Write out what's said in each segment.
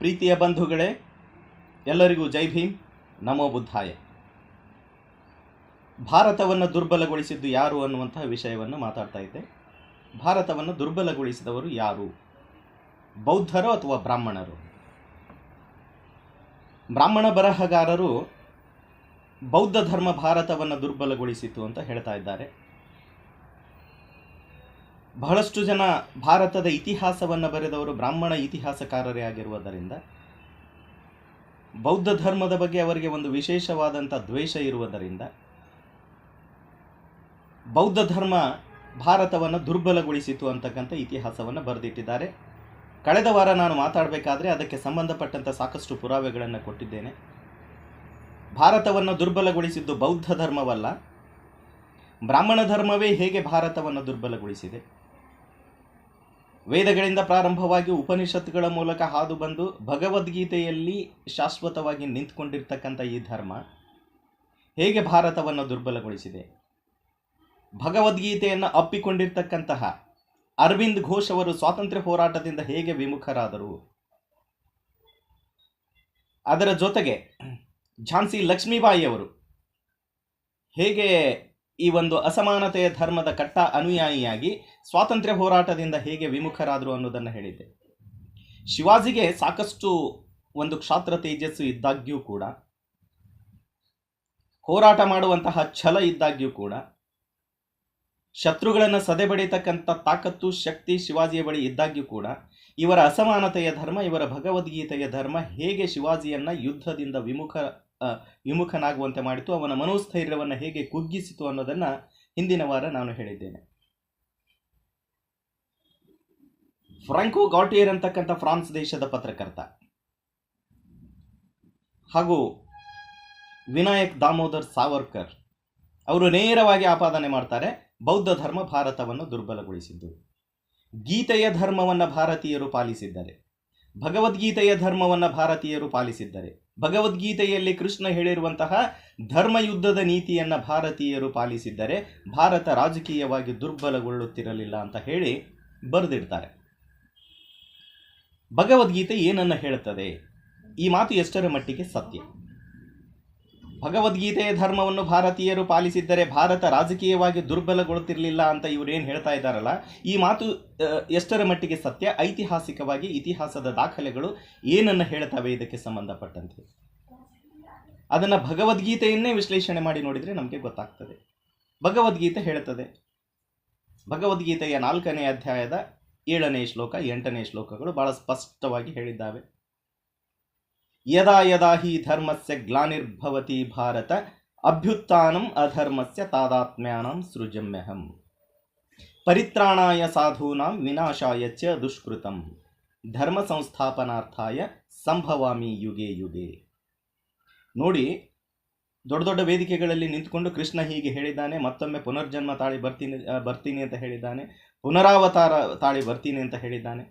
ಪ್ರೀತಿಯ ಬಂಧುಗಳೇ, ಎಲ್ಲರಿಗೂ ಜೈ ಭೀಮ್, ನಮೋ ಬುದ್ಧಾಯ. ಭಾರತವನ್ನು ದುರ್ಬಲಗೊಳಿಸಿದ್ದು ಯಾರು ಅನ್ನುವಂತಹ ವಿಷಯವನ್ನು ಮಾತಾಡ್ತಾ ಇದ್ದೆ. ಭಾರತವನ್ನು ದುರ್ಬಲಗೊಳಿಸಿದವರು ಯಾರು? ಬೌದ್ಧರು ಅಥವಾ ಬ್ರಾಹ್ಮಣರು? ಬ್ರಾಹ್ಮಣ ಬರಹಗಾರರು ಬೌದ್ಧ ಧರ್ಮ ಭಾರತವನ್ನು ದುರ್ಬಲಗೊಳಿಸಿತು ಅಂತ ಹೇಳ್ತಾ ಇದ್ದಾರೆ. ಬಹಳಷ್ಟು ಜನ ಭಾರತದ ಇತಿಹಾಸವನ್ನು ಬರೆದವರು ಬ್ರಾಹ್ಮಣ ಇತಿಹಾಸಕಾರರೇ ಆಗಿರುವುದರಿಂದ ಬೌದ್ಧ ಧರ್ಮದ ಬಗ್ಗೆ ಅವರಿಗೆ ಒಂದು ವಿಶೇಷವಾದಂಥ ದ್ವೇಷ ಇರುವುದರಿಂದ ಬೌದ್ಧ ಧರ್ಮ ಭಾರತವನ್ನು ದುರ್ಬಲಗೊಳಿಸಿತು ಅಂತಕ್ಕಂಥ ಇತಿಹಾಸವನ್ನು ಬರೆದಿಟ್ಟಿದ್ದಾರೆ. ಕಳೆದ ವಾರ ನಾನು ಮಾತಾಡಬೇಕಾದ್ರೆ ಅದಕ್ಕೆ ಸಂಬಂಧಪಟ್ಟಂಥ ಸಾಕಷ್ಟು ಪುರಾವೆಗಳನ್ನು ಕೊಟ್ಟಿದ್ದೇನೆ. ಭಾರತವನ್ನು ದುರ್ಬಲಗೊಳಿಸಿದ್ದು ಬೌದ್ಧ ಧರ್ಮವಲ್ಲ, ಬ್ರಾಹ್ಮಣ ಧರ್ಮವೇ ಹೇಗೆ ಭಾರತವನ್ನು ದುರ್ಬಲಗೊಳಿಸಿದೆ. ವೇದಗಳಿಂದ ಪ್ರಾರಂಭವಾಗಿ ಉಪನಿಷತ್ತುಗಳ ಮೂಲಕ ಹಾದು ಬಂದು ಭಗವದ್ಗೀತೆಯಲ್ಲಿ ಶಾಶ್ವತವಾಗಿ ನಿಂತುಕೊಂಡಿರ್ತಕ್ಕಂಥ ಈ ಧರ್ಮ ಹೇಗೆ ಭಾರತವನ್ನು ದುರ್ಬಲಗೊಳಿಸಿದೆ. ಭಗವದ್ಗೀತೆಯನ್ನು ಅಪ್ಪಿಕೊಂಡಿರ್ತಕ್ಕಂತಹ ಅರವಿಂದ್ ಘೋಷ್ ಅವರು ಸ್ವಾತಂತ್ರ್ಯ ಹೋರಾಟದಿಂದ ಹೇಗೆ ವಿಮುಖರಾದರು. ಅದರ ಜೊತೆಗೆ ಝಾನ್ಸಿ ಲಕ್ಷ್ಮೀಬಾಯಿ ಅವರು ಹೇಗೆ ಈ ಒಂದು ಅಸಮಾನತೆಯ ಧರ್ಮದ ಕಟ್ಟ ಅನುಯಾಯಿಯಾಗಿ ಸ್ವಾತಂತ್ರ್ಯ ಹೋರಾಟದಿಂದ ಹೇಗೆ ವಿಮುಖರಾದರು ಅನ್ನೋದನ್ನು ಹೇಳಿದ್ದೆ. ಶಿವಾಜಿಗೆ ಸಾಕಷ್ಟು ಒಂದು ಕ್ಷಾತ್ರ ತೇಜಸ್ಸು ಇದ್ದಾಗ್ಯೂ ಕೂಡ, ಹೋರಾಟ ಮಾಡುವಂತಹ ಛಲ ಇದ್ದಾಗ್ಯೂ ಕೂಡ, ಶತ್ರುಗಳನ್ನು ಸದೆಬಡಿತಕ್ಕಂಥ ತಾಕತ್ತು ಶಕ್ತಿ ಶಿವಾಜಿಯ ಬಳಿ ಇದ್ದಾಗ್ಯೂ ಕೂಡ, ಇವರ ಅಸಮಾನತೆಯ ಧರ್ಮ, ಇವರ ಭಗವದ್ಗೀತೆಯ ಧರ್ಮ ಹೇಗೆ ಶಿವಾಜಿಯನ್ನು ಯುದ್ಧದಿಂದ ವಿಮುಖನಾಗುವಂತೆ ಮಾಡಿತು, ಅವನ ಮನೋಸ್ಥೈರ್ಯವನ್ನು ಹೇಗೆ ಕುಗ್ಗಿಸಿತು ಅನ್ನೋದನ್ನು ಹಿಂದಿನ ವಾರ ನಾನು ಹೇಳಿದ್ದೇನೆ. ಫ್ರಾಂಕೋ ಗಾಟಿಯರ್ ಅಂತಕ್ಕಂಥ ಫ್ರಾನ್ಸ್ ದೇಶದ ಪತ್ರಕರ್ತ ಹಾಗೂ ವಿನಾಯಕ್ ದಾಮೋದರ್ ಸಾವರ್ಕರ್ ಅವರು ನೇರವಾಗಿ ಆಪಾದನೆ ಮಾಡ್ತಾರೆ, ಬೌದ್ಧ ಧರ್ಮ ಭಾರತವನ್ನು ದುರ್ಬಲಗೊಳಿಸಿದ್ದು. ಗೀತೆಯ ಧರ್ಮವನ್ನು ಭಾರತೀಯರು ಪಾಲಿಸಿದ್ದಾರೆ, ಭಗವದ್ಗೀತೆಯ ಧರ್ಮವನ್ನು ಭಾರತೀಯರು ಪಾಲಿಸಿದ್ದಾರೆ, ಭಗವದ್ಗೀತೆಯಲ್ಲಿ ಕೃಷ್ಣ ಹೇಳಿರುವಂತಹ ಧರ್ಮಯುದ್ಧದ ನೀತಿಯನ್ನು ಭಾರತೀಯರು ಪಾಲಿಸಿದ್ದರೆ ಭಾರತ ರಾಜಕೀಯವಾಗಿ ದುರ್ಬಲಗೊಳ್ಳುತ್ತಿರಲಿಲ್ಲ ಅಂತ ಹೇಳಿ ಬರೆದಿಡ್ತಾರೆ. ಭಗವದ್ಗೀತೆ ಏನನ್ನು ಹೇಳುತ್ತದೆ? ಈ ಮಾತು ಎಷ್ಟರ ಮಟ್ಟಿಗೆ ಸತ್ಯ? ಭಗವದ್ಗೀತೆಯ ಧರ್ಮವನ್ನು ಭಾರತೀಯರು ಪಾಲಿಸಿದ್ದರೆ ಭಾರತ ರಾಜಕೀಯವಾಗಿ ದುರ್ಬಲಗೊಳ್ಳುತ್ತಿರಲಿಲ್ಲ ಅಂತ ಇವರೇನು ಹೇಳ್ತಾ ಇದ್ದಾರಲ್ಲ, ಈ ಮಾತು ಎಷ್ಟರ ಮಟ್ಟಿಗೆ ಸತ್ಯ? ಐತಿಹಾಸಿಕವಾಗಿ ಇತಿಹಾಸದ ದಾಖಲೆಗಳು ಏನನ್ನು ಹೇಳ್ತವೆ ಇದಕ್ಕೆ ಸಂಬಂಧಪಟ್ಟಂತೆ? ಅದನ್ನು ಭಗವದ್ಗೀತೆಯನ್ನೇ ವಿಶ್ಲೇಷಣೆ ಮಾಡಿ ನೋಡಿದರೆ ನಮಗೆ ಗೊತ್ತಾಗ್ತದೆ. ಭಗವದ್ಗೀತೆ ಹೇಳುತ್ತದೆ, ಭಗವದ್ಗೀತೆಯ 4ನೇ ಅಧ್ಯಾಯದ 7ನೇ ಶ್ಲೋಕ 8ನೇ ಶ್ಲೋಕಗಳು ಬಹಳ ಸ್ಪಷ್ಟವಾಗಿ ಹೇಳಿದ್ದಾವೆ. ಯದಾ ಯದಾ ಹಿ ಧರ್ಮಸ್ಯ ಗ್ಲಾನಿರ್ಭವತಿ ಭಾರತ ಅಭ್ಯುತ್ಥಾನಂ ಅಧರ್ಮಸ್ಯ ತಾದಾತ್ಮ್ಯಾನಾಂ ಸೃಜಮ್ಯಹಂ ಪರಿತ್ರಾಣಾಯ ಸಾಧೂನಾಂ ವಿನಾಶಾಯ ಚ ದುಷ್ಕೃತಂ ಧರ್ಮ ಸಂಸ್ಥಾಪನಾರ್ಥಾಯ ಸಂಭವಾಮಿ ಯುಗೆ ಯುಗೆ. ನೋಡಿ, ದೊಡ್ಡ ದೊಡ್ಡ ವೇದಿಕೆಗಳಲ್ಲಿ ನಿಂತುಕೊಂಡು ಕೃಷ್ಣ ಹೀಗೆ ಹೇಳಿದ್ದಾನೆ, ಮತ್ತೊಮ್ಮೆ ಪುನರ್ಜನ್ಮ ತಾಳಿ ಬರ್ತೀನಿ ಅಂತ ಹೇಳಿದ್ದಾನೆ, ಪುನರಾವತಾರ ತಾಳಿ ಬರ್ತೀನಿ ಅಂತ ಹೇಳಿದ್ದಾನೆ.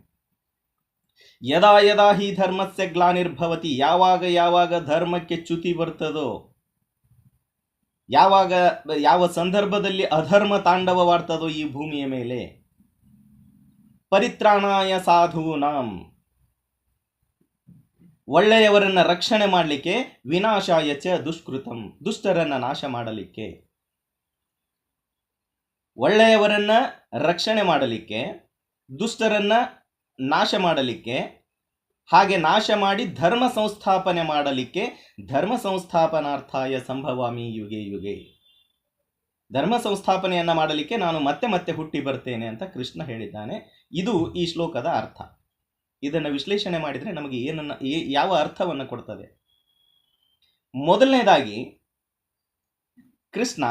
ಯದಾ ಯದಾ ಹಿ ಧರ್ಮಸ್ಯ ಗ್ಲಾನಿರ್ಭವತಿ, ಯಾವಾಗ ಯಾವಾಗ ಧರ್ಮಕ್ಕೆ ಚ್ಯುತಿ ಬರ್ತದೋ, ಯಾವ ಸಂದರ್ಭದಲ್ಲಿ ಅಧರ್ಮ ತಾಂಡವವಾಡ್ತದೋ ಈ ಭೂಮಿಯ ಮೇಲೆ, ಪರಿತ್ರಾಣಾಯ ಸಾಧೂನಾಂ, ಒಳ್ಳೆಯವರನ್ನ ರಕ್ಷಣೆ ಮಾಡಲಿಕ್ಕೆ, ವಿನಾಶಾಯ ಚ ದುಷ್ಕೃತಂ, ದುಷ್ಟರನ್ನ ನಾಶ ಮಾಡಲಿಕ್ಕೆ. ಒಳ್ಳೆಯವರನ್ನ ರಕ್ಷಣೆ ಮಾಡಲಿಕ್ಕೆ, ದುಷ್ಟರನ್ನ ನಾಶ ಮಾಡಲಿಕ್ಕೆ, ಹಾಗೆ ನಾಶ ಮಾಡಿ ಧರ್ಮ ಸಂಸ್ಥಾಪನೆ ಮಾಡಲಿಕ್ಕೆ, ಧರ್ಮ ಸಂಸ್ಥಾಪನಾರ್ಥಾಯ ಸಂಭವಾಮಿ ಯುಗೆ ಯುಗೆ, ಧರ್ಮ ಸಂಸ್ಥಾಪನೆಯನ್ನ ಮಾಡಲಿಕ್ಕೆ ನಾನು ಮತ್ತೆ ಮತ್ತೆ ಹುಟ್ಟಿ ಬರ್ತೇನೆ ಅಂತ ಕೃಷ್ಣ ಹೇಳಿದ್ದಾನೆ. ಇದು ಈ ಶ್ಲೋಕದ ಅರ್ಥ. ಇದನ್ನು ವಿಶ್ಲೇಷಣೆ ಮಾಡಿದರೆ ನಮಗೆ ಯಾವ ಅರ್ಥವನ್ನು ಕೊಡ್ತದೆ? ಮೊದಲನೇದಾಗಿ ಕೃಷ್ಣ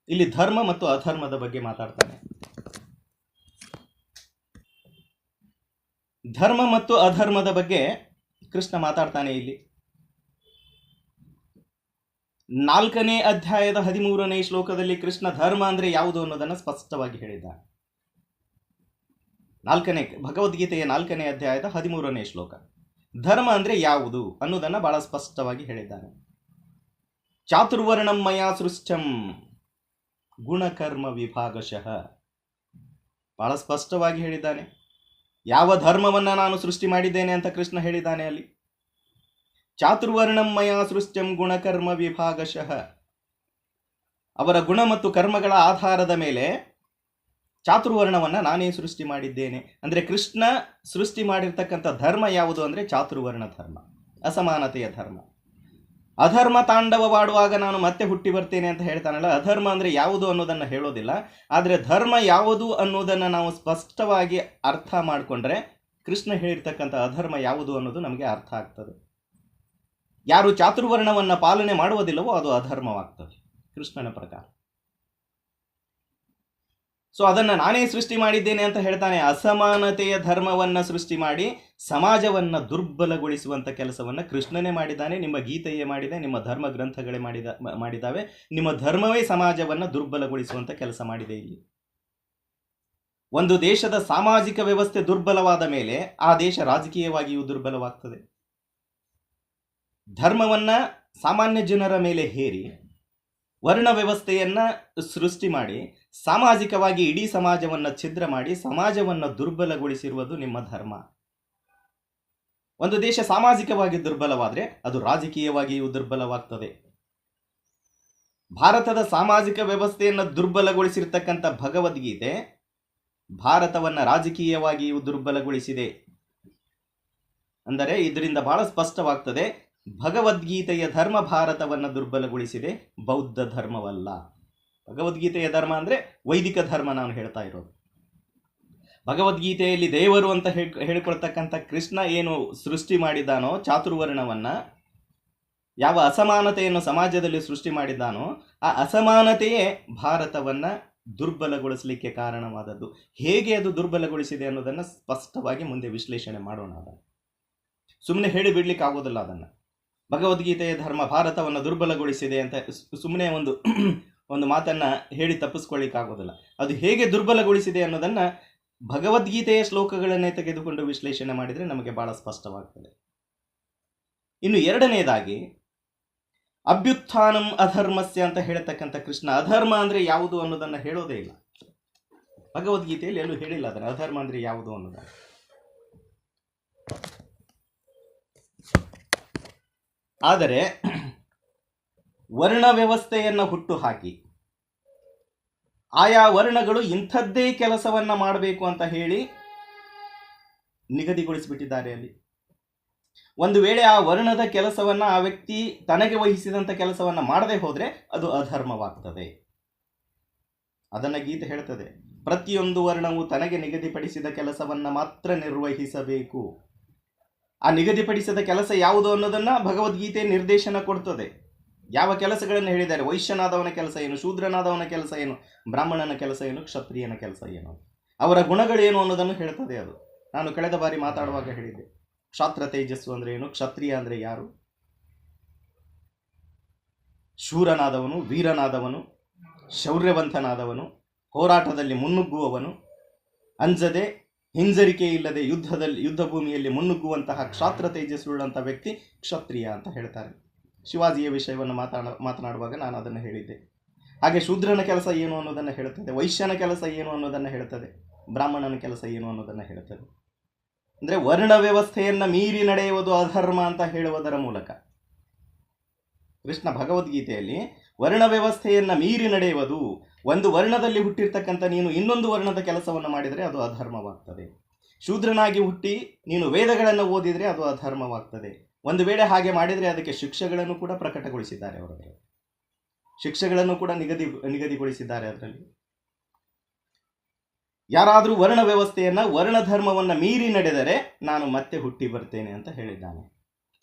ಇಲ್ಲಿ ಧರ್ಮ ಮತ್ತು ಅಧರ್ಮದ ಬಗ್ಗೆ ಮಾತಾಡ್ತಾನೆ. ಧರ್ಮ ಮತ್ತು ಅಧರ್ಮದ ಬಗ್ಗೆ ಕೃಷ್ಣ ಮಾತಾಡ್ತಾನೆ. ಇಲ್ಲಿ 4ನೇ ಅಧ್ಯಾಯದ 13ನೇ ಶ್ಲೋಕದಲ್ಲಿ ಕೃಷ್ಣ ಧರ್ಮ ಅಂದ್ರೆ ಯಾವುದು ಅನ್ನೋದನ್ನು ಸ್ಪಷ್ಟವಾಗಿ ಹೇಳಿದ್ದಾನೆ. ಭಗವದ್ಗೀತೆಯ 4ನೇ ಅಧ್ಯಾಯದ 13ನೇ ಶ್ಲೋಕ ಧರ್ಮ ಅಂದ್ರೆ ಯಾವುದು ಅನ್ನೋದನ್ನು ಬಹಳ ಸ್ಪಷ್ಟವಾಗಿ ಹೇಳಿದ್ದಾನೆ. ಚಾತುರ್ವರ್ಣಂ ಮಯಾ ಸೃಷ್ಟಂ ಗುಣಕರ್ಮ ವಿಭಾಗಶಃ, ಬಹಳ ಸ್ಪಷ್ಟವಾಗಿ ಹೇಳಿದ್ದಾನೆ. ಯಾವ ಧರ್ಮವನ್ನ ನಾನು ಸೃಷ್ಟಿ ಮಾಡಿದ್ದೇನೆ ಅಂತ ಕೃಷ್ಣ ಹೇಳಿದ್ದಾನೆ ಅಲ್ಲಿ. ಚಾತುರ್ವರ್ಣಂ ಮಯಾ ಸೃಷ್ಟ್ಯಂ ಗುಣಕರ್ಮ ವಿಭಾಗಶಃ. ಅವರ ಗುಣ ಮತ್ತು ಕರ್ಮಗಳ ಆಧಾರದ ಮೇಲೆ ಚಾತುರ್ವರ್ಣವನ್ನ ನಾನೇ ಸೃಷ್ಟಿ ಮಾಡಿದ್ದೇನೆ. ಅಂದ್ರೆ ಕೃಷ್ಣ ಸೃಷ್ಟಿ ಮಾಡಿರ್ತಕ್ಕಂಥ ಧರ್ಮ ಯಾವುದು ಅಂದ್ರೆ ಚಾತುರ್ವರ್ಣ ಧರ್ಮ, ಅಸಮಾನತೆಯ ಧರ್ಮ. ಅಧರ್ಮ ತಾಂಡವವಾಡುವಾಗ ನಾನು ಮತ್ತೆ ಹುಟ್ಟಿ ಬರ್ತೇನೆ ಅಂತ ಹೇಳ್ತಾನಲ್ಲ, ಅಧರ್ಮ ಅಂದ್ರೆ ಯಾವುದು ಅನ್ನೋದನ್ನ ಹೇಳೋದಿಲ್ಲ. ಆದ್ರೆ ಧರ್ಮ ಯಾವುದು ಅನ್ನೋದನ್ನ ನಾವು ಸ್ಪಷ್ಟವಾಗಿ ಅರ್ಥ ಮಾಡಿಕೊಂಡ್ರೆ ಕೃಷ್ಣ ಹೇಳಿರ್ತಕ್ಕಂಥ ಅಧರ್ಮ ಯಾವುದು ಅನ್ನೋದು ನಮಗೆ ಅರ್ಥ ಆಗ್ತದೆ. ಯಾರು ಚಾತುರ್ವರ್ಣವನ್ನ ಪಾಲನೆ ಮಾಡುವುದಿಲ್ಲವೋ ಅದು ಅಧರ್ಮವಾಗ್ತದೆ ಕೃಷ್ಣನ ಪ್ರಕಾರ. ಸೊ ಅದನ್ನ ನಾನೇ ಸೃಷ್ಟಿ ಮಾಡಿದ್ದೇನೆ ಅಂತ ಹೇಳ್ತಾನೆ. ಅಸಮಾನತೆಯ ಧರ್ಮವನ್ನ ಸೃಷ್ಟಿ ಮಾಡಿ ಸಮಾಜವನ್ನ ದುರ್ಬಲಗೊಳಿಸುವಂತ ಕೆಲಸವನ್ನ ಕೃಷ್ಣನೇ ಮಾಡಿದ್ದಾನೆ. ನಿಮ್ಮ ಗೀತೆಯೇ ಮಾಡಿದೆ, ನಿಮ್ಮ ಧರ್ಮ ಗ್ರಂಥಗಳೇ ಮಾಡಿದಾವೆ. ನಿಮ್ಮ ಧರ್ಮವೇ ಸಮಾಜವನ್ನ ದುರ್ಬಲಗೊಳಿಸುವಂತ ಕೆಲಸ ಮಾಡಿದೆ. ಇಲ್ಲಿ ಒಂದು ದೇಶದ ಸಾಮಾಜಿಕ ವ್ಯವಸ್ಥೆ ದುರ್ಬಲವಾದ ಮೇಲೆ ಆ ದೇಶ ರಾಜಕೀಯವಾಗಿಯೂ ದುರ್ಬಲವಾಗ್ತದೆ. ಧರ್ಮವನ್ನ ಸಾಮಾನ್ಯ ಜನರ ಮೇಲೆ ಹೇರಿ ವರ್ಣ ವ್ಯವಸ್ಥೆಯನ್ನ ಸೃಷ್ಟಿ ಮಾಡಿ ಸಾಮಾಜಿಕವಾಗಿ ಇಡೀ ಸಮಾಜವನ್ನ ಛಿದ್ರ ಮಾಡಿ ಸಮಾಜವನ್ನ ದುರ್ಬಲಗೊಳಿಸಿರುವುದು ನಿಮ್ಮ ಧರ್ಮ. ಒಂದು ದೇಶ ಸಾಮಾಜಿಕವಾಗಿ ದುರ್ಬಲವಾದ್ರೆ ಅದು ರಾಜಕೀಯವಾಗಿಯೂ ದುರ್ಬಲವಾಗ್ತದೆ. ಭಾರತದ ಸಾಮಾಜಿಕ ವ್ಯವಸ್ಥೆಯನ್ನು ದುರ್ಬಲಗೊಳಿಸಿರ್ತಕ್ಕಂಥ ಭಗವದ್ಗೀತೆ ಭಾರತವನ್ನ ರಾಜಕೀಯವಾಗಿಯೂ ದುರ್ಬಲಗೊಳಿಸಿದೆ. ಅಂದರೆ ಇದರಿಂದ ಬಹಳ ಸ್ಪಷ್ಟವಾಗ್ತದೆ, ಭಗವದ್ಗೀತೆಯ ಧರ್ಮ ಭಾರತವನ್ನು ದುರ್ಬಲಗೊಳಿಸಿದೆ, ಬೌದ್ಧ ಧರ್ಮವಲ್ಲ. ಭಗವದ್ಗೀತೆಯ ಧರ್ಮ ಅಂದ್ರೆ ವೈದಿಕ ಧರ್ಮ ನಾನು ಹೇಳ್ತಾ ಇರೋದು. ಭಗವದ್ಗೀತೆಯಲ್ಲಿ ದೇವರು ಅಂತ ಹೇಳ್ಕೊಳ್ತಕ್ಕಂಥ ಕೃಷ್ಣ ಏನು ಸೃಷ್ಟಿ ಮಾಡಿದ್ದಾನೋ ಚಾತುರ್ವರ್ಣವನ್ನ, ಯಾವ ಅಸಮಾನತೆಯನ್ನು ಸಮಾಜದಲ್ಲಿ ಸೃಷ್ಟಿ ಮಾಡಿದ್ದಾನೋ ಆ ಅಸಮಾನತೆಯೇ ಭಾರತವನ್ನ ದುರ್ಬಲಗೊಳಿಸಲಿಕ್ಕೆ ಕಾರಣವಾದದ್ದು. ಹೇಗೆ ಅದು ದುರ್ಬಲಗೊಳಿಸಿದೆ ಅನ್ನೋದನ್ನು ಸ್ಪಷ್ಟವಾಗಿ ಮುಂದೆ ವಿಶ್ಲೇಷಣೆ ಮಾಡೋಣ. ಅದನ್ನು ಸುಮ್ಮನೆ ಹೇಳಿ ಬಿಡ್ಲಿಕ್ಕೆ ಆಗೋದಿಲ್ಲ. ಅದನ್ನ ಭಗವದ್ಗೀತೆಯ ಧರ್ಮ ಭಾರತವನ್ನು ದುರ್ಬಲಗೊಳಿಸಿದೆ ಅಂತ ಸುಮ್ಮನೆ ಒಂದು ಮಾತನ್ನ ಹೇಳಿ ತಪ್ಪಿಸ್ಕೊಳ್ಳಿಕ್ಕಾಗೋದಿಲ್ಲ. ಅದು ಹೇಗೆ ದುರ್ಬಲಗೊಳಿಸಿದೆ ಅನ್ನೋದನ್ನ ಭಗವದ್ಗೀತೆಯ ಶ್ಲೋಕಗಳನ್ನೇ ತೆಗೆದುಕೊಂಡು ವಿಶ್ಲೇಷಣೆ ಮಾಡಿದರೆ ನಮಗೆ ಬಹಳ ಸ್ಪಷ್ಟವಾಗ್ತದೆ. ಇನ್ನು ಎರಡನೇದಾಗಿ ಅಭ್ಯುತ್ಥಾನಂ ಅಧರ್ಮಸ್ಯ ಅಂತ ಹೇಳತಕ್ಕಂಥ ಕೃಷ್ಣ ಅಧರ್ಮ ಅಂದ್ರೆ ಯಾವುದು ಅನ್ನೋದನ್ನ ಹೇಳೋದೇ ಇಲ್ಲ. ಭಗವದ್ಗೀತೆಯಲ್ಲಿ ಎಲ್ಲೂ ಹೇಳಿಲ್ಲ ಅದನ್ನ, ಅಧರ್ಮ ಅಂದ್ರೆ ಯಾವುದು ಅನ್ನೋದನ್ನ. ಆದರೆ ವರ್ಣ ವ್ಯವಸ್ಥೆಯನ್ನು ಹುಟ್ಟು ಹಾಕಿ ಆಯಾ ವರ್ಣಗಳು ಇಂಥದ್ದೇ ಕೆಲಸವನ್ನ ಮಾಡಬೇಕು ಅಂತ ಹೇಳಿ ನಿಗದಿಗೊಳಿಸಿಬಿಟ್ಟಿದ್ದಾರೆ. ಅಲ್ಲಿ ಒಂದು ವೇಳೆ ಆ ವರ್ಣದ ಕೆಲಸವನ್ನ ಆ ವ್ಯಕ್ತಿ ತನಗೆ ವಹಿಸಿದಂಥ ಕೆಲಸವನ್ನ ಮಾಡದೆ ಹೋದ್ರೆ ಅದು ಅಧರ್ಮವಾಗ್ತದೆ. ಅದನ್ನ ಗೀತೆ ಹೇಳ್ತದೆ, ಪ್ರತಿಯೊಂದು ವರ್ಣವು ತನಗೆ ನಿಗದಿಪಡಿಸಿದ ಕೆಲಸವನ್ನ ಮಾತ್ರ ನಿರ್ವಹಿಸಬೇಕು. ಆ ನಿಗದಿಪಡಿಸಿದ ಕೆಲಸ ಯಾವುದು ಅನ್ನೋದನ್ನ ಭಗವದ್ಗೀತೆ ನಿರ್ದೇಶನ ಕೊಡ್ತದೆ. ಯಾವ ಕೆಲಸಗಳನ್ನು ಹೇಳಿದ್ದಾರೆ, ವೈಶ್ಯನಾದವನ ಕೆಲಸ ಏನು, ಶೂದ್ರನಾದವನ ಕೆಲಸ ಏನು, ಬ್ರಾಹ್ಮಣನ ಕೆಲಸ ಏನು, ಕ್ಷತ್ರಿಯನ ಕೆಲಸ ಏನು, ಅವರ ಗುಣಗಳೇನು ಅನ್ನೋದನ್ನು ಹೇಳ್ತದೆ. ಅದು ನಾನು ಕಳೆದ ಬಾರಿ ಮಾತಾಡುವಾಗ ಹೇಳಿದ್ದೆ. ಕ್ಷಾತ್ರ ತೇಜಸ್ಸು ಅಂದ್ರೆ ಏನು, ಕ್ಷತ್ರಿಯ ಅಂದ್ರೆ ಯಾರು, ಶೂರನಾದವನು, ವೀರನಾದವನು, ಶೌರ್ಯವಂತನಾದವನು, ಹೋರಾಟದಲ್ಲಿ ಮುನ್ನುಗ್ಗುವವನು, ಅಂಜದೆ ಹಿಂಜರಿಕೆ ಇಲ್ಲದೆ ಯುದ್ಧ ಭೂಮಿಯಲ್ಲಿ ಮುನ್ನುಗ್ಗುವಂತಹ ಕ್ಷಾತ್ರ ತೇಜಸ್ಸುಳ್ಳಂಥ ವ್ಯಕ್ತಿ ಕ್ಷತ್ರಿಯ ಅಂತ ಹೇಳ್ತಾರೆ. ಶಿವಾಜಿಯ ವಿಷಯವನ್ನು ಮಾತನಾಡುವಾಗ ನಾನು ಅದನ್ನು ಹೇಳಿದ್ದೆ. ಹಾಗೆ ಶೂದ್ರನ ಕೆಲಸ ಏನು ಅನ್ನೋದನ್ನು ಹೇಳುತ್ತದೆ, ವೈಶ್ಯನ ಕೆಲಸ ಏನು ಅನ್ನೋದನ್ನು ಹೇಳುತ್ತದೆ, ಬ್ರಾಹ್ಮಣನ ಕೆಲಸ ಏನು ಅನ್ನೋದನ್ನು ಹೇಳುತ್ತದೆ. ಅಂದರೆ ವರ್ಣ ವ್ಯವಸ್ಥೆಯನ್ನು ಮೀರಿ ನಡೆಯುವುದು ಅಧರ್ಮ ಅಂತ ಹೇಳುವುದರ ಮೂಲಕ ಕೃಷ್ಣ ಭಗವದ್ಗೀತೆಯಲ್ಲಿ ವರ್ಣ ವ್ಯವಸ್ಥೆಯನ್ನು ಮೀರಿ ನಡೆಯುವುದು, ಒಂದು ವರ್ಣದಲ್ಲಿ ಹುಟ್ಟಿರ್ತಕ್ಕಂಥ ನೀನು ಇನ್ನೊಂದು ವರ್ಣದ ಕೆಲಸವನ್ನು ಮಾಡಿದರೆ ಅದು ಅಧರ್ಮವಾಗ್ತದೆ. ಶೂದ್ರನಾಗಿ ಹುಟ್ಟಿ ನೀನು ವೇದಗಳನ್ನು ಓದಿದರೆ ಅದು ಅಧರ್ಮವಾಗ್ತದೆ. ಒಂದು ವೇಳೆ ಹಾಗೆ ಮಾಡಿದರೆ ಅದಕ್ಕೆ ಶಿಕ್ಷೆಗಳನ್ನು ಕೂಡ ಪ್ರಕಟಗೊಳಿಸಿದ್ದಾರೆ. ಅವರಲ್ಲಿ ಶಿಕ್ಷೆಗಳನ್ನು ಕೂಡ ನಿಗದಿಗೊಳಿಸಿದ್ದಾರೆ. ಅದರಲ್ಲಿ ಯಾರಾದರೂ ವರ್ಣ ವ್ಯವಸ್ಥೆಯನ್ನ ವರ್ಣ ಧರ್ಮವನ್ನ ಮೀರಿ ನಡೆದರೆ ನಾನು ಮತ್ತೆ ಹುಟ್ಟಿ ಬರ್ತೇನೆ ಅಂತ ಹೇಳಿದ್ದಾನೆ.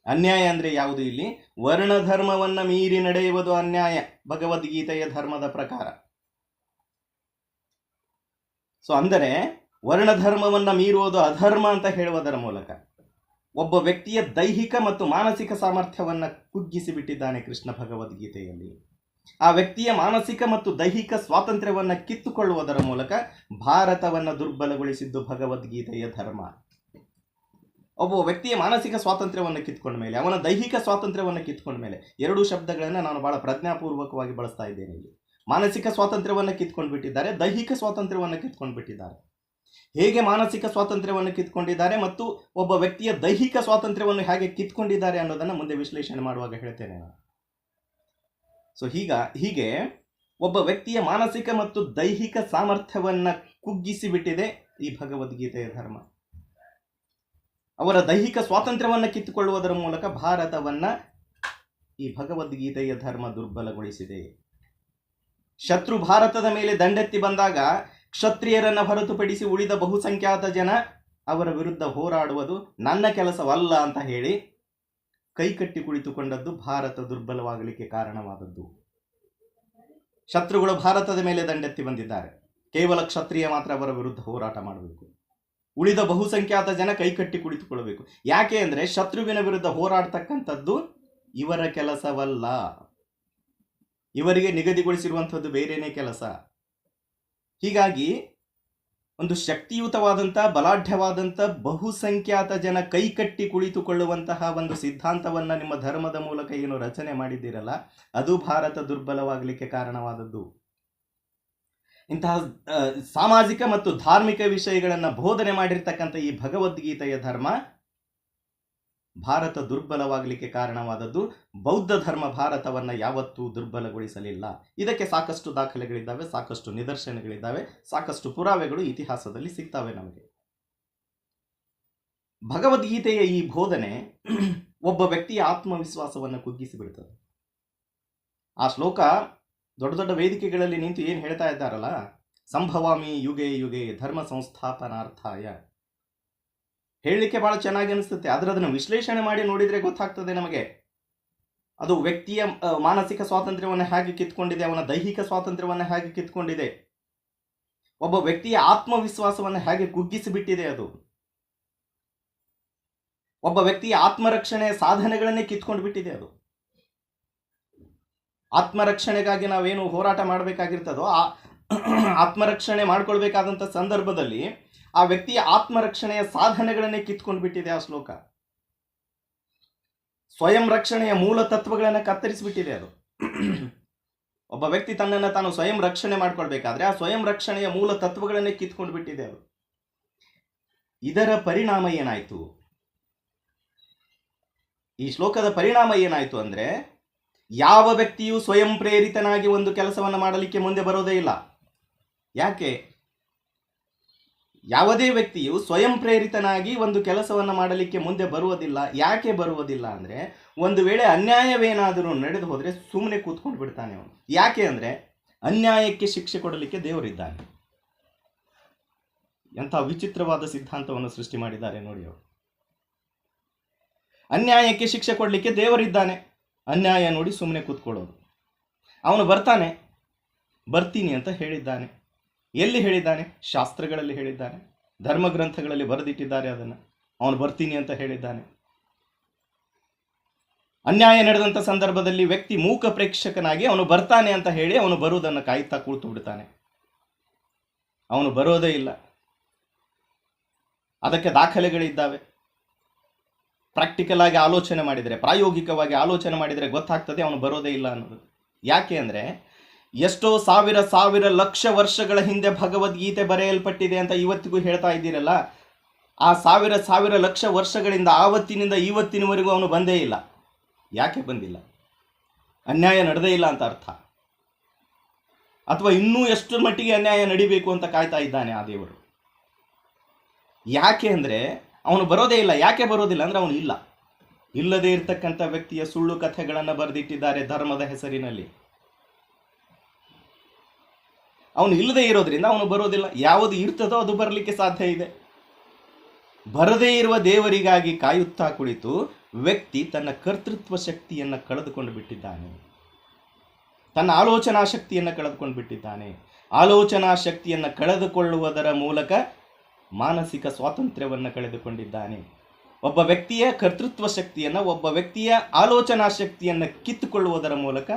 ಅನ್ಯಾಯ ಅಂದ್ರೆ ಯಾವುದು ಇಲ್ಲಿ? ವರ್ಣ ಧರ್ಮವನ್ನ ಮೀರಿ ನಡೆಯುವುದು ಅನ್ಯಾಯ ಭಗವದ್ಗೀತೆಯ ಧರ್ಮದ ಪ್ರಕಾರ. ಸೊ ಅಂದರೆ ವರ್ಣಧರ್ಮವನ್ನ ಮೀರುವುದು ಅಧರ್ಮ ಅಂತ ಹೇಳುವುದರ ಮೂಲಕ ಒಬ್ಬ ವ್ಯಕ್ತಿಯ ದೈಹಿಕ ಮತ್ತು ಮಾನಸಿಕ ಸಾಮರ್ಥ್ಯವನ್ನ ಕುಗ್ಗಿಸಿ ಬಿಟ್ಟಿದ್ದಾನೆ ಕೃಷ್ಣ ಭಗವದ್ಗೀತೆಯಲ್ಲಿ. ಆ ವ್ಯಕ್ತಿಯ ಮಾನಸಿಕ ಮತ್ತು ದೈಹಿಕ ಸ್ವಾತಂತ್ರ್ಯವನ್ನ ಕಿತ್ತುಕೊಳ್ಳುವುದರ ಮೂಲಕ ಭಾರತವನ್ನ ದುರ್ಬಲಗೊಳಿಸಿದ್ದು ಭಗವದ್ಗೀತೆಯ ಧರ್ಮ. ಒಬ್ಬ ವ್ಯಕ್ತಿಯ ಮಾನಸಿಕ ಸ್ವಾತಂತ್ರ್ಯವನ್ನು ಕಿತ್ಕೊಂಡ ಮೇಲೆ, ಅವನ ದೈಹಿಕ ಸ್ವಾತಂತ್ರ್ಯವನ್ನು ಕಿತ್ಕೊಂಡ ಮೇಲೆ, ಎರಡೂ ಶಬ್ದಗಳನ್ನು ನಾನು ಬಹಳ ಪ್ರಜ್ಞಾಪೂರ್ವಕವಾಗಿ ಬಳಸ್ತಾ ಇದ್ದೇನೆ ಇಲ್ಲಿ. ಮಾನಸಿಕ ಸ್ವಾತಂತ್ರ್ಯವನ್ನು ಕಿತ್ಕೊಂಡು ಬಿಟ್ಟಿದ್ದಾರೆ, ದೈಹಿಕ ಸ್ವಾತಂತ್ರ್ಯವನ್ನು ಕಿತ್ಕೊಂಡು ಬಿಟ್ಟಿದ್ದಾರೆ. ಹೇಗೆ ಮಾನಸಿಕ ಸ್ವಾತಂತ್ರ್ಯವನ್ನು ಕಿತ್ಕೊಂಡಿದ್ದಾರೆ ಮತ್ತು ಒಬ್ಬ ವ್ಯಕ್ತಿಯ ದೈಹಿಕ ಸ್ವಾತಂತ್ರ್ಯವನ್ನು ಹೇಗೆ ಕಿತ್ಕೊಂಡಿದ್ದಾರೆ ಅನ್ನೋದನ್ನು ಮುಂದೆ ವಿಶ್ಲೇಷಣೆ ಮಾಡುವಾಗ ಹೇಳ್ತೇನೆ ನಾನು. ಸೊ ಹೀಗೆ ಒಬ್ಬ ವ್ಯಕ್ತಿಯ ಮಾನಸಿಕ ಮತ್ತು ದೈಹಿಕ ಸಾಮರ್ಥ್ಯವನ್ನ ಕುಗ್ಗಿಸಿಬಿಟ್ಟಿದೆ ಈ ಭಗವದ್ಗೀತೆಯ ಧರ್ಮ. ಅವರ ದೈಹಿಕ ಸ್ವಾತಂತ್ರ್ಯವನ್ನು ಕಿತ್ತುಕೊಳ್ಳುವುದರ ಮೂಲಕ ಭಾರತವನ್ನ ಈ ಭಗವದ್ಗೀತೆಯ ಧರ್ಮ ದುರ್ಬಲಗೊಳಿಸಿದೆ. ಶತ್ರು ಭಾರತದ ಮೇಲೆ ದಂಡೆತ್ತಿ ಬಂದಾಗ ಕ್ಷತ್ರಿಯರನ್ನು ಹೊರತುಪಡಿಸಿ ಉಳಿದ ಬಹುಸಂಖ್ಯಾತ ಜನ ಅವರ ವಿರುದ್ಧ ಹೋರಾಡುವುದು ನನ್ನ ಕೆಲಸವಲ್ಲ ಅಂತ ಹೇಳಿ ಕೈಕಟ್ಟಿ ಕುಳಿತುಕೊಂಡದ್ದು ಭಾರತ ದುರ್ಬಲವಾಗಲಿಕ್ಕೆ ಕಾರಣವಾದದ್ದು. ಶತ್ರುಗಳು ಭಾರತದ ಮೇಲೆ ದಂಡೆತ್ತಿ ಬಂದಿದ್ದಾರೆ, ಕೇವಲ ಕ್ಷತ್ರಿಯ ಮಾತ್ರ ಅವರ ವಿರುದ್ಧ ಹೋರಾಟ ಮಾಡಬೇಕು, ಉಳಿದ ಬಹುಸಂಖ್ಯಾತ ಜನ ಕೈಕಟ್ಟಿ ಕುಳಿತುಕೊಳ್ಳಬೇಕು. ಯಾಕೆ ಅಂದರೆ ಶತ್ರುವಿನ ವಿರುದ್ಧ ಹೋರಾಡ್ತಕ್ಕಂಥದ್ದು ಇವರ ಕೆಲಸವಲ್ಲ, ಇವರಿಗೆ ನಿಗದಿಗೊಳಿಸಿರುವಂಥದ್ದು ಬೇರೆಯೇ ಕೆಲಸ. ಹೀಗಾಗಿ ಒಂದು ಶಕ್ತಿಯುತವಾದಂಥ ಬಲಾಢ್ಯವಾದಂಥ ಬಹುಸಂಖ್ಯಾತ ಜನ ಕೈಕಟ್ಟಿ ಕುಳಿತುಕೊಳ್ಳುವಂತಹ ಒಂದು ಸಿದ್ಧಾಂತವನ್ನು ನಿಮ್ಮ ಧರ್ಮದ ಮೂಲಕ ಏನು ರಚನೆ ಮಾಡಿದ್ದೀರಲ್ಲ, ಅದು ಭಾರತ ದುರ್ಬಲವಾಗಲಿಕ್ಕೆ ಕಾರಣವಾದದ್ದು. ಇಂತಹ ಸಾಮಾಜಿಕ ಮತ್ತು ಧಾರ್ಮಿಕ ವಿಷಯಗಳನ್ನು ಬೋಧನೆ ಮಾಡಿರ್ತಕ್ಕಂಥ ಈ ಭಗವದ್ಗೀತೆಯ ಧರ್ಮ ಭಾರತ ದುರ್ಬಲವಾಗಲಿಕ್ಕೆ ಕಾರಣವಾದದ್ದು. ಬೌದ್ಧ ಧರ್ಮ ಭಾರತವನ್ನು ಯಾವತ್ತೂ ದುರ್ಬಲಗೊಳಿಸಲಿಲ್ಲ. ಇದಕ್ಕೆ ಸಾಕಷ್ಟು ದಾಖಲೆಗಳಿದ್ದಾವೆ, ಸಾಕಷ್ಟು ನಿದರ್ಶನಗಳಿದ್ದಾವೆ, ಸಾಕಷ್ಟು ಪುರಾವೆಗಳು ಇತಿಹಾಸದಲ್ಲಿ ಸಿಗ್ತವೆ ನಮಗೆ. ಭಗವದ್ಗೀತೆಯ ಈ ಬೋಧನೆ ಒಬ್ಬ ವ್ಯಕ್ತಿಯ ಆತ್ಮವಿಶ್ವಾಸವನ್ನು ಕುಗ್ಗಿಸಿಬಿಡ್ತದೆ. ಆ ಶ್ಲೋಕ ದೊಡ್ಡ ದೊಡ್ಡ ವೇದಿಕೆಗಳಲ್ಲಿ ನಿಂತು ಏನು ಹೇಳ್ತಾ ಇದ್ದಾರಲ್ಲ, ಸಂಭವಾಮಿ ಯುಗೆ ಯುಗೆ ಧರ್ಮ ಸಂಸ್ಥಾಪನಾರ್ಥಾಯ, ಹೇಳಲಿಕ್ಕೆ ಬಹಳ ಚೆನ್ನಾಗಿ ಅನಿಸುತ್ತೆ. ಆದರೆ ಅದನ್ನು ವಿಶ್ಲೇಷಣೆ ಮಾಡಿ ನೋಡಿದರೆ ಗೊತ್ತಾಗ್ತದೆ ನಮಗೆ ಅದು ವ್ಯಕ್ತಿಯ ಮಾನಸಿಕ ಸ್ವಾತಂತ್ರ್ಯವನ್ನು ಹೇಗೆ ಕಿತ್ಕೊಂಡಿದೆ, ಅವನ ದೈಹಿಕ ಸ್ವಾತಂತ್ರ್ಯವನ್ನು ಹೇಗೆ ಕಿತ್ಕೊಂಡಿದೆ, ಒಬ್ಬ ವ್ಯಕ್ತಿಯ ಆತ್ಮವಿಶ್ವಾಸವನ್ನು ಹೇಗೆ ಕುಗ್ಗಿಸಿಬಿಟ್ಟಿದೆ. ಅದು ಒಬ್ಬ ವ್ಯಕ್ತಿಯ ಆತ್ಮರಕ್ಷಣೆಯ ಸಾಧನೆಗಳನ್ನೇ ಕಿತ್ಕೊಂಡು ಬಿಟ್ಟಿದೆ. ಅದು ಆತ್ಮರಕ್ಷಣೆಗಾಗಿ ನಾವೇನು ಹೋರಾಟ ಮಾಡಬೇಕಾಗಿರ್ತದೋ ಆ ಆತ್ಮರಕ್ಷಣೆ ಮಾಡ್ಕೊಳ್ಬೇಕಾದಂಥ ಸಂದರ್ಭದಲ್ಲಿ ಆ ವ್ಯಕ್ತಿಯ ಆತ್ಮರಕ್ಷಣೆಯ ಸಾಧನೆಗಳನ್ನೇ ಕಿತ್ಕೊಂಡು ಬಿಟ್ಟಿದೆ ಆ ಶ್ಲೋಕ. ಸ್ವಯಂ ರಕ್ಷಣೆಯ ಮೂಲ ತತ್ವಗಳನ್ನು ಕತ್ತರಿಸಿಬಿಟ್ಟಿದೆ ಅದು. ಒಬ್ಬ ವ್ಯಕ್ತಿ ತನ್ನನ್ನು ತಾನು ಸ್ವಯಂ ರಕ್ಷಣೆ ಮಾಡ್ಕೊಳ್ಬೇಕಾದ್ರೆ ಆ ಸ್ವಯಂ ರಕ್ಷಣೆಯ ಮೂಲ ತತ್ವಗಳನ್ನೇ ಕಿತ್ಕೊಂಡು ಬಿಟ್ಟಿದೆ ಅದು. ಇದರ ಪರಿಣಾಮ ಏನಾಯ್ತು, ಈ ಶ್ಲೋಕದ ಪರಿಣಾಮ ಏನಾಯ್ತು ಅಂದ್ರೆ, ಯಾವ ವ್ಯಕ್ತಿಯು ಸ್ವಯಂ ಪ್ರೇರಿತನಾಗಿ ಒಂದು ಕೆಲಸವನ್ನು ಮಾಡಲಿಕ್ಕೆ ಮುಂದೆ ಬರೋದೇ ಇಲ್ಲ. ಯಾಕೆ? ಯಾವುದೇ ವ್ಯಕ್ತಿಯು ಸ್ವಯಂ ಪ್ರೇರಿತನಾಗಿ ಒಂದು ಕೆಲಸವನ್ನು ಮಾಡಲಿಕ್ಕೆ ಮುಂದೆ ಬರುವುದಿಲ್ಲ. ಯಾಕೆ ಬರುವುದಿಲ್ಲ ಅಂದರೆ, ಒಂದು ವೇಳೆ ಅನ್ಯಾಯವೇನಾದರೂ ನಡೆದು ಹೋದರೆ ಸುಮ್ಮನೆ ಕೂತ್ಕೊಂಡು ಬಿಡ್ತಾನೆ ಅವನು. ಯಾಕೆ ಅಂದರೆ ಅನ್ಯಾಯಕ್ಕೆ ಶಿಕ್ಷೆ ಕೊಡಲಿಕ್ಕೆ ದೇವರಿದ್ದಾನೆ. ಎಂಥ ವಿಚಿತ್ರವಾದ ಸಿದ್ಧಾಂತವನ್ನು ಸೃಷ್ಟಿ ಮಾಡಿದ್ದಾರೆ ನೋಡಿ ಅವರು. ಅನ್ಯಾಯಕ್ಕೆ ಶಿಕ್ಷೆ ಕೊಡಲಿಕ್ಕೆ ದೇವರಿದ್ದಾನೆ, ಅನ್ಯಾಯ ನೋಡಿ ಸುಮ್ಮನೆ ಕೂತ್ಕೊಳ್ಳೋದು. ಅವನು ಬರ್ತಾನೆ, ಬರ್ತೀನಿ ಅಂತ ಹೇಳಿದ್ದಾನೆ. ಎಲ್ಲಿ ಹೇಳಿದ್ದಾನೆ? ಶಾಸ್ತ್ರಗಳಲ್ಲಿ ಹೇಳಿದ್ದಾನೆ, ಧರ್ಮಗ್ರಂಥಗಳಲ್ಲಿ ಬರೆದಿಟ್ಟಿದ್ದಾರೆ ಅದನ್ನು. ಅವನು ಬರ್ತೀನಿ ಅಂತ ಹೇಳಿದ್ದಾನೆ. ಅನ್ಯಾಯ ನಡೆದಂಥ ಸಂದರ್ಭದಲ್ಲಿ ವ್ಯಕ್ತಿ ಮೂಕ ಪ್ರೇಕ್ಷಕನಾಗಿ ಅವನು ಬರ್ತಾನೆ ಅಂತ ಹೇಳಿ ಅವನು ಬರುವುದನ್ನು ಕಾಯ್ತಾ ಕೂತು ಬಿಡ್ತಾನೆ. ಅವನು ಬರೋದೇ ಇಲ್ಲ. ಅದಕ್ಕೆ ದಾಖಲೆಗಳಿದ್ದಾವೆ. ಪ್ರಾಕ್ಟಿಕಲ್ ಆಗಿ ಆಲೋಚನೆ ಮಾಡಿದರೆ, ಪ್ರಾಯೋಗಿಕವಾಗಿ ಆಲೋಚನೆ ಮಾಡಿದರೆ ಗೊತ್ತಾಗ್ತದೆ ಅವನು ಬರೋದೇ ಇಲ್ಲ ಅನ್ನೋದು. ಯಾಕೆ ಅಂದರೆ, ಎಷ್ಟೋ ಸಾವಿರ ಲಕ್ಷ ವರ್ಷಗಳ ಹಿಂದೆ ಭಗವದ್ಗೀತೆ ಬರೆಯಲ್ಪಟ್ಟಿದೆ ಅಂತ ಇವತ್ತಿಗೂ ಹೇಳ್ತಾ ಇದ್ದೀರಲ್ಲ, ಆ ಸಾವಿರ ಲಕ್ಷ ವರ್ಷಗಳಿಂದ ಆವತ್ತಿನಿಂದ ಇವತ್ತಿನವರೆಗೂ ಅವನು ಬಂದೇ ಇಲ್ಲ. ಯಾಕೆ ಬಂದಿಲ್ಲ? ಅನ್ಯಾಯ ನಡೆದೇ ಇಲ್ಲ ಅಂತ ಅರ್ಥ. ಅಥವಾ ಇನ್ನೂ ಎಷ್ಟು ಮಟ್ಟಿಗೆ ಅನ್ಯಾಯ ನಡಿಬೇಕು ಅಂತ ಕಾಯ್ತಾ ಇದ್ದಾನೆ ಆ ದೇವರು. ಯಾಕೆ ಅಂದರೆ ಅವನು ಬರೋದೇ ಇಲ್ಲ. ಯಾಕೆ ಬರೋದಿಲ್ಲ ಅಂದರೆ ಅವನು ಇಲ್ಲ. ಇಲ್ಲದೇ ಇರತಕ್ಕಂಥ ವ್ಯಕ್ತಿಯ ಸುಳ್ಳು ಕಥೆಗಳನ್ನು ಬರೆದಿಟ್ಟಿದ್ದಾರೆ ಧರ್ಮದ ಹೆಸರಿನಲ್ಲಿ. ಅವನು ಇಲ್ಲದೆ ಇರೋದ್ರಿಂದ ಅವನು ಬರೋದಿಲ್ಲ. ಯಾವುದು ಇರ್ತದೋ ಅದು ಬರಲಿಕ್ಕೆ ಸಾಧ್ಯ ಇದೆ. ಬರದೇ ಇರುವ ದೇವರಿಗಾಗಿ ಕಾಯುತ್ತಾ ಕುಳಿತು ವ್ಯಕ್ತಿ ತನ್ನ ಕರ್ತೃತ್ವ ಶಕ್ತಿಯನ್ನು ಕಳೆದುಕೊಂಡು ಬಿಟ್ಟಿದ್ದಾನೆ, ತನ್ನ ಆಲೋಚನಾ ಶಕ್ತಿಯನ್ನು ಕಳೆದುಕೊಂಡು ಬಿಟ್ಟಿದ್ದಾನೆ. ಆಲೋಚನಾ ಶಕ್ತಿಯನ್ನು ಕಳೆದುಕೊಳ್ಳುವುದರ ಮೂಲಕ ಮಾನಸಿಕ ಸ್ವಾತಂತ್ರ್ಯವನ್ನು ಕಳೆದುಕೊಂಡಿದ್ದಾನೆ. ಒಬ್ಬ ವ್ಯಕ್ತಿಯ ಕರ್ತೃತ್ವ ಶಕ್ತಿಯನ್ನು, ಒಬ್ಬ ವ್ಯಕ್ತಿಯ ಆಲೋಚನಾ ಶಕ್ತಿಯನ್ನು ಕಿತ್ತುಕೊಳ್ಳುವುದರ ಮೂಲಕ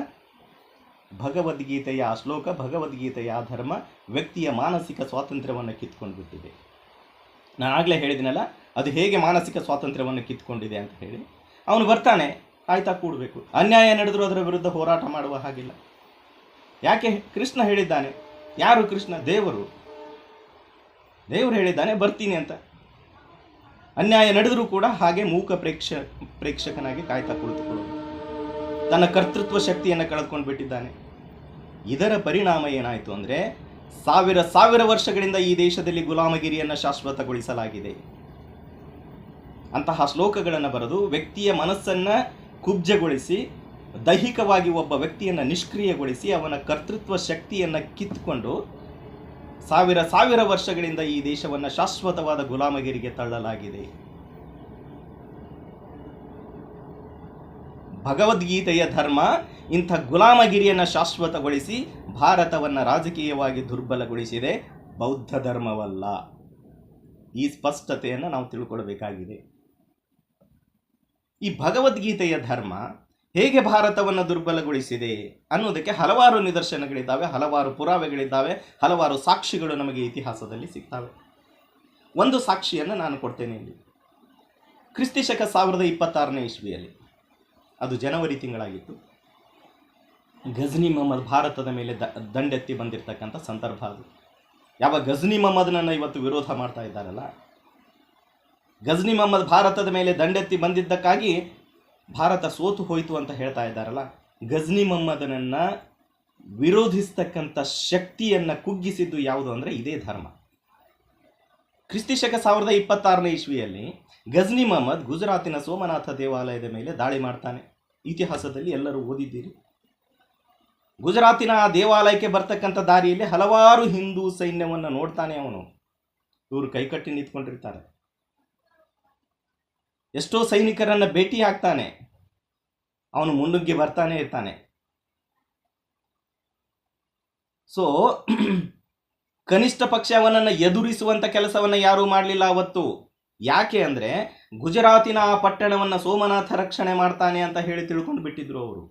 ಭಗವದ್ಗೀತೆಯ ಆ ಶ್ಲೋಕ, ಭಗವದ್ಗೀತೆಯ ಆ ಧರ್ಮ ವ್ಯಕ್ತಿಯ ಮಾನಸಿಕ ಸ್ವಾತಂತ್ರ್ಯವನ್ನು ಕಿತ್ಕೊಂಡು ಬಿಟ್ಟಿದೆ. ನಾನು ಆಗಲೇ ಹೇಳಿದಿನಲ್ಲ, ಅದು ಹೇಗೆ ಮಾನಸಿಕ ಸ್ವಾತಂತ್ರ್ಯವನ್ನು ಕಿತ್ಕೊಂಡಿದೆ ಅಂತ ಹೇಳಿ. ಅವನು ಬರ್ತಾನೆ, ಕಾಯ್ತಾ ಕೂಡಬೇಕು. ಅನ್ಯಾಯ ನಡೆದರೂ ಅದರ ವಿರುದ್ಧ ಹೋರಾಟ ಮಾಡುವ ಹಾಗಿಲ್ಲ. ಯಾಕೆ? ಕೃಷ್ಣ ಹೇಳಿದ್ದಾನೆ. ಯಾರು ಕೃಷ್ಣ? ದೇವರು. ದೇವರು ಹೇಳಿದ್ದಾನೆ ಬರ್ತೀನಿ ಅಂತ. ಅನ್ಯಾಯ ನಡೆದರೂ ಕೂಡ ಹಾಗೆ ಮೂಕ ಪ್ರೇಕ್ಷಕನಾಗಿ ಕಾಯ್ತಾ ಕುಳಿತುಕೊಳ್ಳೋದು. ತನ್ನ ಕರ್ತೃತ್ವ ಶಕ್ತಿಯನ್ನು ಕಳೆದುಕೊಂಡು ಬಿಟ್ಟಿದ್ದಾನೆ. ಇದರ ಪರಿಣಾಮ ಏನಾಯಿತು ಅಂದರೆ, ಸಾವಿರ ವರ್ಷಗಳಿಂದ ಈ ದೇಶದಲ್ಲಿ ಗುಲಾಮಗಿರಿಯನ್ನು ಶಾಶ್ವತಗೊಳಿಸಲಾಗಿದೆ. ಅಂತಹ ಶ್ಲೋಕಗಳನ್ನು ಬರೆದು ವ್ಯಕ್ತಿಯ ಮನಸ್ಸನ್ನು ಕುಬ್ಜಗೊಳಿಸಿ, ದೈಹಿಕವಾಗಿ ಒಬ್ಬ ವ್ಯಕ್ತಿಯನ್ನು ನಿಷ್ಕ್ರಿಯಗೊಳಿಸಿ, ಅವನ ಕರ್ತೃತ್ವ ಶಕ್ತಿಯನ್ನು ಕಿತ್ತುಕೊಂಡು ಸಾವಿರ ವರ್ಷಗಳಿಂದ ಈ ದೇಶವನ್ನು ಶಾಶ್ವತವಾದ ಗುಲಾಮಗಿರಿಗೆ ತಳ್ಳಲಾಗಿದೆ. ಭಗವದ್ಗೀತೆಯ ಧರ್ಮ ಇಂಥ ಗುಲಾಮಗಿರಿಯನ್ನು ಶಾಶ್ವತಗೊಳಿಸಿ ಭಾರತವನ್ನು ರಾಜಕೀಯವಾಗಿ ದುರ್ಬಲಗೊಳಿಸಿದೆ, ಬೌದ್ಧ ಧರ್ಮವಲ್ಲ. ಈ ಸ್ಪಷ್ಟತೆಯನ್ನು ನಾವು ತಿಳ್ಕೊಳ್ಬೇಕಾಗಿದೆ. ಈ ಭಗವದ್ಗೀತೆಯ ಧರ್ಮ ಹೇಗೆ ಭಾರತವನ್ನು ದುರ್ಬಲಗೊಳಿಸಿದೆ ಅನ್ನೋದಕ್ಕೆ ಹಲವಾರು ನಿದರ್ಶನಗಳಿದ್ದಾವೆ, ಹಲವಾರು ಪುರಾವೆಗಳಿದ್ದಾವೆ, ಹಲವಾರು ಸಾಕ್ಷಿಗಳು ನಮಗೆ ಇತಿಹಾಸದಲ್ಲಿ ಸಿಗ್ತವೆ. ಒಂದು ಸಾಕ್ಷಿಯನ್ನು ನಾನು ಕೊಡ್ತೇನೆ ಇಲ್ಲಿ. ಕ್ರಿಸ್ತಿಶಕ 1026ನೇ ಇಸ್ವಿಯಲ್ಲಿ, ಅದು ಜನವರಿ ತಿಂಗಳಾಗಿತ್ತು, ಗಜ್ನಿ ಮೊಹಮ್ಮದ್ ಭಾರತದ ಮೇಲೆ ದಂಡೆತ್ತಿ ಬಂದಿರತಕ್ಕಂಥ ಸಂದರ್ಭ ಅದು. ಯಾವ ಗಜ್ನಿ ಮೊಹಮ್ಮದ್ನನ್ನು ಇವತ್ತು ವಿರೋಧ ಮಾಡ್ತಾ ಇದ್ದಾರಲ್ಲ, ಗಜ್ನಿ ಮೊಹಮ್ಮದ್ ಭಾರತದ ಮೇಲೆ ದಂಡೆತ್ತಿ ಬಂದಿದ್ದಕ್ಕಾಗಿ ಭಾರತ ಸೋತು ಹೋಯಿತು ಅಂತ ಹೇಳ್ತಾ ಇದ್ದಾರಲ್ಲ, ಗಜ್ನಿ ಮೊಹಮ್ಮದನನ್ನು ವಿರೋಧಿಸ್ತಕ್ಕಂಥ ಶಕ್ತಿಯನ್ನು ಕುಗ್ಗಿಸಿದ್ದು ಯಾವುದು ಅಂದರೆ ಇದೇ ಧರ್ಮ. ಕ್ರಿಸ್ತಿಶಕ 1026ನೇ ಇಸ್ವಿಯಲ್ಲಿ ಗಜ್ನಿ ಮೊಹಮ್ಮದ್ ಗುಜರಾತಿನ ಸೋಮನಾಥ ದೇವಾಲಯದ ಮೇಲೆ ದಾಳಿ ಮಾಡ್ತಾನೆ. ಇತಿಹಾಸದಲ್ಲಿ ಎಲ್ಲರೂ ಓದಿದ್ದೀರಿ. ಗುಜರಾತಿನ ಆ ದೇವಾಲಯಕ್ಕೆ ಬರ್ತಕ್ಕಂಥ ದಾರಿಯಲ್ಲಿ ಹಲವಾರು ಹಿಂದೂ ಸೈನ್ಯವನ್ನು ನೋಡ್ತಾನೆ ಅವನು. ಇವರು ಕೈಕಟ್ಟಿ ನಿಂತ್ಕೊಂಡಿರ್ತಾರೆ. ಎಷ್ಟೋ ಸೈನಿಕರನ್ನು ಭೇಟಿ ಆಗ್ತಾನೆ. ಅವನು ಮುನ್ನುಗ್ಗಿ ಬರ್ತಾನೆ ಇರ್ತಾನೆ. ಸೊ ಕನಿಷ್ಠ ಪಕ್ಷ ಅವನನ್ನು ಎದುರಿಸುವಂಥ ಕೆಲಸವನ್ನು ಯಾರೂ ಮಾಡಲಿಲ್ಲ ಅವತ್ತು. ಯಾಕೆ ಅಂದರೆ ಗುಜರಾತಿನ ಆ ಪಟ್ಟಣವನ್ನು ಸೋಮನಾಥ ರಕ್ಷಣೆ ಮಾಡ್ತಾನೆ ಅಂತ ಹೇಳಿ ತಿಳ್ಕೊಂಡು ಬಿಟ್ಟಿದ್ರು ಅವರು.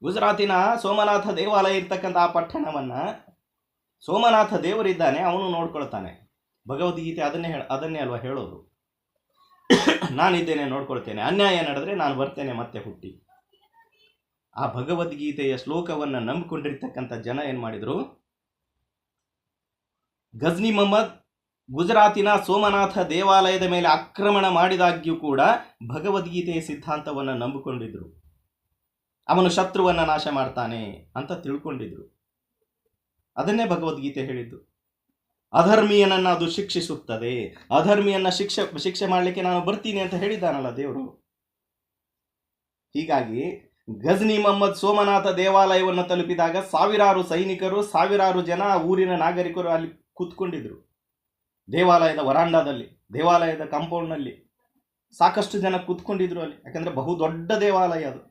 ಗುಜರಾತಿನ ಸೋಮನಾಥ ದೇವಾಲಯ ಇರ್ತಕ್ಕಂಥ ಆ ಪಟ್ಟಣವನ್ನು ಸೋಮನಾಥ ದೇವರಿದ್ದಾನೆ, ಅವನು ನೋಡ್ಕೊಳ್ತಾನೆ. ಭಗವದ್ಗೀತೆ ಅದನ್ನೇ ಅಲ್ವಾ ಹೇಳೋದು, ನಾನಿದ್ದೇನೆ ನೋಡ್ಕೊಳ್ತೇನೆ, ಅನ್ಯಾಯ ನಡೆದ್ರೆ ನಾನು ಬರ್ತೇನೆ ಮತ್ತೆ ಹುಟ್ಟಿ. ಆ ಭಗವದ್ಗೀತೆಯ ಶ್ಲೋಕವನ್ನು ನಂಬಿಕೊಂಡಿರ್ತಕ್ಕಂಥ ಜನ ಏನು ಮಾಡಿದರು, ಗಜ್ನಿ ಮೊಹಮ್ಮದ್ ಗುಜರಾತಿನ ಸೋಮನಾಥ ದೇವಾಲಯದ ಮೇಲೆ ಆಕ್ರಮಣ ಮಾಡಿದಾಗ್ಯೂ ಕೂಡ ಭಗವದ್ಗೀತೆಯ ಸಿದ್ಧಾಂತವನ್ನು ನಂಬಿಕೊಂಡಿದ್ರು. ಅವನು ಶತ್ರುವನ್ನು ನಾಶ ಮಾಡ್ತಾನೆ ಅಂತ ತಿಳ್ಕೊಂಡಿದ್ರು. ಅದನ್ನೇ ಭಗವದ್ಗೀತೆ ಹೇಳಿದ್ದು. ಅಧರ್ಮೀಯನನ್ನು ಅದು ಶಿಕ್ಷಿಸುತ್ತದೆ, ಅಧರ್ಮಿಯನ್ನ ಶಿಕ್ಷೆ ಮಾಡಲಿಕ್ಕೆ ನಾನು ಬರ್ತೀನಿ ಅಂತ ಹೇಳಿದ್ದಾನಲ್ಲ ದೇವರು. ಹೀಗಾಗಿ ಗಜ್ನಿ ಮೊಹಮ್ಮದ್ ಸೋಮನಾಥ ದೇವಾಲಯವನ್ನು ತಲುಪಿದಾಗ ಸಾವಿರಾರು ಸೈನಿಕರು, ಸಾವಿರಾರು ಜನ ಊರಿನ ನಾಗರಿಕರು ಅಲ್ಲಿ ಕೂತ್ಕೊಂಡಿದ್ರು. ದೇವಾಲಯದ ವರಾಂಡಾದಲ್ಲಿ, ದೇವಾಲಯದ ಕಾಂಪೌಂಡ್ನಲ್ಲಿ ಸಾಕಷ್ಟು ಜನ ಕೂತ್ಕೊಂಡಿದ್ರು ಅಲ್ಲಿ. ಯಾಕಂದರೆ ಬಹುದೊಡ್ಡ ದೇವಾಲಯ ಅದು.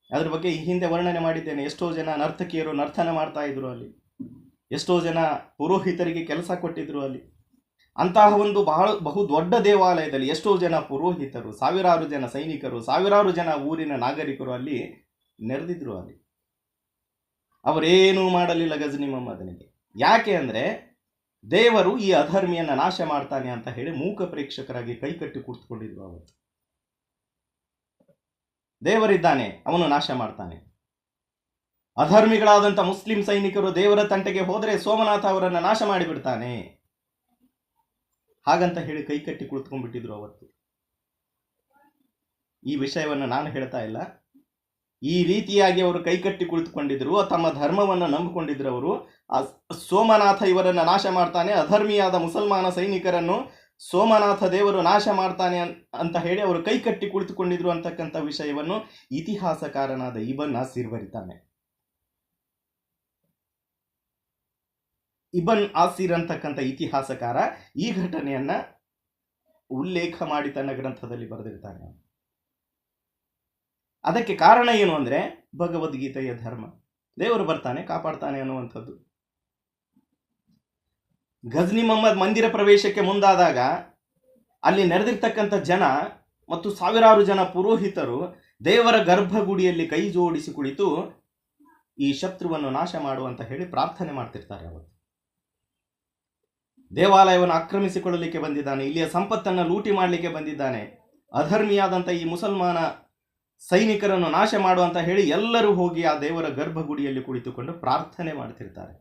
ಅದ್ರ ಬಗ್ಗೆ ಈ ಹಿಂದೆ ವರ್ಣನೆ ಮಾಡಿದ್ದೇನೆ. ಎಷ್ಟೋ ಜನ ನರ್ತಕಿಯರು ನರ್ತನ ಮಾಡ್ತಾ ಇದ್ರು ಅಲ್ಲಿ, ಎಷ್ಟೋ ಜನ ಪುರೋಹಿತರಿಗೆ ಕೆಲಸ ಕೊಟ್ಟಿದ್ರು ಅಲ್ಲಿ. ಅಂತಹ ಒಂದು ಬಹು ದೊಡ್ಡ ದೇವಾಲಯದಲ್ಲಿ ಎಷ್ಟೋ ಜನ ಪುರೋಹಿತರು, ಸಾವಿರಾರು ಜನ ಸೈನಿಕರು, ಸಾವಿರಾರು ಜನ ಊರಿನ ನಾಗರಿಕರು ಅಲ್ಲಿ ನೆರೆದಿದ್ರು. ಅಲ್ಲಿ ಅವರೇನೂ ಮಾಡಲಿಲ್ಲ ಗಜ್ನಿ ಮೊಹಮ್ಮದನಿಗೆ. ಯಾಕೆ ಅಂದರೆ ದೇವರು ಈ ಅಧರ್ಮಿಯನ್ನು ನಾಶ ಮಾಡ್ತಾನೆ ಅಂತ ಹೇಳಿ ಮೂಕ ಪ್ರೇಕ್ಷಕರಾಗಿ ಕೈಕಟ್ಟಿ ಕೂತ್ಕೊಂಡಿದ್ರು. ಅವತ್ತು ದೇವರಿದ್ದಾನೆ, ಅವನು ನಾಶ ಮಾಡ್ತಾನೆ. ಅಧರ್ಮಿಗಳಾದಂಥ ಮುಸ್ಲಿಂ ಸೈನಿಕರು ದೇವರ ತಂಟೆಗೆ ಹೋದರೆ ಸೋಮನಾಥ ಅವರನ್ನು ನಾಶ ಮಾಡಿಬಿಡ್ತಾನೆ, ಹಾಗಂತ ಹೇಳಿ ಕೈಕಟ್ಟಿ ಕುಳಿತುಕೊಂಡ್ಬಿಟ್ಟಿದ್ರು ಅವತ್ತು. ಈ ವಿಷಯವನ್ನು ನಾನು ಹೇಳ್ತಾ ಇಲ್ಲ. ಈ ರೀತಿಯಾಗಿ ಅವರು ಕೈಕಟ್ಟಿ ಕುಳಿತುಕೊಂಡಿದ್ರು, ತಮ್ಮ ಧರ್ಮವನ್ನು ನಂಬಿಕೊಂಡಿದ್ರು. ಅವರು ಸೋಮನಾಥ ಇವರನ್ನು ನಾಶ ಮಾಡ್ತಾನೆ, ಅಧರ್ಮಿಯಾದ ಮುಸಲ್ಮಾನ ಸೈನಿಕರನ್ನು ಸೋಮನಾಥ ದೇವರು ನಾಶ ಮಾಡ್ತಾನೆ ಅಂತ ಹೇಳಿ ಅವರು ಕೈಕಟ್ಟಿ ಕುಳಿತುಕೊಂಡಿದ್ರು ಅಂತಕ್ಕಂಥ ವಿಷಯವನ್ನು ಇತಿಹಾಸಕಾರನಾದ ಇಬನ್ ಆಸಿರ್ ಬರೀತಾನೆ. ಇಬನ್ ಆಸಿರ್ ಅಂತಕ್ಕಂಥ ಇತಿಹಾಸಕಾರ ಈ ಘಟನೆಯನ್ನ ಉಲ್ಲೇಖ ಮಾಡಿ ತನ್ನ ಗ್ರಂಥದಲ್ಲಿ ಬರೆದಿರ್ತಾನೆ. ಅದಕ್ಕೆ ಕಾರಣ ಏನು ಅಂದರೆ ಭಗವದ್ಗೀತೆಯ ಧರ್ಮ. ದೇವರು ಬರ್ತಾನೆ, ಕಾಪಾಡ್ತಾನೆ ಅನ್ನುವಂಥದ್ದು. ಗಜ್ನಿ ಮೊಹಮ್ಮದ್ ಮಂದಿರ ಪ್ರವೇಶಕ್ಕೆ ಮುಂದಾದಾಗ ಅಲ್ಲಿ ನೆರೆದಿರ್ತಕ್ಕಂಥ ಜನ ಮತ್ತು ಸಾವಿರಾರು ಜನ ಪುರೋಹಿತರು ದೇವರ ಗರ್ಭಗುಡಿಯಲ್ಲಿ ಕೈ ಜೋಡಿಸಿ ಕುಳಿತು ಈ ಶತ್ರುವನ್ನು ನಾಶ ಮಾಡುವಂತ ಹೇಳಿ ಪ್ರಾರ್ಥನೆ ಮಾಡ್ತಿರ್ತಾರೆ. ಅವರು ದೇವಾಲಯವನ್ನು ಆಕ್ರಮಿಸಿಕೊಳ್ಳಲಿಕ್ಕೆ ಬಂದಿದ್ದಾನೆ, ಇಲ್ಲಿಯ ಸಂಪತ್ತನ್ನು ಲೂಟಿ ಮಾಡಲಿಕ್ಕೆ ಬಂದಿದ್ದಾನೆ, ಅಧರ್ಮಿಯಾದಂಥ ಈ ಮುಸಲ್ಮಾನ ಸೈನಿಕರನ್ನು ನಾಶ ಮಾಡುವಂತ ಹೇಳಿ ಎಲ್ಲರೂ ಹೋಗಿ ಆ ದೇವರ ಗರ್ಭಗುಡಿಯಲ್ಲಿ ಕುಳಿತುಕೊಂಡು ಪ್ರಾರ್ಥನೆ ಮಾಡ್ತಿರ್ತಾರೆ.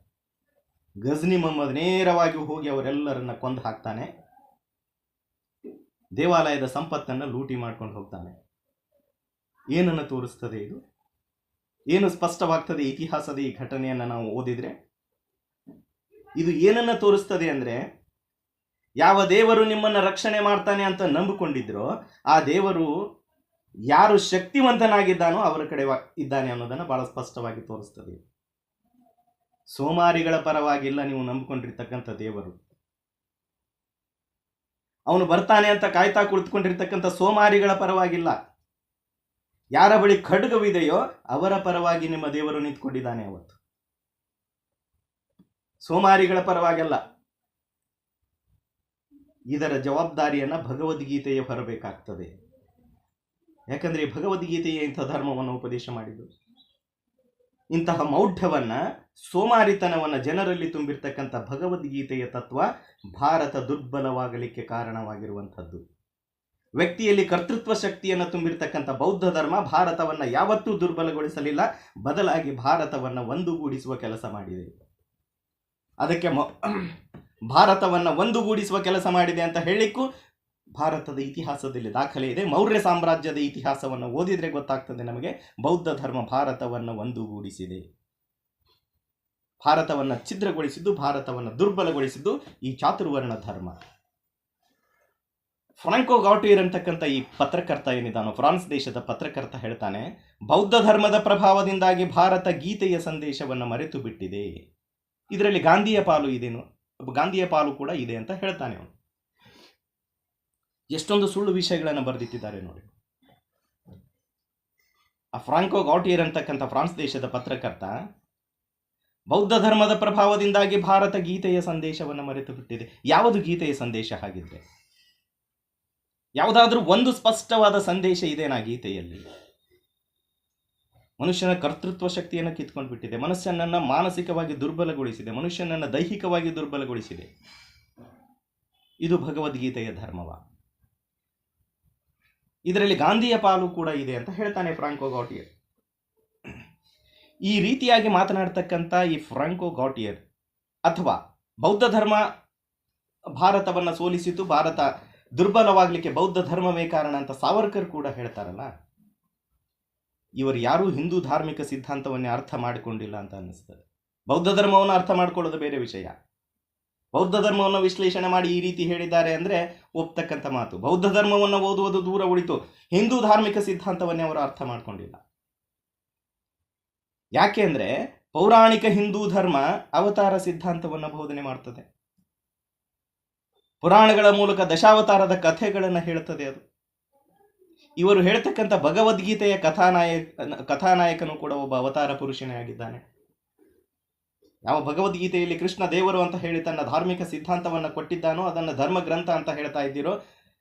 ಗಜ್ನಿ ಮೊಹಮ್ಮದ್ ನೇರವಾಗಿ ಹೋಗಿ ಅವರೆಲ್ಲರನ್ನ ಕೊಂದು ಹಾಕ್ತಾನೆ, ದೇವಾಲಯದ ಸಂಪತ್ತನ್ನು ಲೂಟಿ ಮಾಡ್ಕೊಂಡು ಹೋಗ್ತಾನೆ. ಏನನ್ನು ತೋರಿಸ್ತದೆ ಇದು? ಏನು ಸ್ಪಷ್ಟವಾಗ್ತದೆ ಇತಿಹಾಸದ ಈ ಘಟನೆಯನ್ನು ನಾವು ಓದಿದ್ರೆ? ಇದು ಏನನ್ನ ತೋರಿಸ್ತದೆ ಅಂದ್ರೆ, ಯಾವ ದೇವರು ನಿಮ್ಮನ್ನ ರಕ್ಷಣೆ ಮಾಡ್ತಾನೆ ಅಂತ ನಂಬಿಕೊಂಡಿದ್ರೋ ಆ ದೇವರು ಯಾರು ಶಕ್ತಿವಂತನಾಗಿದ್ದಾನೋ ಅವರ ಕಡೆ ಇದ್ದಾನೆ ಅನ್ನೋದನ್ನ ಬಹಳ ಸ್ಪಷ್ಟವಾಗಿ ತೋರಿಸ್ತದೆ. ಸೋಮಾರಿಗಳ ಪರವಾಗಿಲ್ಲ ನೀವು ನಂಬಿಕೊಂಡಿರ್ತಕ್ಕಂಥ ದೇವರು. ಅವನು ಬರ್ತಾನೆ ಅಂತ ಕಾಯ್ತಾ ಕುಳಿತುಕೊಂಡಿರ್ತಕ್ಕಂಥ ಸೋಮಾರಿಗಳ ಪರವಾಗಿಲ್ಲ. ಯಾರ ಬಳಿ ಖಡ್ಗವಿದೆಯೋ ಅವರ ಪರವಾಗಿ ನಿಮ್ಮ ದೇವರು ನಿಂತ್ಕೊಂಡಿದ್ದಾನೆ ಅವತ್ತು. ಸೋಮಾರಿಗಳ ಪರವಾಗಿಲ್ಲ. ಇದರ ಜವಾಬ್ದಾರಿಯನ್ನ ಭಗವದ್ಗೀತೆಯೇ ಹೊರಬೇಕಾಗ್ತದೆ. ಯಾಕಂದ್ರೆ ಭಗವದ್ಗೀತೆಯೇ ಇಂಥ ಧರ್ಮವನ್ನು ಉಪದೇಶ ಮಾಡಿದ್ದು. ಇಂತಹ ಮೌಢ್ಯವನ್ನ, ಸೋಮಾರಿತನವನ್ನ ಜನರಲ್ಲಿ ತುಂಬಿರ್ತಕ್ಕಂಥ ಭಗವದ್ಗೀತೆಯ ತತ್ವ ಭಾರತ ದುರ್ಬಲವಾಗಲಿಕ್ಕೆ ಕಾರಣವಾಗಿರುವಂಥದ್ದು. ವ್ಯಕ್ತಿಯಲ್ಲಿ ಕರ್ತೃತ್ವ ಶಕ್ತಿಯನ್ನು ತುಂಬಿರ್ತಕ್ಕಂಥ ಬೌದ್ಧ ಧರ್ಮ ಭಾರತವನ್ನ ಯಾವತ್ತೂ ದುರ್ಬಲಗೊಳಿಸಲಿಲ್ಲ, ಬದಲಾಗಿ ಭಾರತವನ್ನ ಒಂದುಗೂಡಿಸುವ ಕೆಲಸ ಮಾಡಿದೆ. ಅದಕ್ಕೆ ಭಾರತವನ್ನ ಒಂದುಗೂಡಿಸುವ ಕೆಲಸ ಮಾಡಿದೆ ಅಂತ ಹೇಳಿಕ್ಕೂ ಭಾರತದ ಇತಿಹಾಸದಲ್ಲಿ ದಾಖಲೆ ಇದೆ. ಮೌರ್ಯ ಸಾಮ್ರಾಜ್ಯದ ಇತಿಹಾಸವನ್ನು ಓದಿದ್ರೆ ಗೊತ್ತಾಗ್ತದೆ ನಮಗೆ, ಬೌದ್ಧ ಧರ್ಮ ಭಾರತವನ್ನು ಒಂದುಗೂಡಿಸಿದೆ. ಭಾರತವನ್ನು ಛಿದ್ರಗೊಳಿಸಿದ್ದು, ಭಾರತವನ್ನು ದುರ್ಬಲಗೊಳಿಸಿದ್ದು ಈ ಚಾತುರ್ವರ್ಣ ಧರ್ಮ. ಫ್ರಾಂಕೋ ಗಾಟಿಯರ್ ಅಂತಕ್ಕಂಥ ಈ ಪತ್ರಕರ್ತ ಏನಿದ್ದಾನೋ, ಫ್ರಾನ್ಸ್ ದೇಶದ ಪತ್ರಕರ್ತ ಹೇಳ್ತಾನೆ, ಬೌದ್ಧ ಧರ್ಮದ ಪ್ರಭಾವದಿಂದಾಗಿ ಭಾರತ ಗೀತೆಯ ಸಂದೇಶವನ್ನು ಮರೆತು ಬಿಟ್ಟಿದೆ. ಇದರಲ್ಲಿ ಗಾಂಧಿಯ ಪಾಲು ಇದೇನು, ಗಾಂಧಿಯ ಪಾಲು ಕೂಡ ಇದೆ ಅಂತ ಹೇಳ್ತಾನೆ ಅವನು. ಎಷ್ಟೊಂದು ಸುಳ್ಳು ವಿಷಯಗಳನ್ನು ಬರೆದಿಟ್ಟಿದ್ದಾರೆ ನೋಡಿ. ಆ ಫ್ರಾಂಕೋ ಗಾಟಿಯರ್ ಅಂತಕ್ಕಂಥ ಫ್ರಾನ್ಸ್ ದೇಶದ ಪತ್ರಕರ್ತ, ಬೌದ್ಧ ಧರ್ಮದ ಪ್ರಭಾವದಿಂದಾಗಿ ಭಾರತ ಗೀತೆಯ ಸಂದೇಶವನ್ನು ಮರೆತು ಬಿಟ್ಟಿದೆ. ಯಾವುದು ಗೀತೆಯ ಸಂದೇಶ ಹಾಗಿದ್ರೆ? ಯಾವುದಾದ್ರೂ ಒಂದು ಸ್ಪಷ್ಟವಾದ ಸಂದೇಶ ಇದೆನಾ ಗೀತೆಯಲ್ಲಿ? ಮನುಷ್ಯನ ಕರ್ತೃತ್ವ ಶಕ್ತಿಯನ್ನು ಕಿತ್ಕೊಂಡು ಬಿಟ್ಟಿದೆ, ಮನುಷ್ಯನನ್ನ ಮಾನಸಿಕವಾಗಿ ದುರ್ಬಲಗೊಳಿಸಿದೆ, ಮನುಷ್ಯನನ್ನ ದೈಹಿಕವಾಗಿ ದುರ್ಬಲಗೊಳಿಸಿದೆ. ಇದು ಭಗವದ್ಗೀತೆಯ ಧರ್ಮವ? ಇದರಲ್ಲಿ ಗಾಂಧಿಯ ಪಾಲು ಕೂಡ ಇದೆ ಅಂತ ಹೇಳ್ತಾನೆ ಫ್ರಾಂಕೋ ಗಾಟಿಯರ್. ಈ ರೀತಿಯಾಗಿ ಮಾತನಾಡ್ತಕ್ಕಂಥ ಈ ಫ್ರಾಂಕೋ ಗಾಟಿಯರ್, ಅಥವಾ ಬೌದ್ಧ ಧರ್ಮ ಭಾರತವನ್ನು ಸೋಲಿಸಿತು, ಭಾರತ ದುರ್ಬಲವಾಗಲಿಕ್ಕೆ ಬೌದ್ಧ ಧರ್ಮವೇ ಕಾರಣ ಅಂತ ಸಾವರ್ಕರ್ ಕೂಡ ಹೇಳ್ತಾರಲ್ಲ, ಇವರು ಯಾರೂ ಹಿಂದೂ ಧಾರ್ಮಿಕ ಸಿದ್ಧಾಂತವನ್ನೇ ಅರ್ಥ ಮಾಡಿಕೊಂಡಿಲ್ಲ ಅಂತ ಅನ್ನಿಸ್ತದೆ. ಬೌದ್ಧ ಧರ್ಮವನ್ನು ಅರ್ಥ ಮಾಡ್ಕೊಳ್ಳೋದು ಬೇರೆ ವಿಷಯ. ಬೌದ್ಧ ಧರ್ಮವನ್ನು ವಿಶ್ಲೇಷಣೆ ಮಾಡಿ ಈ ರೀತಿ ಹೇಳಿದ್ದಾರೆ ಅಂದ್ರೆ ಒಪ್ತಕ್ಕಂಥ ಮಾತು. ಬೌದ್ಧ ಧರ್ಮವನ್ನು ಓದುವುದು ದೂರ ಉಳಿತು, ಹಿಂದೂ ಧಾರ್ಮಿಕ ಸಿದ್ಧಾಂತವನ್ನೇ ಅವರು ಅರ್ಥ ಮಾಡ್ಕೊಂಡಿಲ್ಲ. ಯಾಕೆ ಅಂದ್ರೆ ಪೌರಾಣಿಕ ಹಿಂದೂ ಧರ್ಮ ಅವತಾರ ಸಿದ್ಧಾಂತವನ್ನು ಬೋಧನೆ ಮಾಡ್ತದೆ. ಪುರಾಣಗಳ ಮೂಲಕ ದಶಾವತಾರದ ಕಥೆಗಳನ್ನು ಹೇಳ್ತದೆ ಅದು. ಇವರು ಹೇಳ್ತಕ್ಕಂಥ ಭಗವದ್ಗೀತೆಯ ಕಥಾನಾಯಕನು ಕೂಡ ಒಬ್ಬ ಅವತಾರ ಪುರುಷನೇ ಆಗಿದ್ದಾನೆ. ಯಾವ ಭಗವದ್ಗೀತೆಯಲ್ಲಿ ಕೃಷ್ಣ ದೇವರು ಅಂತ ಹೇಳಿ ತನ್ನ ಧಾರ್ಮಿಕ ಸಿದ್ಧಾಂತವನ್ನು ಕೊಟ್ಟಿದ್ದಾನೋ ಅದನ್ನು ಧರ್ಮ ಗ್ರಂಥ ಅಂತ ಹೇಳ್ತಾ ಇದ್ದೀರೋ,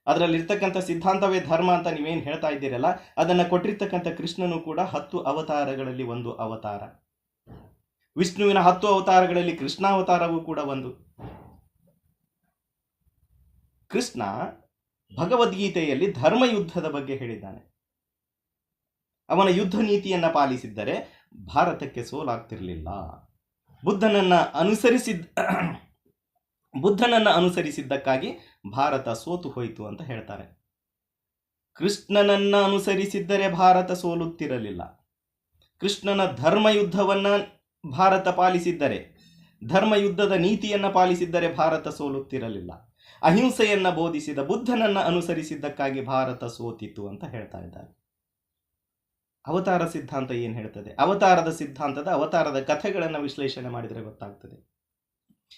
ಅದರಲ್ಲಿ ಇರ್ತಕ್ಕಂಥ ಸಿದ್ಧಾಂತವೇ ಧರ್ಮ ಅಂತ ನೀವೇನು ಹೇಳ್ತಾ ಇದ್ದೀರಲ್ಲ, ಅದನ್ನು ಕೊಟ್ಟಿರ್ತಕ್ಕಂಥ ಕೃಷ್ಣನು ಕೂಡ 10 ಅವತಾರಗಳಲ್ಲಿ ಒಂದು ಅವತಾರ. ವಿಷ್ಣುವಿನ 10 ಅವತಾರಗಳಲ್ಲಿ ಕೃಷ್ಣಾವತಾರವೂ ಕೂಡ ಒಂದು. ಕೃಷ್ಣ ಭಗವದ್ಗೀತೆಯಲ್ಲಿ ಧರ್ಮಯುದ್ಧದ ಬಗ್ಗೆ ಹೇಳಿದ್ದಾನೆ. ಅವನ ಯುದ್ಧ ನೀತಿಯನ್ನ ಪಾಲಿಸಿದ್ದರೆ ಭಾರತಕ್ಕೆ ಸೋಲಾಗ್ತಿರಲಿಲ್ಲ. ಬುದ್ಧನನ್ನ ಅನುಸರಿಸಿದ್ದಕ್ಕಾಗಿ ಭಾರತ ಸೋತು ಹೋಯಿತು ಅಂತ ಹೇಳ್ತಾರೆ. ಕೃಷ್ಣನನ್ನ ಅನುಸರಿಸಿದ್ದರೆ ಭಾರತ ಸೋಲುತ್ತಿರಲಿಲ್ಲ. ಕೃಷ್ಣನ ಧರ್ಮಯುದ್ಧವನ್ನ ಭಾರತ ಪಾಲಿಸಿದ್ದರೆ, ಧರ್ಮಯುದ್ಧದ ನೀತಿಯನ್ನ ಪಾಲಿಸಿದ್ದರೆ ಭಾರತ ಸೋಲುತ್ತಿರಲಿಲ್ಲ. ಅಹಿಂಸೆಯನ್ನ ಬೋಧಿಸಿದ ಬುದ್ಧನನ್ನ ಅನುಸರಿಸಿದ್ದಕ್ಕಾಗಿ ಭಾರತ ಸೋತಿತು ಅಂತ ಹೇಳ್ತಾ ಇದ್ದಾರೆ. ಅವತಾರ ಸಿದ್ಧಾಂತ ಏನು ಹೇಳ್ತದೆ? ಅವತಾರದ ಕಥೆಗಳನ್ನು ವಿಶ್ಲೇಷಣೆ ಮಾಡಿದರೆ ಗೊತ್ತಾಗ್ತದೆ.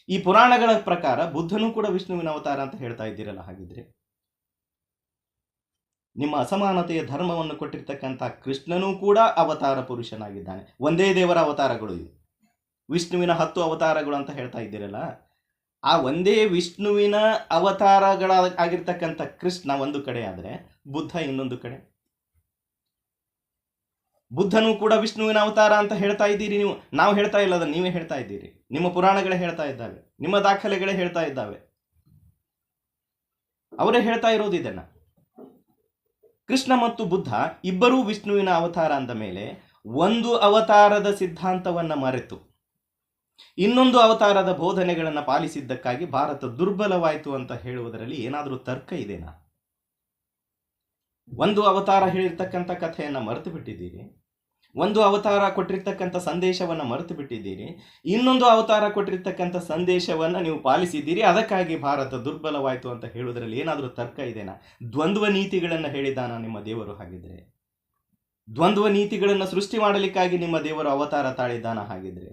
ಈ ಪುರಾಣಗಳ ಪ್ರಕಾರ ಬುದ್ಧನೂ ಕೂಡ ವಿಷ್ಣುವಿನ ಅವತಾರ ಅಂತ ಹೇಳ್ತಾ ಇದ್ದೀರಲ್ಲ, ಹಾಗಿದ್ರೆ ನಿಮ್ಮ ಅಸಮಾನತೆಯ ಧರ್ಮವನ್ನು ಕೊಟ್ಟಿರ್ತಕ್ಕಂಥ ಕೃಷ್ಣನೂ ಕೂಡ ಅವತಾರ ಪುರುಷನಾಗಿದ್ದಾನೆ. ಒಂದೇ ದೇವರ ಅವತಾರಗಳು ಇವು. ವಿಷ್ಣುವಿನ 10 ಅವತಾರಗಳು ಅಂತ ಹೇಳ್ತಾ ಇದ್ದೀರಲ್ಲ, ಆ ಒಂದೇ ವಿಷ್ಣುವಿನ ಅವತಾರಗಳಾಗಿರ್ತಕ್ಕಂಥ ಕೃಷ್ಣ ಒಂದು ಕಡೆ ಆದರೆ ಬುದ್ಧ ಇನ್ನೊಂದು ಕಡೆ. ಬುದ್ಧನೂ ಕೂಡ ವಿಷ್ಣುವಿನ ಅವತಾರ ಅಂತ ಹೇಳ್ತಾ ಇದ್ದೀರಿ ನೀವು. ನಾವು ಹೇಳ್ತಾ ಇಲ್ಲ, ಅದನ್ನು ನೀವೇ ಹೇಳ್ತಾ ಇದ್ದೀರಿ. ನಿಮ್ಮ ಪುರಾಣಗಳೇ ಹೇಳ್ತಾ ಇದ್ದಾವೆ, ನಿಮ್ಮ ದಾಖಲೆಗಳೇ ಹೇಳ್ತಾ ಇದ್ದಾವೆ. ಅವರೇ ಹೇಳ್ತಾ ಇರೋದು ಇದನ್ನ. ಕೃಷ್ಣ ಮತ್ತು ಬುದ್ಧ ಇಬ್ಬರೂ ವಿಷ್ಣುವಿನ ಅವತಾರ ಅಂದ ಮೇಲೆ ಒಂದು ಅವತಾರದ ಸಿದ್ಧಾಂತವನ್ನ ಮರೆತು ಇನ್ನೊಂದು ಅವತಾರದ ಬೋಧನೆಗಳನ್ನು ಪಾಲಿಸಿದ್ದಕ್ಕಾಗಿ ಭಾರತ ದುರ್ಬಲವಾಯಿತು ಅಂತ ಹೇಳುವುದರಲ್ಲಿ ಏನಾದರೂ ತರ್ಕ ಇದೆನಾ? ಒಂದು ಅವತಾರ ಹೇಳಿರ್ತಕ್ಕಂಥ ಕಥೆಯನ್ನು ಮರೆತು ಬಿಟ್ಟಿದ್ದೀರಿ, ಒಂದು ಅವತಾರ ಕೊಟ್ಟಿರ್ತಕ್ಕಂಥ ಸಂದೇಶವನ್ನು ಮರೆತು ಬಿಟ್ಟಿದ್ದೀರಿ, ಇನ್ನೊಂದು ಅವತಾರ ಕೊಟ್ಟಿರ್ತಕ್ಕಂಥ ಸಂದೇಶವನ್ನು ನೀವು ಪಾಲಿಸಿದ್ದೀರಿ, ಅದಕ್ಕಾಗಿ ಭಾರತ ದುರ್ಬಲವಾಯಿತು ಅಂತ ಹೇಳುವುದರಲ್ಲಿ ಏನಾದರೂ ತರ್ಕ ಇದೆನಾ? ದ್ವಂದ್ವ ನೀತಿಗಳನ್ನು ಹೇಳಿದಾನ ನಿಮ್ಮ ದೇವರು? ಹಾಗಿದ್ರೆ ದ್ವಂದ್ವ ನೀತಿಗಳನ್ನು ಸೃಷ್ಟಿ ಮಾಡಲಿಕ್ಕಾಗಿ ನಿಮ್ಮ ದೇವರು ಅವತಾರ ತಾಳಿದ್ದಾನ? ಹಾಗಿದ್ರೆ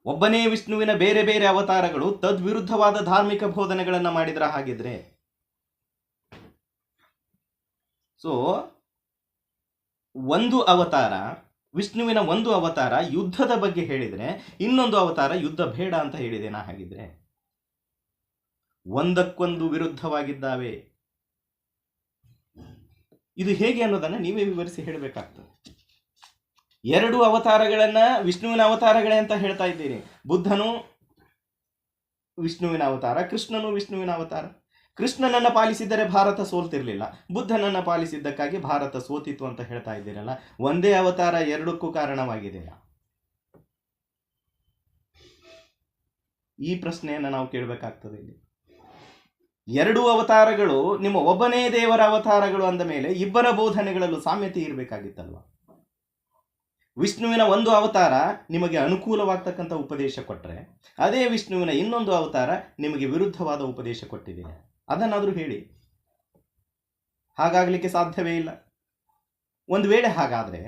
ಒಬ್ಬನೇ ವಿಷ್ಣುವಿನ ಬೇರೆ ಬೇರೆ ಅವತಾರಗಳು ತದ್ವಿರುದ್ಧವಾದ ಧಾರ್ಮಿಕ ಬೋಧನೆಗಳನ್ನು ಮಾಡಿದ್ರ? ಹಾಗಿದ್ರೆ ಸೊ ಒಂದು ಅವತಾರ, ವಿಷ್ಣುವಿನ ಒಂದು ಅವತಾರ ಯುದ್ಧದ ಬಗ್ಗೆ ಹೇಳಿದ್ರೆ, ಇನ್ನೊಂದು ಅವತಾರ ಯುದ್ಧ ಬೇಡ ಅಂತ ಹೇಳಿದೆನಾ? ಹಾಗಿದ್ರೆ ಒಂದಕ್ಕೊಂದು ವಿರುದ್ಧವಾಗಿದ್ದಾವೆ. ಇದು ಹೇಗೆ ಅನ್ನೋದನ್ನ ನೀವೇ ವಿವರಿಸಿ ಹೇಳಬೇಕಾಗ್ತದೆ. ಎರಡು ಅವತಾರಗಳನ್ನ ವಿಷ್ಣುವಿನ ಅವತಾರಗಳೇ ಅಂತ ಹೇಳ್ತಾ ಇದ್ದೀರಿ. ಬುದ್ಧನು ವಿಷ್ಣುವಿನ ಅವತಾರ, ಕೃಷ್ಣನು ವಿಷ್ಣುವಿನ ಅವತಾರ. ಕೃಷ್ಣನನ್ನ ಪಾಲಿಸಿದರೆ ಭಾರತ ಸೋಲ್ತಿರ್ಲಿಲ್ಲ, ಬುದ್ಧನನ್ನ ಪಾಲಿಸಿದ್ದಕ್ಕಾಗಿ ಭಾರತ ಸೋತಿತ್ತು ಅಂತ ಹೇಳ್ತಾ ಇದ್ದೀರಲ್ಲ. ಒಂದೇ ಅವತಾರ ಎರಡಕ್ಕೂ ಕಾರಣವಾಗಿದೆಯಾ? ಈ ಪ್ರಶ್ನೆಯನ್ನ ನಾವು ಕೇಳಬೇಕಾಗ್ತದೆ. ಇಲ್ಲಿ ಎರಡೂ ಅವತಾರಗಳು ನಿಮ್ಮ ಒಬ್ಬನೇ ದೇವರ ಅವತಾರಗಳು ಅಂದ ಮೇಲೆ ಇಬ್ಬರ ಬೋಧನೆಗಳಲ್ಲೂ ಸಾಮ್ಯತೆ ಇರಬೇಕಾಗಿತ್ತಲ್ವ? ವಿಷ್ಣುವಿನ ಒಂದು ಅವತಾರ ನಿಮಗೆ ಅನುಕೂಲವಾಗ್ತಕ್ಕಂಥ ಉಪದೇಶ ಕೊಟ್ಟರೆ, ಅದೇ ವಿಷ್ಣುವಿನ ಇನ್ನೊಂದು ಅವತಾರ ನಿಮಗೆ ವಿರುದ್ಧವಾದ ಉಪದೇಶ ಕೊಟ್ಟಿದೆ. ಅದನ್ನಾದರೂ ಹೇಳಿ. ಹಾಗಾಗಲಿಕ್ಕೆ ಸಾಧ್ಯವೇ ಇಲ್ಲ. ಒಂದು ವೇಳೆ ಹಾಗಾದ್ರೆ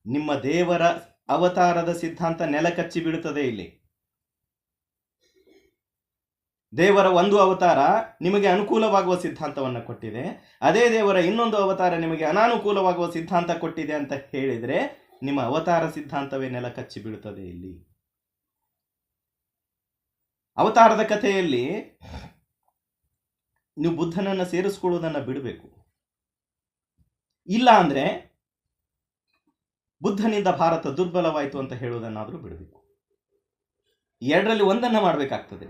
ನಿಮ್ಮ ದೇವರ ಅವತಾರದ ಸಿದ್ಧಾಂತ ನೆಲ ಕಚ್ಚಿ ಬೀಳುತ್ತದೆ. ಇಲ್ಲಿ ದೇವರ ಒಂದು ಅವತಾರ ನಿಮಗೆ ಅನುಕೂಲವಾಗುವ ಸಿದ್ಧಾಂತವನ್ನು ಕೊಟ್ಟಿದೆ, ಅದೇ ದೇವರ ಇನ್ನೊಂದು ಅವತಾರ ನಿಮಗೆ ಅನಾನುಕೂಲವಾಗುವ ಸಿದ್ಧಾಂತ ಕೊಟ್ಟಿದೆ ಅಂತ ಹೇಳಿದ್ರೆ ನಿಮ್ಮ ಅವತಾರ ಸಿದ್ಧಾಂತವೇ ನೆಲ ಕಚ್ಚಿ ಬೀಳುತ್ತದೆ. ಇಲ್ಲಿ ಅವತಾರದ ಕಥೆಯಲ್ಲಿ ನೀವು ಬುದ್ಧನನ್ನ ಸೇರಿಸ್ಕೊಳ್ಳೋದನ್ನ ಬಿಡಬೇಕು. ಇಲ್ಲ ಅಂದ್ರೆ ಬುದ್ಧನಿಂದ ಭಾರತ ದುರ್ಬಲವಾಯಿತು ಅಂತ ಹೇಳುವುದನ್ನಾದ್ರೂ ಬಿಡಬೇಕು. ಎರಡರಲ್ಲಿ ಒಂದನ್ನ ಮಾಡಬೇಕಾಗ್ತದೆ.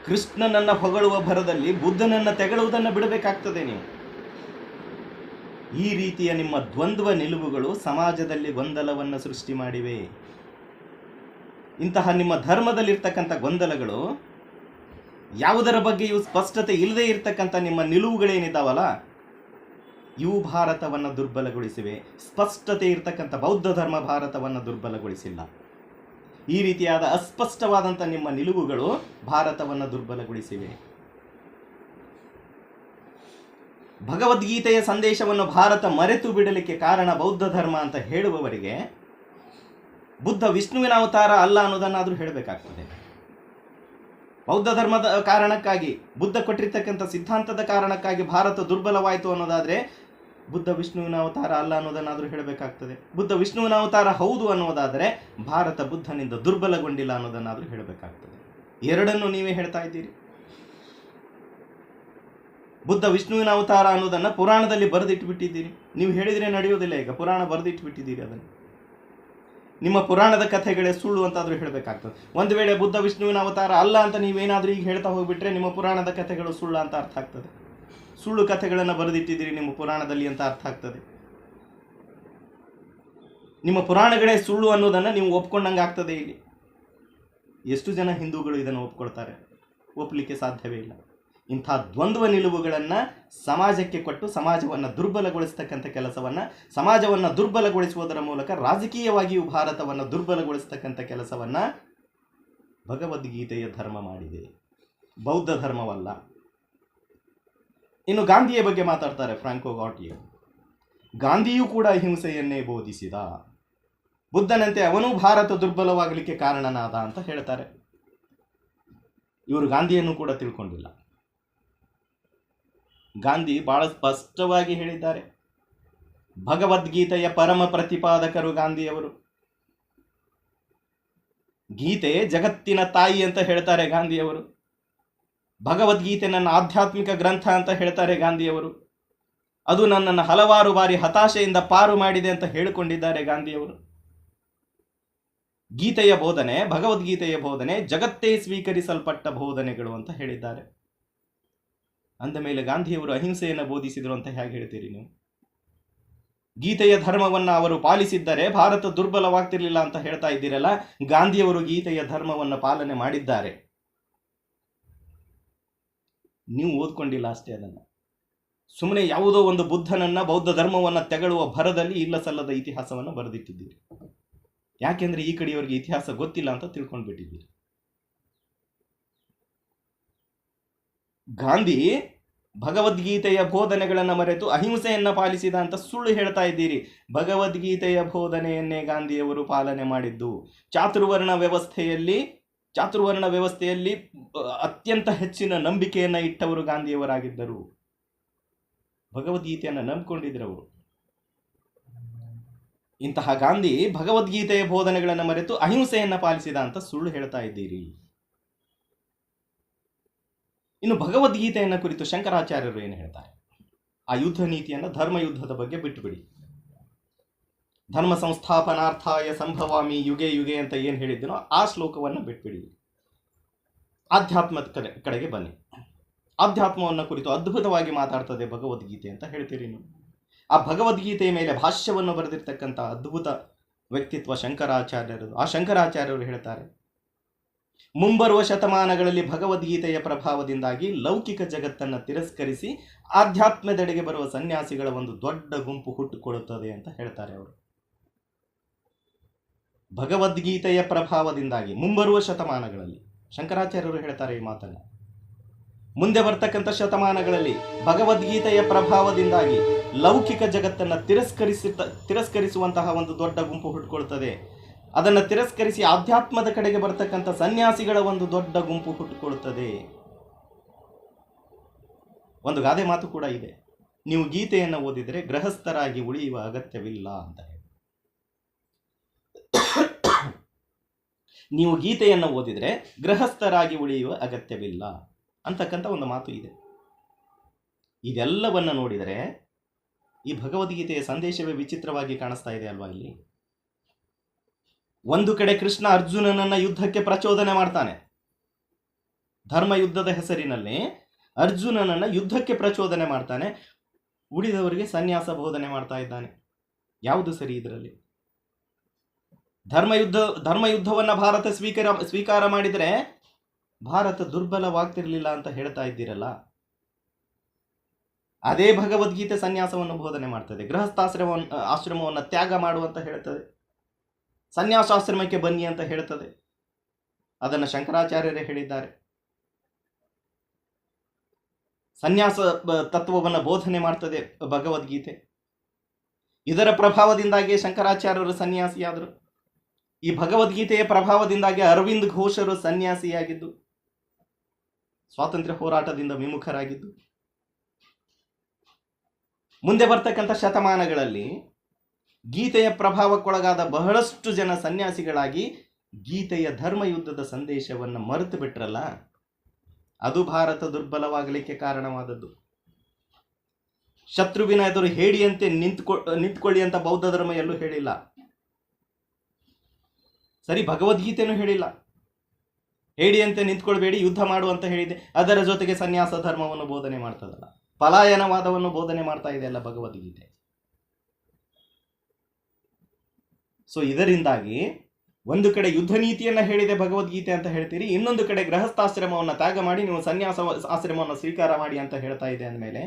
ಕೃಷ್ಣನನ್ನ ಹೊಗಳುವ ಭರದಲ್ಲಿ ಬುದ್ಧನನ್ನ ತೆಗಳುವುದನ್ನು ಬಿಡಬೇಕಾಗ್ತದೆ ನೀವು. ಈ ರೀತಿಯ ನಿಮ್ಮ ದ್ವಂದ್ವ ನಿಲುವುಗಳು ಸಮಾಜದಲ್ಲಿ ಗೊಂದಲವನ್ನು ಸೃಷ್ಟಿ ಮಾಡಿವೆ. ಇಂತಹ ನಿಮ್ಮ ಧರ್ಮದಲ್ಲಿರ್ತಕ್ಕಂಥ ಗೊಂದಲಗಳು, ಯಾವುದರ ಬಗ್ಗೆಯೂ ಸ್ಪಷ್ಟತೆ ಇಲ್ಲದೆ ಇರತಕ್ಕಂಥ ನಿಮ್ಮ ನಿಲುವುಗಳೇನಿದ್ದಾವಲ್ಲ, ಇವು ಭಾರತವನ್ನು ದುರ್ಬಲಗೊಳಿಸಿವೆ. ಸ್ಪಷ್ಟತೆ ಇರತಕ್ಕಂಥ ಬೌದ್ಧ ಧರ್ಮ ಭಾರತವನ್ನು ದುರ್ಬಲಗೊಳಿಸಿಲ್ಲ. ಈ ರೀತಿಯಾದ ಅಸ್ಪಷ್ಟವಾದಂಥ ನಿಮ್ಮ ನಿಲುವುಗಳು ಭಾರತವನ್ನು ದುರ್ಬಲಗೊಳಿಸಿವೆ. ಭಗವದ್ಗೀತೆಯ ಸಂದೇಶವನ್ನು ಭಾರತ ಮರೆತು ಬಿಡಲಿಕ್ಕೆ ಕಾರಣ ಬೌದ್ಧ ಧರ್ಮ ಅಂತ ಹೇಳುವವರಿಗೆ ಬುದ್ಧ ವಿಷ್ಣುವಿನ ಅವತಾರ ಅಲ್ಲ ಅನ್ನೋದನ್ನಾದ್ರೂ ಹೇಳಬೇಕಾಗ್ತದೆ. ಬೌದ್ಧ ಧರ್ಮದ ಕಾರಣಕ್ಕಾಗಿ, ಬುದ್ಧ ಕೊಟ್ಟಿರ್ತಕ್ಕಂಥ ಸಿದ್ಧಾಂತದ ಕಾರಣಕ್ಕಾಗಿ ಭಾರತ ದುರ್ಬಲವಾಯಿತು ಅನ್ನೋದಾದ್ರೆ ಬುದ್ಧ ವಿಷ್ಣುವಿನ ಅವತಾರ ಅಲ್ಲ ಅನ್ನೋದನ್ನಾದ್ರೂ ಹೇಳಬೇಕಾಗ್ತದೆ. ಬುದ್ಧ ವಿಷ್ಣುವಿನ ಅವತಾರ ಹೌದು ಅನ್ನೋದಾದರೆ ಭಾರತ ಬುದ್ಧನಿಂದ ದುರ್ಬಲಗೊಂಡಿಲ್ಲ ಅನ್ನೋದನ್ನಾದ್ರೂ ಹೇಳಬೇಕಾಗ್ತದೆ. ಎರಡನ್ನು ನೀವೇ ಹೇಳ್ತಾ ಇದ್ದೀರಿ. ಬುದ್ಧ ವಿಷ್ಣುವಿನ ಅವತಾರ ಅನ್ನೋದನ್ನ ಪುರಾಣದಲ್ಲಿ ಬರೆದಿಟ್ಬಿಟ್ಟಿದ್ದೀರಿ. ನೀವು ಹೇಳಿದ್ರೆ ನಡೆಯೋದಿಲ್ಲ. ಈಗ ಪುರಾಣ ಬರೆದಿಟ್ಬಿಟ್ಟಿದ್ದೀರಿ. ಅದನ್ನು ನಿಮ್ಮ ಪುರಾಣದ ಕಥೆಗಳೇ ಸುಳ್ಳು ಅಂತಾದ್ರೂ ಹೇಳಬೇಕಾಗ್ತದೆ. ಒಂದು ವೇಳೆ ಬುದ್ಧ ವಿಷ್ಣುವಿನ ಅವತಾರ ಅಲ್ಲ ಅಂತ ನೀವೇನಾದ್ರೂ ಈಗ ಹೇಳ್ತಾ ಹೋಗ್ಬಿಟ್ರೆ ನಿಮ್ಮ ಪುರಾಣದ ಕಥೆಗಳು ಸುಳ್ಳು ಅಂತ ಅರ್ಥ ಆಗ್ತದೆ. ಸುಳ್ಳು ಕಥೆಗಳನ್ನು ಬರೆದಿಟ್ಟಿದ್ದೀರಿ ನಿಮ್ಮ ಪುರಾಣದಲ್ಲಿ ಅಂತ ಅರ್ಥ ಆಗ್ತದೆ. ನಿಮ್ಮ ಪುರಾಣಗಳೇ ಸುಳ್ಳು ಅನ್ನೋದನ್ನು ನೀವು ಒಪ್ಕೊಂಡಂಗೆ ಆಗ್ತದೆ. ಇಲ್ಲಿ ಎಷ್ಟು ಜನ ಹಿಂದೂಗಳು ಇದನ್ನು ಒಪ್ಕೊಳ್ತಾರೆ? ಒಪ್ಪಲಿಕ್ಕೆ ಸಾಧ್ಯವೇ ಇಲ್ಲ. ಇಂಥ ದ್ವಂದ್ವ ನಿಲುವುಗಳನ್ನು ಸಮಾಜಕ್ಕೆ ಕೊಟ್ಟು ಸಮಾಜವನ್ನು ದುರ್ಬಲಗೊಳಿಸ್ತಕ್ಕಂಥ ಕೆಲಸವನ್ನು, ಸಮಾಜವನ್ನು ದುರ್ಬಲಗೊಳಿಸುವುದರ ಮೂಲಕ ರಾಜಕೀಯವಾಗಿಯೂ ಭಾರತವನ್ನು ದುರ್ಬಲಗೊಳಿಸ್ತಕ್ಕಂಥ ಕೆಲಸವನ್ನು ಭಗವದ್ಗೀತೆಯ ಧರ್ಮ ಮಾಡಿದೆ, ಬೌದ್ಧ ಧರ್ಮವಲ್ಲ. ಇನ್ನು ಗಾಂಧಿಯ ಬಗ್ಗೆ ಮಾತಾಡ್ತಾರೆ ಫ್ರಾಂಕೋ ಗಾಟಿಯೋ. ಗಾಂಧಿಯೂ ಕೂಡ ಅಹಿಂಸೆಯನ್ನೇ ಬೋಧಿಸಿದ. ಬುದ್ಧನಂತೆ ಅವನೂ ಭಾರತ ದುರ್ಬಲವಾಗಲಿಕ್ಕೆ ಕಾರಣನಾದ ಅಂತ ಹೇಳ್ತಾರೆ. ಇವರು ಗಾಂಧಿಯನ್ನು ಕೂಡ ತಿಳ್ಕೊಂಡಿಲ್ಲ. ಗಾಂಧಿ ಬಹಳ ಸ್ಪಷ್ಟವಾಗಿ ಹೇಳಿದ್ದಾರೆ. ಭಗವದ್ಗೀತೆಯ ಪರಮ ಪ್ರತಿಪಾದಕರು ಗಾಂಧಿಯವರು. ಗೀತೆ ಜಗತ್ತಿನ ತಾಯಿ ಅಂತ ಹೇಳ್ತಾರೆ ಗಾಂಧಿಯವರು. ಭಗವದ್ಗೀತೆ ನನ್ನ ಆಧ್ಯಾತ್ಮಿಕ ಗ್ರಂಥ ಅಂತ ಹೇಳ್ತಾರೆ ಗಾಂಧಿಯವರು. ಅದು ನನ್ನನ್ನು ಹಲವಾರು ಬಾರಿ ಹತಾಶೆಯಿಂದ ಪಾರು ಮಾಡಿದೆ ಅಂತ ಹೇಳಿಕೊಂಡಿದ್ದಾರೆ ಗಾಂಧಿಯವರು. ಗೀತೆಯ ಬೋಧನೆ, ಭಗವದ್ಗೀತೆಯ ಬೋಧನೆ ಜಗತ್ತೇ ಸ್ವೀಕರಿಸಲ್ಪಟ್ಟ ಬೋಧನೆಗಳು ಅಂತ ಹೇಳಿದ್ದಾರೆ. ಅಂದ ಮೇಲೆ ಗಾಂಧಿಯವರು ಅಹಿಂಸೆಯನ್ನು ಬೋಧಿಸಿದರು ಅಂತ ಹೇಗೆ ಹೇಳ್ತೀರಿ ನೀವು? ಗೀತೆಯ ಧರ್ಮವನ್ನು ಅವರು ಪಾಲಿಸಿದ್ದರೆ ಭಾರತ ದುರ್ಬಲವಾಗ್ತಿರ್ಲಿಲ್ಲ ಅಂತ ಹೇಳ್ತಾ ಇದ್ದೀರಲ್ಲ. ಗಾಂಧಿಯವರು ಗೀತೆಯ ಧರ್ಮವನ್ನು ಪಾಲನೆ ಮಾಡಿದ್ದಾರೆ, ನೀವು ಓದ್ಕೊಂಡಿಲ್ಲ ಅಷ್ಟೇ. ಅದನ್ನು ಸುಮ್ಮನೆ ಯಾವುದೋ ಒಂದು ಬುದ್ಧನನ್ನ, ಬೌದ್ಧ ಧರ್ಮವನ್ನು ತೆಗಳುವ ಭರದಲ್ಲಿ ಇಲ್ಲ ಸಲ್ಲದ ಇತಿಹಾಸವನ್ನು ಬರೆದಿಟ್ಟಿದ್ದೀರಿ. ಯಾಕೆಂದ್ರೆ ಈ ಕಡೆಯವರಿಗೆ ಇತಿಹಾಸ ಗೊತ್ತಿಲ್ಲ ಅಂತ ತಿಳ್ಕೊಂಡ್ಬಿಟ್ಟಿದ್ದೀರಿ. ಗಾಂಧಿ ಭಗವದ್ಗೀತೆಯ ಬೋಧನೆಗಳನ್ನು ಮರೆತು ಅಹಿಂಸೆಯನ್ನ ಪಾಲಿಸಿದ ಅಂತ ಸುಳ್ಳು ಹೇಳ್ತಾ ಇದ್ದೀರಿ. ಭಗವದ್ಗೀತೆಯ ಬೋಧನೆಯನ್ನೇ ಗಾಂಧಿಯವರು ಪಾಲನೆ ಮಾಡಿದ್ದು. ಚಾತುರ್ವರ್ಣ ವ್ಯವಸ್ಥೆಯಲ್ಲಿ ಅತ್ಯಂತ ಹೆಚ್ಚಿನ ನಂಬಿಕೆಯನ್ನ ಇಟ್ಟವರು ಗಾಂಧಿಯವರಾಗಿದ್ದರು. ಭಗವದ್ಗೀತೆಯನ್ನು ನಂಬಿಕೊಂಡಿದ್ರು ಅವರು. ಇಂತಹ ಗಾಂಧಿ ಭಗವದ್ಗೀತೆಯ ಬೋಧನೆಗಳನ್ನು ಮರೆತು ಅಹಿಂಸೆಯನ್ನ ಪಾಲಿಸಿದ ಅಂತ ಸುಳ್ಳು ಹೇಳ್ತಾ ಇದ್ದೀರಿ. ಇನ್ನು ಭಗವದ್ಗೀತೆಯನ್ನು ಕುರಿತು ಶಂಕರಾಚಾರ್ಯರು ಏನು ಹೇಳ್ತಾರೆ? ಆ ಯುದ್ಧ ನೀತಿಯನ್ನು ಧರ್ಮಯುದ್ಧದ ಬಗ್ಗೆ ಬಿಟ್ಟುಬಿಡಿ. ಧರ್ಮ ಸಂಸ್ಥಾಪನಾರ್ಥಾಯ ಸಂಭವಾಮಿ ಯುಗೆ ಯುಗೆ ಅಂತ ಏನು ಹೇಳಿದ್ದನೋ ಆ ಶ್ಲೋಕವನ್ನು ಬಿಟ್ಬಿಡಿ. ಆಧ್ಯಾತ್ಮದ ಕಡೆಗೆ ಬನ್ನಿ. ಆಧ್ಯಾತ್ಮವನ್ನು ಕುರಿತು ಅದ್ಭುತವಾಗಿ ಮಾತಾಡ್ತದೆ ಭಗವದ್ಗೀತೆ ಅಂತ ಹೇಳ್ತೀರಿ ನೀವು. ಆ ಭಗವದ್ಗೀತೆಯ ಮೇಲೆ ಭಾಷ್ಯವನ್ನು ಬರೆದಿರ್ತಕ್ಕಂಥ ಅದ್ಭುತ ವ್ಯಕ್ತಿತ್ವ ಶಂಕರಾಚಾರ್ಯರು. ಆ ಶಂಕರಾಚಾರ್ಯರು ಹೇಳ್ತಾರೆ, ಮುಂಬರುವ ಶತಮಾನಗಳಲ್ಲಿ ಭಗವದ್ಗೀತೆಯ ಪ್ರಭಾವದಿಂದಾಗಿ ಲೌಕಿಕ ಜಗತ್ತನ್ನು ತಿರಸ್ಕರಿಸಿ ಆಧ್ಯಾತ್ಮದೆಡೆಗೆ ಬರುವ ಸನ್ಯಾಸಿಗಳ ಒಂದು ದೊಡ್ಡ ಗುಂಪು ಹುಟ್ಟುಕೊಳ್ಳುತ್ತದೆ ಅಂತ ಹೇಳ್ತಾರೆ ಅವರು. ಭಗವದ್ಗೀತೆಯ ಪ್ರಭಾವದಿಂದಾಗಿ ಮುಂಬರುವ ಶತಮಾನಗಳಲ್ಲಿ, ಶಂಕರಾಚಾರ್ಯರು ಹೇಳ್ತಾರೆ ಈ ಮಾತನ್ನು, ಮುಂದೆ ಬರ್ತಕ್ಕಂಥ ಶತಮಾನಗಳಲ್ಲಿ ಭಗವದ್ಗೀತೆಯ ಪ್ರಭಾವದಿಂದಾಗಿ ಲೌಕಿಕ ಜಗತ್ತನ್ನು ತಿರಸ್ಕರಿಸುವಂತಹ ಒಂದು ದೊಡ್ಡ ಗುಂಪು ಹುಟ್ಟುಕೊಳ್ತದೆ. ಅದನ್ನು ತಿರಸ್ಕರಿಸಿ ಆಧ್ಯಾತ್ಮದ ಕಡೆಗೆ ಬರ್ತಕ್ಕಂಥ ಸನ್ಯಾಸಿಗಳ ಒಂದು ದೊಡ್ಡ ಗುಂಪು ಹುಟ್ಟುಕೊಳ್ಳುತ್ತದೆ. ಒಂದು ಗಾದೆ ಮಾತು ಕೂಡ ಇದೆ, ನೀವು ಗೀತೆಯನ್ನು ಓದಿದರೆ ಗೃಹಸ್ಥರಾಗಿ ಉಳಿಯುವ ಅಗತ್ಯವಿಲ್ಲ ಅಂತ. ನೀವು ಗೀತೆಯನ್ನು ಓದಿದರೆ ಗೃಹಸ್ಥರಾಗಿ ಉಳಿಯುವ ಅಗತ್ಯವಿಲ್ಲ ಅಂತಕ್ಕಂಥ ಒಂದು ಮಾತು ಇದೆ. ಇದೆಲ್ಲವನ್ನ ನೋಡಿದರೆ ಈ ಭಗವದ್ಗೀತೆಯ ಸಂದೇಶವೇ ವಿಚಿತ್ರವಾಗಿ ಕಾಣಿಸ್ತಾ ಇದೆ ಅಲ್ವಾ? ಇಲ್ಲಿ ಒಂದು ಕಡೆ ಕೃಷ್ಣ ಅರ್ಜುನನನ್ನ ಯುದ್ಧಕ್ಕೆ ಪ್ರಚೋದನೆ ಮಾಡ್ತಾನೆ. ಧರ್ಮ ಯುದ್ಧದ ಹೆಸರಿನಲ್ಲಿ ಅರ್ಜುನನನ್ನ ಯುದ್ಧಕ್ಕೆ ಪ್ರಚೋದನೆ ಮಾಡ್ತಾನೆ, ಉಳಿದವರಿಗೆ ಸನ್ಯಾಸ ಬೋಧನೆ ಮಾಡ್ತಾ ಇದ್ದಾನೆ. ಯಾವುದು ಸರಿ ಇದರಲ್ಲಿ? ಧರ್ಮಯುದ್ಧವನ್ನ ಭಾರತ ಸ್ವೀಕಾರ ಮಾಡಿದರೆ ಭಾರತ ದುರ್ಬಲವಾಗ್ತಿರ್ಲಿಲ್ಲ ಅಂತ ಹೇಳ್ತಾ ಇದ್ದೀರಲ್ಲ. ಅದೇ ಭಗವದ್ಗೀತೆ ಸನ್ಯಾಸವನ್ನು ಬೋಧನೆ ಮಾಡ್ತದೆ, ಆಶ್ರಮವನ್ನು ತ್ಯಾಗ ಮಾಡುವಂತ ಹೇಳ್ತದೆ, ಸನ್ಯಾಸಾಶ್ರಮಕ್ಕೆ ಬನ್ನಿ ಅಂತ ಹೇಳ್ತದೆ. ಅದನ್ನು ಶಂಕರಾಚಾರ್ಯರೇ ಹೇಳಿದ್ದಾರೆ. ಸನ್ಯಾಸ ತತ್ವವನ್ನು ಬೋಧನೆ ಮಾಡ್ತದೆ ಭಗವದ್ಗೀತೆ. ಇದರ ಪ್ರಭಾವದಿಂದಾಗಿ ಶಂಕರಾಚಾರ್ಯರು ಸನ್ಯಾಸಿಯಾದರು. ಈ ಭಗವದ್ಗೀತೆಯ ಪ್ರಭಾವದಿಂದಾಗಿ ಅರವಿಂದ್ ಘೋಷರು ಸನ್ಯಾಸಿಯಾಗಿದ್ದು, ಸ್ವಾತಂತ್ರ್ಯ ಹೋರಾಟದಿಂದ ವಿಮುಖರಾಗಿದ್ದು. ಮುಂದೆ ಬರ್ತಕ್ಕಂಥ ಶತಮಾನಗಳಲ್ಲಿ ಗೀತೆಯ ಪ್ರಭಾವಕ್ಕೊಳಗಾದ ಬಹಳಷ್ಟು ಜನ ಸನ್ಯಾಸಿಗಳಾಗಿ ಗೀತೆಯ ಧರ್ಮಯುದ್ಧದ ಸಂದೇಶವನ್ನು ಮರೆತು ಬಿಟ್ರಲ್ಲ, ಅದು ಭಾರತ ದುರ್ಬಲವಾಗಲಿಕ್ಕೆ ಕಾರಣವಾದದ್ದು. ಶತ್ರುವಿನ ಎದುರು ಹೇಡಿಯಂತೆ ನಿಂತ್ಕೊಳ್ಳಿ ಅಂತ ಬೌದ್ಧ ಧರ್ಮ ಎಲ್ಲೂ ಹೇಳಿಲ್ಲ. ಸರಿ, ಭಗವದ್ಗೀತೆನೂ ಹೇಳಿಲ್ಲ ಹೇಡಿಯಂತೆ ನಿಂತ್ಕೊಳ್ಬೇಡಿ, ಯುದ್ಧ ಮಾಡು ಅಂತ ಹೇಳಿದೆ. ಅದರ ಜೊತೆಗೆ ಸನ್ಯಾಸ ಧರ್ಮವನ್ನು ಬೋಧನೆ ಮಾಡ್ತದಲ್ಲ, ಪಲಾಯನವಾದವನ್ನು ಬೋಧನೆ ಮಾಡ್ತಾ ಇದೆ ಅಲ್ಲ ಭಗವದ್ಗೀತೆ. ಸೊ ಇದರಿಂದಾಗಿ ಒಂದು ಕಡೆ ಯುದ್ಧ ನೀತಿಯನ್ನ ಹೇಳಿದೆ ಭಗವದ್ಗೀತೆ ಅಂತ ಹೇಳ್ತೀರಿ, ಇನ್ನೊಂದು ಕಡೆ ಗೃಹಸ್ಥಾಶ್ರಮವನ್ನು ತ್ಯಾಗ ಮಾಡಿ ನೀವು ಸನ್ಯಾಸ ಆಶ್ರಮವನ್ನು ಸ್ವೀಕಾರ ಮಾಡಿ ಅಂತ ಹೇಳ್ತಾ ಇದೆ. ಅಂದಮೇಲೆ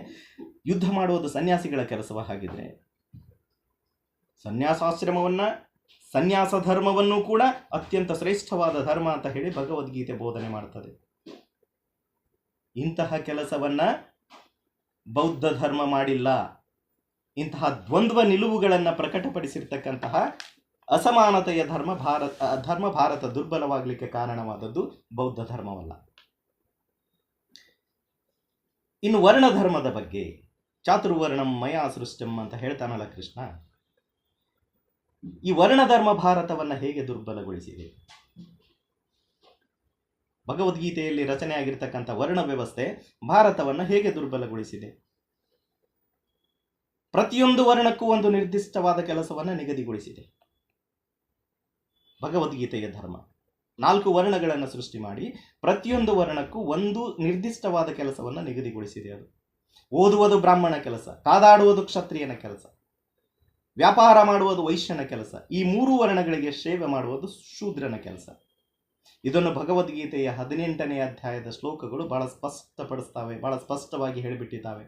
ಯುದ್ಧ ಮಾಡುವುದು ಸನ್ಯಾಸಿಗಳ ಕೆಲಸವ? ಹಾಗಿದ್ರೆ ಸನ್ಯಾಸ ಧರ್ಮವನ್ನು ಕೂಡ ಅತ್ಯಂತ ಶ್ರೇಷ್ಠವಾದ ಧರ್ಮ ಅಂತ ಹೇಳಿ ಭಗವದ್ಗೀತೆ ಬೋಧನೆ ಮಾಡ್ತದೆ. ಇಂತಹ ಕೆಲಸವನ್ನ ಬೌದ್ಧ ಧರ್ಮ ಮಾಡಿಲ್ಲ. ಇಂತಹ ದ್ವಂದ್ವ ನಿಲುವುಗಳನ್ನು ಪ್ರಕಟಪಡಿಸಿರ್ತಕ್ಕಂತಹ ಅಸಮಾನತೆಯ ಧರ್ಮ ಭಾರತ ದುರ್ಬಲವಾಗಲಿಕ್ಕೆ ಕಾರಣವಾದದ್ದು ಬೌದ್ಧ ಧರ್ಮವಲ್ಲ. ಇನ್ನು ವರ್ಣ ಧರ್ಮದ ಬಗ್ಗೆ, ಚಾತುರ್ವರ್ಣಂ ಮಯಾ ಸೃಷ್ಟಂ ಅಂತ ಹೇಳ್ತಾನಲ್ಲ ಕೃಷ್ಣ, ಈ ವರ್ಣಧರ್ಮ ಭಾರತವನ್ನ ಹೇಗೆ ದುರ್ಬಲಗೊಳಿಸಿದೆ? ಭಗವದ್ಗೀತೆಯಲ್ಲಿ ರಚನೆಯಾಗಿರ್ತಕ್ಕಂಥ ವರ್ಣ ವ್ಯವಸ್ಥೆ ಭಾರತವನ್ನ ಹೇಗೆ ದುರ್ಬಲಗೊಳಿಸಿದೆ? ಪ್ರತಿಯೊಂದು ವರ್ಣಕ್ಕೂ ಒಂದು ನಿರ್ದಿಷ್ಟವಾದ ಕೆಲಸವನ್ನ ನಿಗದಿಗೊಳಿಸಿದೆ ಭಗವದ್ಗೀತೆಯ ಧರ್ಮ. 4 ವರ್ಣಗಳನ್ನು ಸೃಷ್ಟಿ ಮಾಡಿ ಪ್ರತಿಯೊಂದು ವರ್ಣಕ್ಕೂ ಒಂದು ನಿರ್ದಿಷ್ಟವಾದ ಕೆಲಸವನ್ನ ನಿಗದಿಗೊಳಿಸಿದೆ. ಅದು ಓದುವುದು ಬ್ರಾಹ್ಮಣ ಕೆಲಸ, ಕಾದಾಡುವುದು ಕ್ಷತ್ರಿಯನ ಕೆಲಸ, ವ್ಯಾಪಾರ ಮಾಡುವುದು ವೈಶ್ಯನ ಕೆಲಸ, ಈ 3 ವರ್ಣಗಳಿಗೆ ಸೇವೆ ಮಾಡುವುದು ಶೂದ್ರನ ಕೆಲಸ. ಇದನ್ನು ಭಗವದ್ಗೀತೆಯ 18ನೇ ಅಧ್ಯಾಯದ ಶ್ಲೋಕಗಳು ಬಹಳ ಸ್ಪಷ್ಟಪಡಿಸ್ತವೆ, ಬಹಳ ಸ್ಪಷ್ಟವಾಗಿ ಹೇಳಿಬಿಟ್ಟಿದ್ದಾವೆ.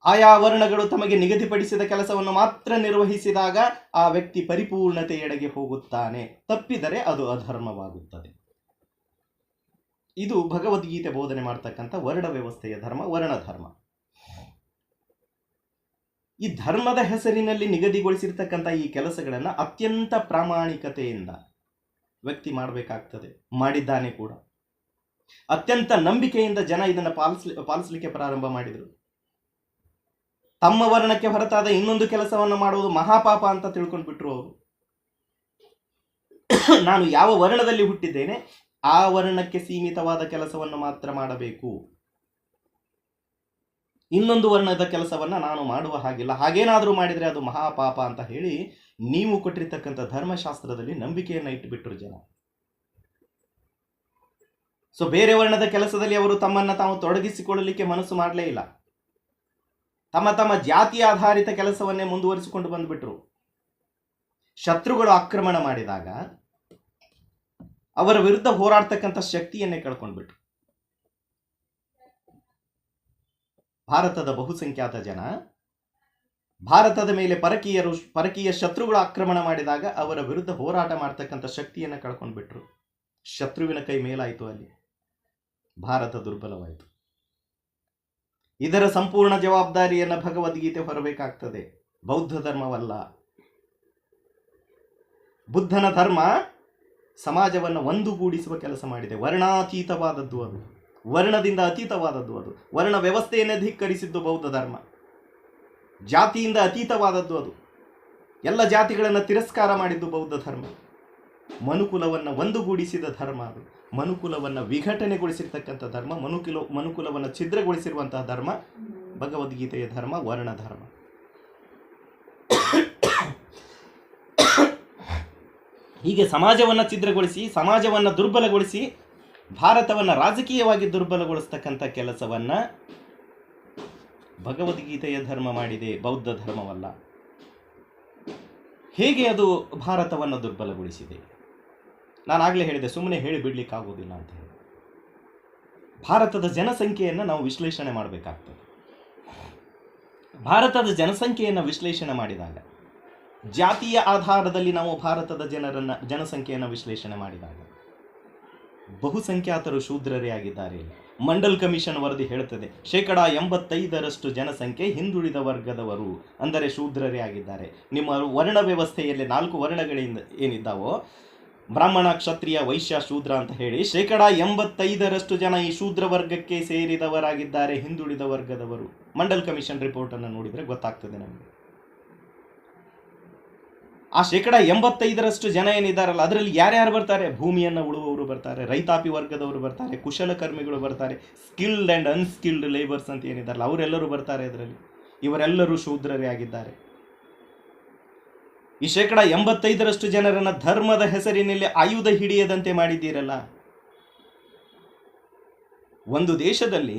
ಆಯಾ ವರ್ಣಗಳು ತಮಗೆ ನಿಗದಿಪಡಿಸಿದ ಕೆಲಸವನ್ನು ಮಾತ್ರ ನಿರ್ವಹಿಸಿದಾಗ ಆ ವ್ಯಕ್ತಿ ಪರಿಪೂರ್ಣತೆಯೆಡೆಗೆ ಹೋಗುತ್ತಾನೆ, ತಪ್ಪಿದರೆ ಅದು ಅಧರ್ಮವಾಗುತ್ತದೆ. ಇದು ಭಗವದ್ಗೀತೆ ಬೋಧನೆ ಮಾಡ್ತಕ್ಕಂಥ ವರ್ಣ ವ್ಯವಸ್ಥೆಯ ಧರ್ಮ, ವರ್ಣಧರ್ಮ. ಈ ಧರ್ಮದ ಹೆಸರಿನಲ್ಲಿ ನಿಗದಿಗೊಳಿಸಿರ್ತಕ್ಕಂಥ ಈ ಕೆಲಸಗಳನ್ನು ಅತ್ಯಂತ ಪ್ರಾಮಾಣಿಕತೆಯಿಂದ ವ್ಯಕ್ತಿ ಮಾಡಬೇಕಾಗ್ತದೆ, ಮಾಡಿದ್ದಾನೆ ಕೂಡ. ಅತ್ಯಂತ ನಂಬಿಕೆಯಿಂದ ಜನ ಇದನ್ನು ಪಾಲಿಸಲಿಕ್ಕೆ ಪ್ರಾರಂಭ ಮಾಡಿದರು. ತಮ್ಮ ವರ್ಣಕ್ಕೆ ಹೊರತಾದ ಇನ್ನೊಂದು ಕೆಲಸವನ್ನು ಮಾಡುವುದು ಮಹಾಪಾಪ ಅಂತ ತಿಳ್ಕೊಂಡ್ಬಿಟ್ರು ಅವರು. ನಾನು ಯಾವ ವರ್ಣದಲ್ಲಿ ಹುಟ್ಟಿದ್ದೇನೆ ಆ ವರ್ಣಕ್ಕೆ ಸೀಮಿತವಾದ ಕೆಲಸವನ್ನು ಮಾತ್ರ ಮಾಡಬೇಕು, ಇನ್ನೊಂದು ವರ್ಣದ ಕೆಲಸವನ್ನ ನಾನು ಮಾಡುವ ಹಾಗಿಲ್ಲ, ಹಾಗೇನಾದರೂ ಮಾಡಿದರೆ ಅದು ಮಹಾಪಾಪ ಅಂತ ಹೇಳಿ ನೀವು ಕೊಟ್ಟಿರ್ತಕ್ಕಂಥ ಧರ್ಮಶಾಸ್ತ್ರದಲ್ಲಿ ನಂಬಿಕೆಯನ್ನು ಇಟ್ಟುಬಿಟ್ರು ಜನ. ಸೊ ಬೇರೆ ವರ್ಣದ ಕೆಲಸದಲ್ಲಿ ಅವರು ತಮ್ಮನ್ನ ತಾವು ತೊಡಗಿಸಿಕೊಳ್ಳಲಿಕ್ಕೆ ಮನಸ್ಸು ಮಾಡಲೇ ಇಲ್ಲ. ತಮ್ಮ ತಮ್ಮ ಜಾತಿ ಆಧಾರಿತ ಕೆಲಸವನ್ನೇ ಮುಂದುವರಿಸಿಕೊಂಡು ಬಂದ್ಬಿಟ್ರು. ಶತ್ರುಗಳು ಆಕ್ರಮಣ ಮಾಡಿದಾಗ ಅವರ ವಿರುದ್ಧ ಹೋರಾಡ್ತಕ್ಕಂಥ ಶಕ್ತಿಯನ್ನೇ ಕಳ್ಕೊಂಡ್ಬಿಟ್ರು. ಭಾರತದ ಬಹುಸಂಖ್ಯಾತ ಜನ ಭಾರತದ ಮೇಲೆ ಪರಕೀಯ ಶತ್ರುಗಳು ಆಕ್ರಮಣ ಮಾಡಿದಾಗ ಅವರ ವಿರುದ್ಧ ಹೋರಾಟ ಮಾಡ್ತಕ್ಕಂಥ ಶಕ್ತಿಯನ್ನು ಕಳ್ಕೊಂಡ್ಬಿಟ್ರು. ಶತ್ರುವಿನ ಕೈ ಮೇಲಾಯಿತು, ಅಲ್ಲಿ ಭಾರತ ದುರ್ಬಲವಾಯಿತು. ಇದರ ಸಂಪೂರ್ಣ ಜವಾಬ್ದಾರಿಯನ್ನು ಭಗವದ್ಗೀತೆ ಹೊರಬೇಕಾಗ್ತದೆ, ಬೌದ್ಧ ಧರ್ಮವಲ್ಲ. ಬುದ್ಧನ ಧರ್ಮ ಸಮಾಜವನ್ನು ಒಂದುಗೂಡಿಸುವ ಕೆಲಸ ಮಾಡಿದೆ. ವರ್ಣಾತೀತವಾದದ್ದು ಅದು, ವರ್ಣದಿಂದ ಅತೀತವಾದದ್ದು ಅದು. ವರ್ಣ ವ್ಯವಸ್ಥೆಯನ್ನೇ ಧಿಕ್ಕರಿಸಿದ್ದು ಬೌದ್ಧ ಧರ್ಮ. ಜಾತಿಯಿಂದ ಅತೀತವಾದದ್ದು ಅದು. ಎಲ್ಲ ಜಾತಿಗಳನ್ನು ತಿರಸ್ಕಾರ ಮಾಡಿದ್ದು ಬೌದ್ಧ ಧರ್ಮ. ಮನುಕುಲವನ್ನು ಒಂದುಗೂಡಿಸಿದ ಧರ್ಮ ಅದು. ಮನುಕುಲವನ್ನು ವಿಘಟನೆಗೊಳಿಸಿರ್ತಕ್ಕಂಥ ಧರ್ಮ, ಮನುಕುಲವನ್ನು ಛಿದ್ರಗೊಳಿಸಿರುವಂತಹ ಧರ್ಮ ಭಗವದ್ಗೀತೆಯ ಧರ್ಮ, ವರ್ಣ ಧರ್ಮ. ಹೀಗೆ ಸಮಾಜವನ್ನು ಛಿದ್ರಗೊಳಿಸಿ, ಸಮಾಜವನ್ನು ದುರ್ಬಲಗೊಳಿಸಿ, ಭಾರತವನ್ನು ರಾಜಕೀಯವಾಗಿ ದುರ್ಬಲಗೊಳಿಸ್ತಕ್ಕಂಥ ಕೆಲಸವನ್ನ ಭಗವದ್ಗೀತೆಯ ಧರ್ಮ ಮಾಡಿದೆ, ಬೌದ್ಧ ಧರ್ಮವಲ್ಲ. ಹೇಗೆ ಅದು ಭಾರತವನ್ನು ದುರ್ಬಲಗೊಳಿಸಿದೆ? ನಾನಾಗಲೇ ಹೇಳಿದೆ, ಸುಮ್ಮನೆ ಹೇಳಿ ಬಿಡ್ಲಿಕ್ಕಾಗೋದಿಲ್ಲ ಅಂತ ಹೇಳಿ. ಭಾರತದ ಜನಸಂಖ್ಯೆಯನ್ನು ನಾವು ವಿಶ್ಲೇಷಣೆ ಮಾಡಬೇಕಾಗ್ತದೆ. ಭಾರತದ ಜನಸಂಖ್ಯೆಯನ್ನು ವಿಶ್ಲೇಷಣೆ ಮಾಡಿದಾಗ, ಜಾತಿಯ ಆಧಾರದಲ್ಲಿ ನಾವು ಭಾರತದ ಜನಸಂಖ್ಯೆಯನ್ನು ವಿಶ್ಲೇಷಣೆ ಮಾಡಿದಾಗ ಬಹುಸಂಖ್ಯಾತರು ಶೂದ್ರರೇ ಆಗಿದ್ದಾರೆ. ಮಂಡಲ್ ಕಮಿಷನ್ ವರದಿ ಹೇಳುತ್ತದೆ 85% ಜನಸಂಖ್ಯೆ ಹಿಂದುಳಿದ ವರ್ಗದವರು, ಅಂದರೆ ಶೂದ್ರರೇ ಆಗಿದ್ದಾರೆ. ನಿಮ್ಮ ವರ್ಣ ವ್ಯವಸ್ಥೆಯಲ್ಲಿ 4 ವರ್ಣಗಳಿಂದ ಏನಿದ್ದಾವೋ, ಬ್ರಾಹ್ಮಣ, ಕ್ಷತ್ರಿಯ, ವೈಶ್ಯ, ಶೂದ್ರ ಅಂತ ಹೇಳಿ 85% ಜನ ಈ ಶೂದ್ರ ವರ್ಗಕ್ಕೆ ಸೇರಿದವರಾಗಿದ್ದಾರೆ, ಹಿಂದುಳಿದ ವರ್ಗದವರು. ಮಂಡಲ್ ಕಮಿಷನ್ ರಿಪೋರ್ಟ್ ಅನ್ನು ನೋಡಿದರೆ ಗೊತ್ತಾಗ್ತದೆ ನಮಗೆ. ಆ 85% ಜನ ಏನಿದ್ದಾರಲ್ಲ, ಅದರಲ್ಲಿ ಯಾರ್ಯಾರು ಬರ್ತಾರೆ? ಭೂಮಿಯನ್ನು ಉಳುವವರು ಬರ್ತಾರೆ, ರೈತಾಪಿ ವರ್ಗದವರು ಬರ್ತಾರೆ, ಕುಶಲಕರ್ಮಿಗಳು ಬರ್ತಾರೆ, ಸ್ಕಿಲ್ಡ್ ಆ್ಯಂಡ್ ಅನ್ಸ್ಕಿಲ್ಡ್ ಲೇಬರ್ಸ್ ಅಂತ ಏನಿದ್ದಾರಲ್ಲ ಅವರೆಲ್ಲರೂ ಬರ್ತಾರೆ ಅದರಲ್ಲಿ. ಇವರೆಲ್ಲರೂ ಶೂದ್ರರೇ ಆಗಿದ್ದಾರೆ. ಈ 85% ಜನರನ್ನ ಧರ್ಮದ ಹೆಸರಿನಲ್ಲಿ ಆಯುಧ ಹಿಡಿಯದಂತೆ ಮಾಡಿದ್ದೀರಲ್ಲ. ಒಂದು ದೇಶದಲ್ಲಿ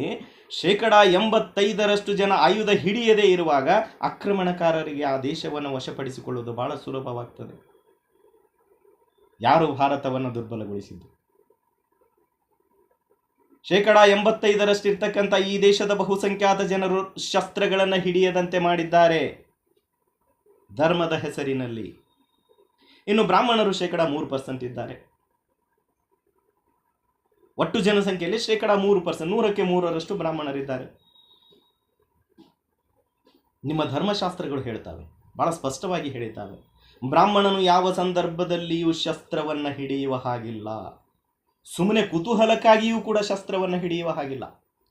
85% ಜನ ಆಯುಧ ಹಿಡಿಯದೇ ಇರುವಾಗ ಆಕ್ರಮಣಕಾರರಿಗೆ ಆ ದೇಶವನ್ನು ವಶಪಡಿಸಿಕೊಳ್ಳುವುದು ಬಹಳ ಸುಲಭವಾಗ್ತದೆ. ಯಾರು ಭಾರತವನ್ನು ದುರ್ಬಲಗೊಳಿಸಿದ್ದು? 85% ಇರ್ತಕ್ಕಂಥ ಈ ದೇಶದ ಬಹುಸಂಖ್ಯಾತ ಜನರು ಶಸ್ತ್ರಗಳನ್ನು ಹಿಡಿಯದಂತೆ ಮಾಡಿದ್ದಾರೆ ಧರ್ಮದ ಹೆಸರಿನಲ್ಲಿ. ಇನ್ನು ಬ್ರಾಹ್ಮಣರು 3% ಇದ್ದಾರೆ. ಒಟ್ಟು ಜನಸಂಖ್ಯೆಯಲ್ಲಿ 3%, 100ಕ್ಕೆ 3% ಬ್ರಾಹ್ಮಣರಿದ್ದಾರೆ. ನಿಮ್ಮ ಧರ್ಮಶಾಸ್ತ್ರಗಳು ಹೇಳ್ತವೆ, ಬಹಳ ಸ್ಪಷ್ಟವಾಗಿ ಹೇಳಿದ್ದಾವೆ, ಬ್ರಾಹ್ಮಣನು ಯಾವ ಸಂದರ್ಭದಲ್ಲಿಯೂ ಶಸ್ತ್ರವನ್ನು ಹಿಡಿಯುವ ಹಾಗಿಲ್ಲ. ಸುಮ್ಮನೆ ಕುತೂಹಲಕ್ಕಾಗಿಯೂ ಕೂಡ ಶಸ್ತ್ರವನ್ನು ಹಿಡಿಯುವ ಹಾಗಿಲ್ಲ.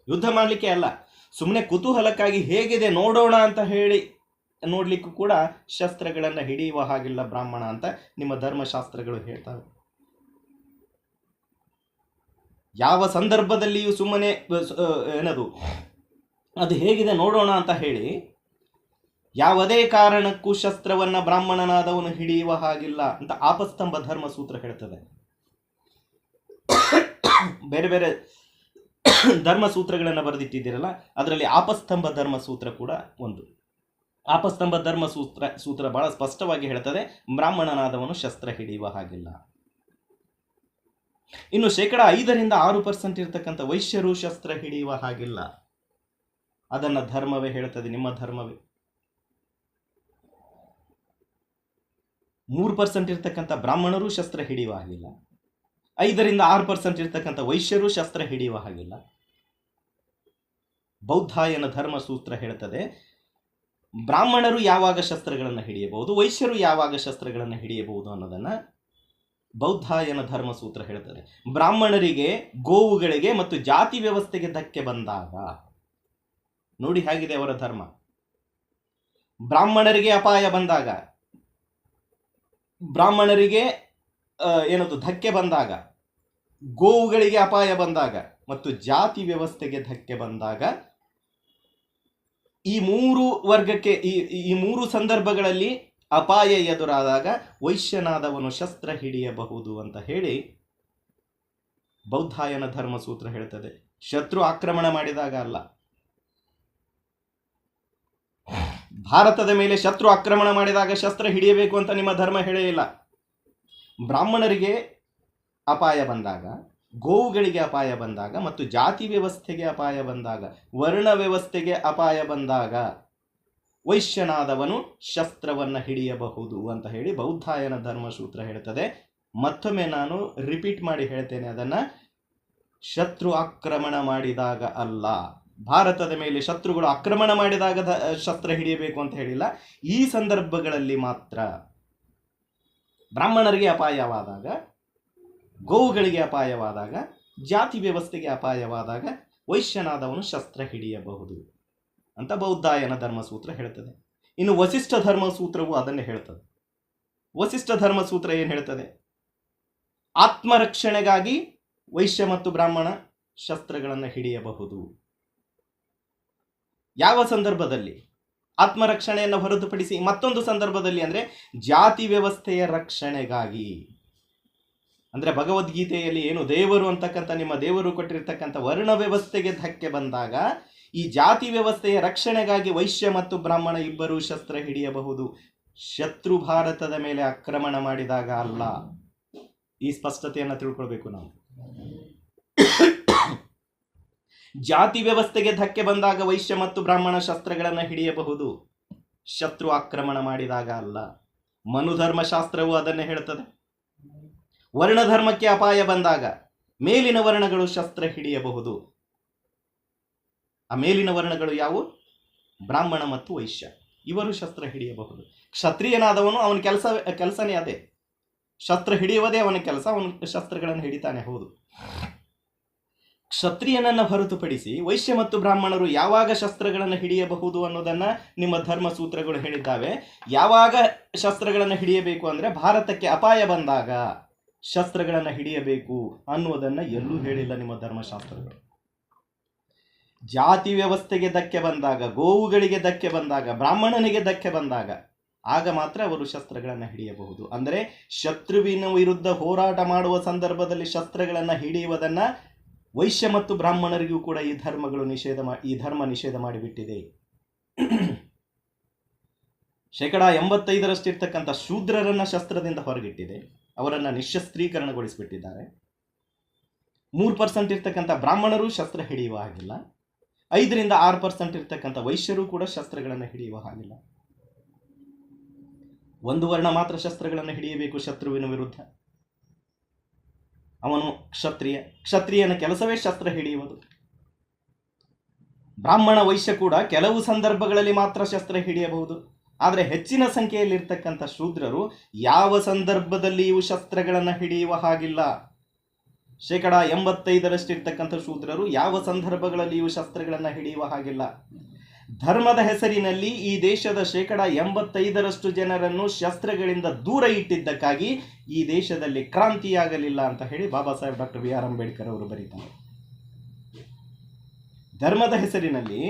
ಯುದ್ಧ ಮಾಡಲಿಕ್ಕೆ ಅಲ್ಲ, ಸುಮ್ಮನೆ ಕುತೂಹಲಕ್ಕಾಗಿ ಹೇಗಿದೆ ನೋಡೋಣ ಅಂತ ಹೇಳಿ ನೋಡ್ಲಿಕ್ಕೂ ಕೂಡ ಶಸ್ತ್ರಗಳನ್ನು ಹಿಡಿಯುವ ಹಾಗಿಲ್ಲ ಬ್ರಾಹ್ಮಣ ಅಂತ ನಿಮ್ಮ ಧರ್ಮಶಾಸ್ತ್ರಗಳು ಹೇಳ್ತವೆ. ಯಾವ ಸಂದರ್ಭದಲ್ಲಿಯೂ ಸುಮ್ಮನೆ ಅದು ಹೇಗಿದೆ ನೋಡೋಣ ಅಂತ ಹೇಳಿ ಯಾವುದೇ ಕಾರಣಕ್ಕೂ ಶಸ್ತ್ರವನ್ನು ಬ್ರಾಹ್ಮಣನಾದವನು ಹಿಡಿಯುವ ಹಾಗಿಲ್ಲ ಅಂತ ಆಪಸ್ತಂಭ ಧರ್ಮ ಸೂತ್ರ ಹೇಳ್ತದೆ. ಬೇರೆ ಬೇರೆ ಧರ್ಮ ಸೂತ್ರಗಳನ್ನು ಬರೆದಿಟ್ಟಿದ್ದೀರಲ್ಲ, ಅದರಲ್ಲಿ ಆಪಸ್ತಂಭ ಧರ್ಮ ಸೂತ್ರ ಕೂಡ ಒಂದು. ಆಪಸ್ತಂಭ ಧರ್ಮ ಸೂತ್ರ ಬಹಳ ಸ್ಪಷ್ಟವಾಗಿ ಹೇಳ್ತದೆ, ಬ್ರಾಹ್ಮಣನಾದವನು ಶಸ್ತ್ರ ಹಿಡಿಯುವ ಹಾಗಿಲ್ಲ. ಇನ್ನು 5% ಇರ್ತಕ್ಕಂಥ ವೈಶ್ಯರು ಶಸ್ತ್ರ ಹಿಡಿಯುವ ಹಾಗಿಲ್ಲ. ಅದನ್ನ ಧರ್ಮವೇ ಹೇಳ್ತದೆ, ನಿಮ್ಮ ಧರ್ಮವೇ. 3% ಇರ್ತಕ್ಕಂಥ ಬ್ರಾಹ್ಮಣರು ಶಸ್ತ್ರ ಹಿಡಿಯುವ ಹಾಗಿಲ್ಲ. 5-6% ಇರ್ತಕ್ಕಂಥ ವೈಶ್ಯರು ಶಸ್ತ್ರ ಹಿಡಿಯುವ ಹಾಗಿಲ್ಲ. ಬೌದ್ಧಾಯನ ಧರ್ಮ ಸೂತ್ರ ಹೇಳ್ತದೆ, ಬ್ರಾಹ್ಮಣರು ಯಾವಾಗ ಶಸ್ತ್ರಗಳನ್ನು ಹಿಡಿಯಬಹುದು, ವೈಶ್ಯರು ಯಾವಾಗ ಶಸ್ತ್ರಗಳನ್ನು ಹಿಡಿಯಬಹುದು ಅನ್ನೋದನ್ನ ಬೌದ್ಧಾಯನ ಧರ್ಮ ಸೂತ್ರ ಹೇಳ್ತದೆ. ಬ್ರಾಹ್ಮಣರಿಗೆ, ಗೋವುಗಳಿಗೆ ಮತ್ತು ಜಾತಿ ವ್ಯವಸ್ಥೆಗೆ ಧಕ್ಕೆ ಬಂದಾಗ, ನೋಡಿ ಹೇಗಿದೆ ಅವರ ಧರ್ಮ. ಬ್ರಾಹ್ಮಣರಿಗೆ ಅಪಾಯ ಬಂದಾಗ, ಬ್ರಾಹ್ಮಣರಿಗೆ ಧಕ್ಕೆ ಬಂದಾಗ, ಗೋವುಗಳಿಗೆ ಅಪಾಯ ಬಂದಾಗ ಮತ್ತು ಜಾತಿ ವ್ಯವಸ್ಥೆಗೆ ಧಕ್ಕೆ ಬಂದಾಗ, ಈ 3 ವರ್ಗಕ್ಕೆ ಈ 3 ಸಂದರ್ಭಗಳಲ್ಲಿ ಅಪಾಯ ಎದುರಾದಾಗ ವೈಶ್ಯನಾದವನು ಶಸ್ತ್ರ ಹಿಡಿಯಬಹುದು ಅಂತ ಹೇಳಿ ಬೌದ್ಧಾಯನ ಧರ್ಮ ಸೂತ್ರ ಹೇಳ್ತದೆ. ಶತ್ರು ಆಕ್ರಮಣ ಮಾಡಿದಾಗ ಅಲ್ಲ. ಭಾರತದ ಮೇಲೆ ಶತ್ರು ಆಕ್ರಮಣ ಮಾಡಿದಾಗ ಶಸ್ತ್ರ ಹಿಡಿಯಬೇಕು ಅಂತ ನಿಮ್ಮ ಧರ್ಮ ಹೇಳೇ ಇಲ್ಲ. ಬ್ರಾಹ್ಮಣರಿಗೆ ಅಪಾಯ ಬಂದಾಗ, ಗೋವುಗಳಿಗೆ ಅಪಾಯ ಬಂದಾಗ ಮತ್ತು ಜಾತಿ ವ್ಯವಸ್ಥೆಗೆ ಅಪಾಯ ಬಂದಾಗ, ವರ್ಣ ವ್ಯವಸ್ಥೆಗೆ ಅಪಾಯ ಬಂದಾಗ ವೈಶ್ಯನಾದವನು ಶಸ್ತ್ರವನ್ನು ಹಿಡಿಯಬಹುದು ಅಂತ ಹೇಳಿ ಬೌದ್ಧಾಯನ ಧರ್ಮಸೂತ್ರ ಹೇಳ್ತದೆ. ಮತ್ತೊಮ್ಮೆ ನಾನು ರಿಪೀಟ್ ಮಾಡಿ ಹೇಳ್ತೇನೆ ಅದನ್ನ, ಶತ್ರು ಆಕ್ರಮಣ ಮಾಡಿದಾಗ ಅಲ್ಲ. ಭಾರತದ ಮೇಲೆ ಶತ್ರುಗಳು ಆಕ್ರಮಣ ಮಾಡಿದಾಗ ಶಸ್ತ್ರ ಹಿಡಿಯಬೇಕು ಅಂತ ಹೇಳಿಲ್ಲ. ಈ ಸಂದರ್ಭಗಳಲ್ಲಿ ಮಾತ್ರ ಬ್ರಾಹ್ಮಣರಿಗೆ ಅಪಾಯವಾದಾಗ, ಗೋವುಗಳಿಗೆ ಅಪಾಯವಾದಾಗ, ಜಾತಿ ವ್ಯವಸ್ಥೆಗೆ ಅಪಾಯವಾದಾಗ ವೈಶ್ಯನಾದವನು ಶಸ್ತ್ರ ಹಿಡಿಯಬಹುದು ಅಂತ ಬೌದ್ಧಾಯನ ಧರ್ಮಸೂತ್ರ ಹೇಳ್ತದೆ. ಇನ್ನು ವಸಿಷ್ಠ ಧರ್ಮಸೂತ್ರವು ಅದನ್ನೇ ಹೇಳ್ತದೆ. ವಸಿಷ್ಠ ಧರ್ಮಸೂತ್ರ ಏನು ಹೇಳ್ತದೆ? ಆತ್ಮರಕ್ಷಣೆಗಾಗಿ ವೈಶ್ಯ ಮತ್ತು ಬ್ರಾಹ್ಮಣ ಶಸ್ತ್ರಗಳನ್ನು ಹಿಡಿಯಬಹುದು. ಯಾವ ಸಂದರ್ಭದಲ್ಲಿ? ಆತ್ಮರಕ್ಷಣೆಯನ್ನು ಹೊರತುಪಡಿಸಿ ಮತ್ತೊಂದು ಸಂದರ್ಭದಲ್ಲಿ, ಅಂದರೆ ಜಾತಿ ವ್ಯವಸ್ಥೆಯ ರಕ್ಷಣೆಗಾಗಿ. ಅಂದರೆ ಭಗವದ್ಗೀತೆಯಲ್ಲಿ ಏನು ದೇವರು ಅಂತಕ್ಕಂಥ ನಿಮ್ಮ ದೇವರು ಕೊಟ್ಟಿರ್ತಕ್ಕಂಥ ವರ್ಣ ವ್ಯವಸ್ಥೆಗೆ ಧಕ್ಕೆ ಬಂದಾಗ ಈ ಜಾತಿ ವ್ಯವಸ್ಥೆಯ ರಕ್ಷಣೆಗಾಗಿ ವೈಶ್ಯ ಮತ್ತು ಬ್ರಾಹ್ಮಣ ಇಬ್ಬರೂ ಶಸ್ತ್ರ ಹಿಡಿಯಬಹುದು. ಶತ್ರು ಭಾರತದ ಮೇಲೆ ಆಕ್ರಮಣ ಮಾಡಿದಾಗ ಅಲ್ಲ. ಈ ಸ್ಪಷ್ಟತೆಯನ್ನು ತಿಳ್ಕೊಳ್ಬೇಕು ನಾವು. ಜಾತಿ ವ್ಯವಸ್ಥೆಗೆ ಧಕ್ಕೆ ಬಂದಾಗ ವೈಶ್ಯ ಮತ್ತು ಬ್ರಾಹ್ಮಣ ಶಸ್ತ್ರಗಳನ್ನು ಹಿಡಿಯಬಹುದು, ಶತ್ರು ಆಕ್ರಮಣ ಮಾಡಿದಾಗ ಅಲ್ಲ. ಮನುಧರ್ಮಶಾಸ್ತ್ರವು ಅದನ್ನೇ ಹೇಳ್ತದೆ. ವರ್ಣಧರ್ಮಕ್ಕೆ ಅಪಾಯ ಬಂದಾಗ ಮೇಲಿನ ವರ್ಣಗಳು ಶಸ್ತ್ರ ಹಿಡಿಯಬಹುದು. ಆ ಮೇಲಿನ ವರ್ಣಗಳು ಯಾವುವು? ಬ್ರಾಹ್ಮಣ ಮತ್ತು ವೈಶ್ಯ, ಇವರು ಶಸ್ತ್ರ ಹಿಡಿಯಬಹುದು. ಕ್ಷತ್ರಿಯನಾದವನು ಅವನ ಕೆಲಸನೇ ಅದೇ, ಶಸ್ತ್ರ ಹಿಡಿಯುವುದೇ ಅವನ ಕೆಲಸ. ಅವನು ಶಸ್ತ್ರಗಳನ್ನು ಹಿಡಿತಾನೆ, ಹೌದು. ಕ್ಷತ್ರಿಯನನ್ನು ಹೊರತುಪಡಿಸಿ ವೈಶ್ಯ ಮತ್ತು ಬ್ರಾಹ್ಮಣರು ಯಾವಾಗ ಶಸ್ತ್ರಗಳನ್ನು ಹಿಡಿಯಬಹುದು ಅನ್ನೋದನ್ನ ನಿಮ್ಮ ಧರ್ಮಸೂತ್ರಗಳು ಹೇಳಿದ್ದಾವೆ. ಯಾವಾಗ ಶಸ್ತ್ರಗಳನ್ನು ಹಿಡಿಯಬೇಕು ಅಂದರೆ ಭಾರತಕ್ಕೆ ಅಪಾಯ ಬಂದಾಗ ಶಸ್ತ್ರಗಳನ್ನು ಹಿಡಿಯಬೇಕು ಅನ್ನುವುದನ್ನ ಎಲ್ಲೂ ಹೇಳಿಲ್ಲ ನಿಮ್ಮ ಧರ್ಮಶಾಸ್ತ್ರಗಳು. ಜಾತಿ ವ್ಯವಸ್ಥೆಗೆ ಧಕ್ಕೆ ಬಂದಾಗ, ಗೋವುಗಳಿಗೆ ಧಕ್ಕೆ ಬಂದಾಗ, ಬ್ರಾಹ್ಮಣನಿಗೆ ಧಕ್ಕೆ ಬಂದಾಗ ಆಗ ಮಾತ್ರ ಅವರು ಶಸ್ತ್ರಗಳನ್ನು ಹಿಡಿಯಬಹುದು. ಅಂದರೆ ಶತ್ರುವಿನ ವಿರುದ್ಧ ಹೋರಾಟ ಮಾಡುವ ಸಂದರ್ಭದಲ್ಲಿ ಶಸ್ತ್ರಗಳನ್ನು ಹಿಡಿಯುವುದನ್ನ ವೈಶ್ಯ ಮತ್ತು ಬ್ರಾಹ್ಮಣರಿಗೂ ಕೂಡ ಈ ಧರ್ಮ ನಿಷೇಧ ಮಾಡಿಬಿಟ್ಟಿದೆ. 85% ಇರ್ತಕ್ಕಂಥ ಶೂದ್ರರನ್ನ ಶಸ್ತ್ರದಿಂದ ಹೊರಗಿಟ್ಟಿದೆ, ಅವರನ್ನು ನಿಶಸ್ತ್ರೀಕರಣಗೊಳಿಸಿಬಿಟ್ಟಿದ್ದಾರೆ. 3% ಇರ್ತಕ್ಕಂಥ ಬ್ರಾಹ್ಮಣರು ಶಸ್ತ್ರ ಹಿಡಿಯುವ ಹಾಗಿಲ್ಲ. 5-6% ಇರ್ತಕ್ಕಂಥ ವೈಶ್ಯರು ಕೂಡ ಶಸ್ತ್ರಗಳನ್ನು ಹಿಡಿಯುವ ಹಾಗಿಲ್ಲ. ಒಂದು ವರ್ಣ ಮಾತ್ರ ಶಸ್ತ್ರಗಳನ್ನು ಹಿಡಿಯಬೇಕು ಶತ್ರುವಿನ ವಿರುದ್ಧ. ಅವನು ಕ್ಷತ್ರಿಯನ ಕೆಲಸವೇ ಶಸ್ತ್ರ ಹಿಡಿಯುವುದು. ಬ್ರಾಹ್ಮಣ ವೈಶ್ಯ ಕೂಡ ಕೆಲವು ಸಂದರ್ಭಗಳಲ್ಲಿ ಮಾತ್ರ ಶಸ್ತ್ರ ಹಿಡಿಯಬಹುದು. ಆದರೆ ಹೆಚ್ಚಿನ ಸಂಖ್ಯೆಯಲ್ಲಿರ್ತಕ್ಕಂಥ ಶೂದ್ರರು ಯಾವ ಸಂದರ್ಭದಲ್ಲಿಯೂ ಶಸ್ತ್ರಗಳನ್ನು ಹಿಡಿಯುವ ಹಾಗಿಲ್ಲ. 85% ಇರ್ತಕ್ಕಂಥ ಶೂದ್ರರು ಯಾವ ಸಂದರ್ಭಗಳಲ್ಲಿಯೂ ಶಸ್ತ್ರಗಳನ್ನು ಹಿಡಿಯುವ ಹಾಗಿಲ್ಲ. ಧರ್ಮದ ಹೆಸರಿನಲ್ಲಿ ಈ ದೇಶದ 85% ಜನರನ್ನು ಶಸ್ತ್ರಗಳಿಂದ ದೂರ ಇಟ್ಟಿದ್ದಕ್ಕಾಗಿ ಈ ದೇಶದಲ್ಲಿ ಕ್ರಾಂತಿಯಾಗಲಿಲ್ಲ ಅಂತ ಹೇಳಿ Baba Saheb doctor B R Ambedkar ಅವರು ಬರೀತಾರೆ. ಧರ್ಮದ ಹೆಸರಿನಲ್ಲಿ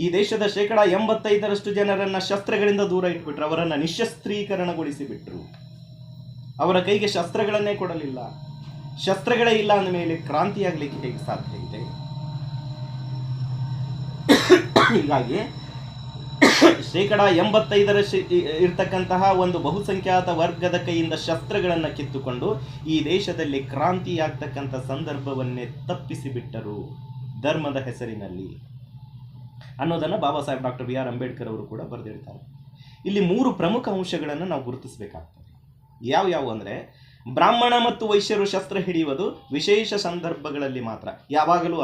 ಈ ದೇಶದ 85% ಜನರನ್ನ ಶಸ್ತ್ರಗಳಿಂದ ದೂರ ಇಟ್ಬಿಟ್ರು, ಅವರನ್ನು ನಿಶಸ್ತ್ರೀಕರಣಗೊಳಿಸಿಬಿಟ್ರು. ಅವರ ಕೈಗೆ ಶಸ್ತ್ರಗಳನ್ನೇ ಕೊಡಲಿಲ್ಲ. ಶಸ್ತ್ರಗಳೇ ಇಲ್ಲ ಅಂದ ಮೇಲೆ ಕ್ರಾಂತಿಯಾಗಲಿಕ್ಕೆ ಹೇಗೆ ಸಾಧ್ಯ ಇದೆ? ಹೀಗಾಗಿ 85% ಇರ್ತಕ್ಕಂತಹ ಒಂದು ಬಹುಸಂಖ್ಯಾತ ವರ್ಗದ ಕೈಯಿಂದ ಶಸ್ತ್ರಗಳನ್ನು ಕಿತ್ತುಕೊಂಡು ಈ ದೇಶದಲ್ಲಿ ಕ್ರಾಂತಿಯಾಗ್ತಕ್ಕಂಥ ಸಂದರ್ಭವನ್ನೇ ತಪ್ಪಿಸಿಬಿಟ್ಟರು ಧರ್ಮದ ಹೆಸರಿನಲ್ಲಿ ಅನ್ನೋದನ್ನು Baba Saheb doctor B R Ambedkar ಅವರು ಕೂಡ ಬರೆದಿರ್ತಾರೆ. ಇಲ್ಲಿ 3 ಪ್ರಮುಖ ಅಂಶಗಳನ್ನು ನಾವು ಗುರುತಿಸಬೇಕಾಗ್ತದೆ. ಯಾವ್ಯಾವು ಅಂದರೆ, ಬ್ರಾಹ್ಮಣ ಮತ್ತು ವೈಶ್ಯರು ಶಸ್ತ್ರ ಹಿಡಿಯುವುದು ವಿಶೇಷ ಸಂದರ್ಭಗಳಲ್ಲಿ ಮಾತ್ರ, ಯಾವಾಗಲೂ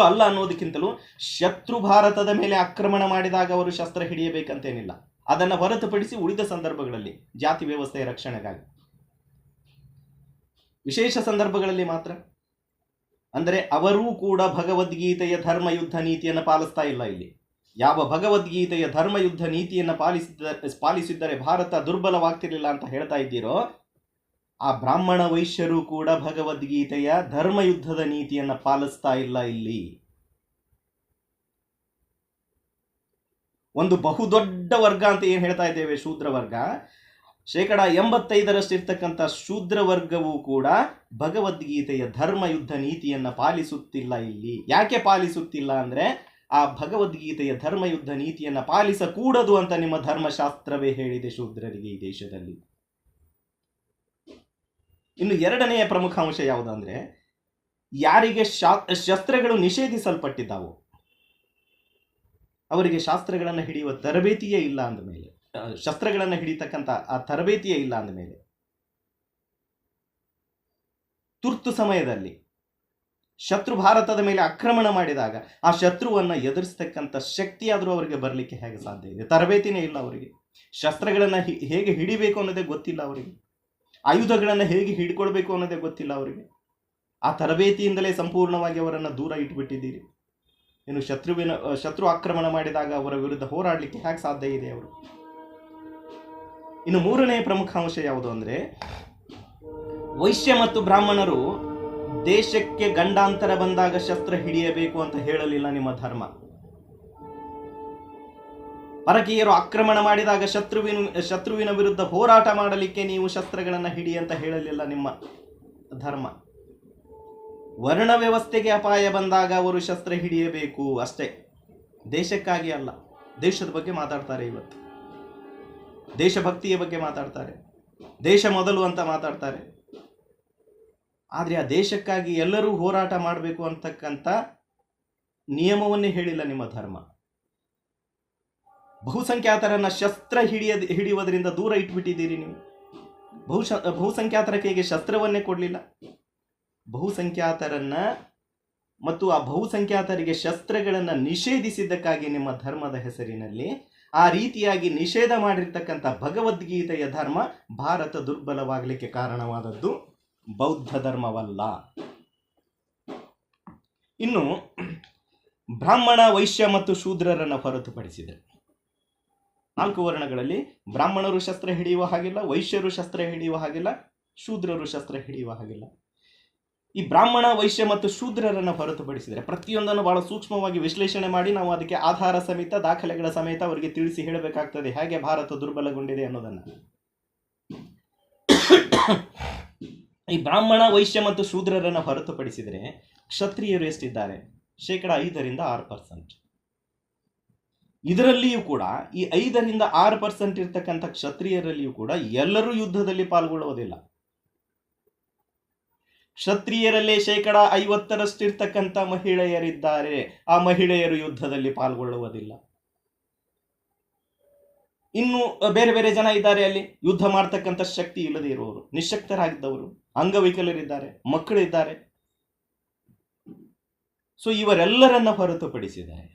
ಅಲ್ಲ ಅನ್ನೋದಕ್ಕಿಂತಲೂ ಶತ್ರು ಭಾರತದ ಮೇಲೆ ಆಕ್ರಮಣ ಮಾಡಿದಾಗ ಅವರು ಶಸ್ತ್ರ ಹಿಡಿಯಬೇಕಂತೇನಿಲ್ಲ. ಅದನ್ನು ಹೊರತುಪಡಿಸಿ ಉಳಿದ ಸಂದರ್ಭಗಳಲ್ಲಿ ಜಾತಿ ವ್ಯವಸ್ಥೆಯ ರಕ್ಷಣೆಗಾಗಿ ವಿಶೇಷ ಸಂದರ್ಭಗಳಲ್ಲಿ ಮಾತ್ರ. ಅಂದರೆ ಅವರೂ ಕೂಡ ಭಗವದ್ಗೀತೆಯ ಧರ್ಮಯುದ್ಧ ನೀತಿಯನ್ನು ಪಾಲಿಸ್ತಾ ಇಲ್ಲ. ಇಲ್ಲಿ ಯಾವ ಭಗವದ್ಗೀತೆಯ ಧರ್ಮಯುದ್ಧ ನೀತಿಯನ್ನು ಪಾಲಿಸಿದ್ದರೆ ಭಾರತ ದುರ್ಬಲವಾಗ್ತಿರ್ಲಿಲ್ಲ ಅಂತ ಹೇಳ್ತಾ ಇದ್ದೀರೋ, ಆ ಬ್ರಾಹ್ಮಣ ವೈಶ್ಯರು ಕೂಡ ಭಗವದ್ಗೀತೆಯ ಧರ್ಮಯುದ್ಧದ ನೀತಿಯನ್ನು ಪಾಲಿಸ್ತಾ ಇಲ್ಲ. ಇಲ್ಲಿ ಒಂದು ಬಹುದೊಡ್ಡ ವರ್ಗ ಅಂತ ಏನು ಹೇಳ್ತಾ ಇದ್ದೇವೆ, ಶೂದ್ರ ವರ್ಗ, 85% ಇರ್ತಕ್ಕಂಥ ಶೂದ್ರ ವರ್ಗವೂ ಕೂಡ ಭಗವದ್ಗೀತೆಯ ಧರ್ಮಯುದ್ಧ ನೀತಿಯನ್ನು ಪಾಲಿಸುತ್ತಿಲ್ಲ. ಇಲ್ಲಿ ಯಾಕೆ ಪಾಲಿಸುತ್ತಿಲ್ಲ ಅಂದರೆ, ಆ ಭಗವದ್ಗೀತೆಯ ಧರ್ಮಯುದ್ಧ ನೀತಿಯನ್ನು ಪಾಲಿಸಕೂಡದು ಅಂತ ನಿಮ್ಮ ಧರ್ಮಶಾಸ್ತ್ರವೇ ಹೇಳಿದೆ ಶೂದ್ರರಿಗೆ ಈ ದೇಶದಲ್ಲಿ. ಇನ್ನು 2ನೆಯ ಪ್ರಮುಖ ಅಂಶ ಯಾವುದಂದ್ರೆ, ಯಾರಿಗೆ ಶಸ್ತ್ರಗಳು ನಿಷೇಧಿಸಲ್ಪಟ್ಟಿದ್ದಾವೋ ಅವರಿಗೆ ಶಾಸ್ತ್ರಗಳನ್ನು ಹಿಡಿಯುವ ತರಬೇತಿಯೇ ಇಲ್ಲ ಅಂದಮೇಲೆ, ಶಸ್ತ್ರಗಳನ್ನು ಹಿಡಿತಕ್ಕಂಥ ಆ ತರಬೇತಿಯೇ ಇಲ್ಲ ಅಂದಮೇಲೆ, ತುರ್ತು ಸಮಯದಲ್ಲಿ ಶತ್ರು ಭಾರತದ ಮೇಲೆ ಆಕ್ರಮಣ ಮಾಡಿದಾಗ ಆ ಶತ್ರುವನ್ನು ಎದುರಿಸ್ತಕ್ಕಂಥ ಶಕ್ತಿಯಾದರೂ ಅವರಿಗೆ ಬರಲಿಕ್ಕೆ ಹೇಗೆ ಸಾಧ್ಯ ಇದೆ? ತರಬೇತಿನೇ ಇಲ್ಲ ಅವರಿಗೆ. ಶಸ್ತ್ರಗಳನ್ನು ಹೇಗೆ ಹಿಡಿಬೇಕು ಅನ್ನೋದೇ ಗೊತ್ತಿಲ್ಲ ಅವರಿಗೆ. ಆಯುಧಗಳನ್ನು ಹೇಗೆ ಹಿಡ್ಕೊಳ್ಬೇಕು ಅನ್ನೋದೇ ಗೊತ್ತಿಲ್ಲ ಅವರಿಗೆ. ಆ ತರಬೇತಿಯಿಂದಲೇ ಸಂಪೂರ್ಣವಾಗಿ ಅವರನ್ನು ದೂರ ಇಟ್ಬಿಟ್ಟಿದ್ದೀರಿ. ಇನ್ನು ಶತ್ರು ಆಕ್ರಮಣ ಮಾಡಿದಾಗ ಅವರ ವಿರುದ್ಧ ಹೋರಾಡಲಿಕ್ಕೆ ಹೇಗೆ ಸಾಧ್ಯ ಇದೆ ಅವರು? ಇನ್ನು 3ನೇ ಪ್ರಮುಖ ಅಂಶ ಯಾವುದು ಅಂದರೆ, ವೈಶ್ಯ ಮತ್ತು ಬ್ರಾಹ್ಮಣರು ದೇಶಕ್ಕೆ ಗಂಡಾಂತರ ಬಂದಾಗ ಶಸ್ತ್ರ ಹಿಡಿಯಬೇಕು ಅಂತ ಹೇಳಲಿಲ್ಲ ನಿಮ್ಮ ಧರ್ಮ. ಪರಕೀಯರು ಆಕ್ರಮಣ ಮಾಡಿದಾಗ ಶತ್ರುವಿನ ವಿರುದ್ಧ ಹೋರಾಟ ಮಾಡಲಿಕ್ಕೆ ನೀವು ಶಸ್ತ್ರಗಳನ್ನು ಹಿಡಿ ಅಂತ ಹೇಳಲಿಲ್ಲ ನಿಮ್ಮ ಧರ್ಮ. ವರ್ಣ ವ್ಯವಸ್ಥೆಗೆ ಅಪಾಯ ಬಂದಾಗ ಅವರು ಶಸ್ತ್ರ ಹಿಡಿಯಬೇಕು ಅಷ್ಟೇ, ದೇಶಕ್ಕಾಗಿ ಅಲ್ಲ. ದೇಶದ ಬಗ್ಗೆ ಮಾತಾಡ್ತಾರೆ ಇವತ್ತು, ದೇಶಭಕ್ತಿಯ ಬಗ್ಗೆ ಮಾತಾಡ್ತಾರೆ, ದೇಶ ಮೊದಲು ಅಂತ ಮಾತಾಡ್ತಾರೆ. ಆದರೆ ಆ ದೇಶಕ್ಕಾಗಿ ಎಲ್ಲರೂ ಹೋರಾಟ ಮಾಡಬೇಕು ಅಂತಕ್ಕಂಥ ನಿಯಮವನ್ನೇ ಹೇಳಿಲ್ಲ ನಿಮ್ಮ ಧರ್ಮ. ಬಹುಸಂಖ್ಯಾತರನ್ನ ಶಸ್ತ್ರ ಹಿಡಿಯುವುದರಿಂದ ದೂರ ಇಟ್ಬಿಟ್ಟಿದ್ದೀರಿ ನೀವು. ಬಹುಸಂಖ್ಯಾತರ ಕೈಗೆ ಶಸ್ತ್ರವನ್ನೇ ಕೊಡಲಿಲ್ಲ. ಬಹುಸಂಖ್ಯಾತರನ್ನ ಮತ್ತು ಆ ಬಹುಸಂಖ್ಯಾತರಿಗೆ ಶಸ್ತ್ರಗಳನ್ನು ನಿಷೇಧಿಸಿದ್ದಕ್ಕಾಗಿ ನಿಮ್ಮ ಧರ್ಮದ ಹೆಸರಿನಲ್ಲಿ ಆ ರೀತಿಯಾಗಿ ನಿಷೇಧ ಮಾಡಿರ್ತಕ್ಕಂಥ ಭಗವದ್ಗೀತೆಯ ಧರ್ಮ ಭಾರತ ದುರ್ಬಲವಾಗಲಿಕ್ಕೆ ಕಾರಣವಾದದ್ದು ಬೌದ್ಧ ಧರ್ಮವಲ್ಲ. ಇನ್ನು ಬ್ರಾಹ್ಮಣ, ವೈಶ್ಯ ಮತ್ತು ಶೂದ್ರರನ್ನು ಹೊರತುಪಡಿಸಿದರೆ 4 ವರ್ಣಗಳಲ್ಲಿ ಬ್ರಾಹ್ಮಣರು ಶಸ್ತ್ರ ಹಿಡಿಯುವ ಹಾಗಿಲ್ಲ, ವೈಶ್ಯರು ಶಸ್ತ್ರ ಹಿಡಿಯುವ ಹಾಗಿಲ್ಲ, ಶೂದ್ರರು ಶಸ್ತ್ರ ಹಿಡಿಯುವ ಹಾಗಿಲ್ಲ. ಈ ಬ್ರಾಹ್ಮಣ, ವೈಶ್ಯ ಮತ್ತು ಶೂದ್ರರನ್ನು ಹೊರತುಪಡಿಸಿದರೆ ಪ್ರತಿಯೊಂದನ್ನು ಬಹಳ ಸೂಕ್ಷ್ಮವಾಗಿ ವಿಶ್ಲೇಷಣೆ ಮಾಡಿ ನಾವು ಅದಕ್ಕೆ ಆಧಾರ ಸಮೇತ, ದಾಖಲೆಗಳ ಸಮೇತ ಅವರಿಗೆ ತಿಳಿಸಿ ಹೇಳಬೇಕಾಗ್ತದೆ ಹೇಗೆ ಭಾರತ ದುರ್ಬಲಗೊಂಡಿದೆ ಅನ್ನೋದನ್ನು. ಈ ಬ್ರಾಹ್ಮಣ, ವೈಶ್ಯ ಮತ್ತು ಶೂದ್ರರನ್ನು ಹೊರತುಪಡಿಸಿದರೆ ಕ್ಷತ್ರಿಯರು ಎಷ್ಟಿದ್ದಾರೆ? 5% 6%. ಇದರಲ್ಲಿಯೂ ಕೂಡ ಈ 5% 6% ಇರ್ತಕ್ಕಂಥ ಕ್ಷತ್ರಿಯರಲ್ಲಿಯೂ ಕೂಡ ಎಲ್ಲರೂ ಯುದ್ಧದಲ್ಲಿ ಪಾಲ್ಗೊಳ್ಳುವುದಿಲ್ಲ. ಕ್ಷತ್ರಿಯರಲ್ಲೇ 50% ಇರ್ತಕ್ಕಂಥ ಮಹಿಳೆಯರಿದ್ದಾರೆ, ಆ ಮಹಿಳೆಯರು ಯುದ್ಧದಲ್ಲಿ ಪಾಲ್ಗೊಳ್ಳುವುದಿಲ್ಲ. ಇನ್ನು ಬೇರೆ ಬೇರೆ ಜನ ಇದ್ದಾರೆ, ಅಲ್ಲಿ ಯುದ್ಧ ಮಾಡ್ತಕ್ಕಂಥ ಶಕ್ತಿ ಇಲ್ಲದೆ ಇರುವವರು, ನಿಶಕ್ತರಾಗಿದ್ದವರು, ಅಂಗವಿಕಲರಿದ್ದಾರೆ, ಮಕ್ಕಳಿದ್ದಾರೆ. ಸೊ ಇವರೆಲ್ಲರನ್ನ ಹೊರತುಪಡಿಸಿದ್ದಾರೆ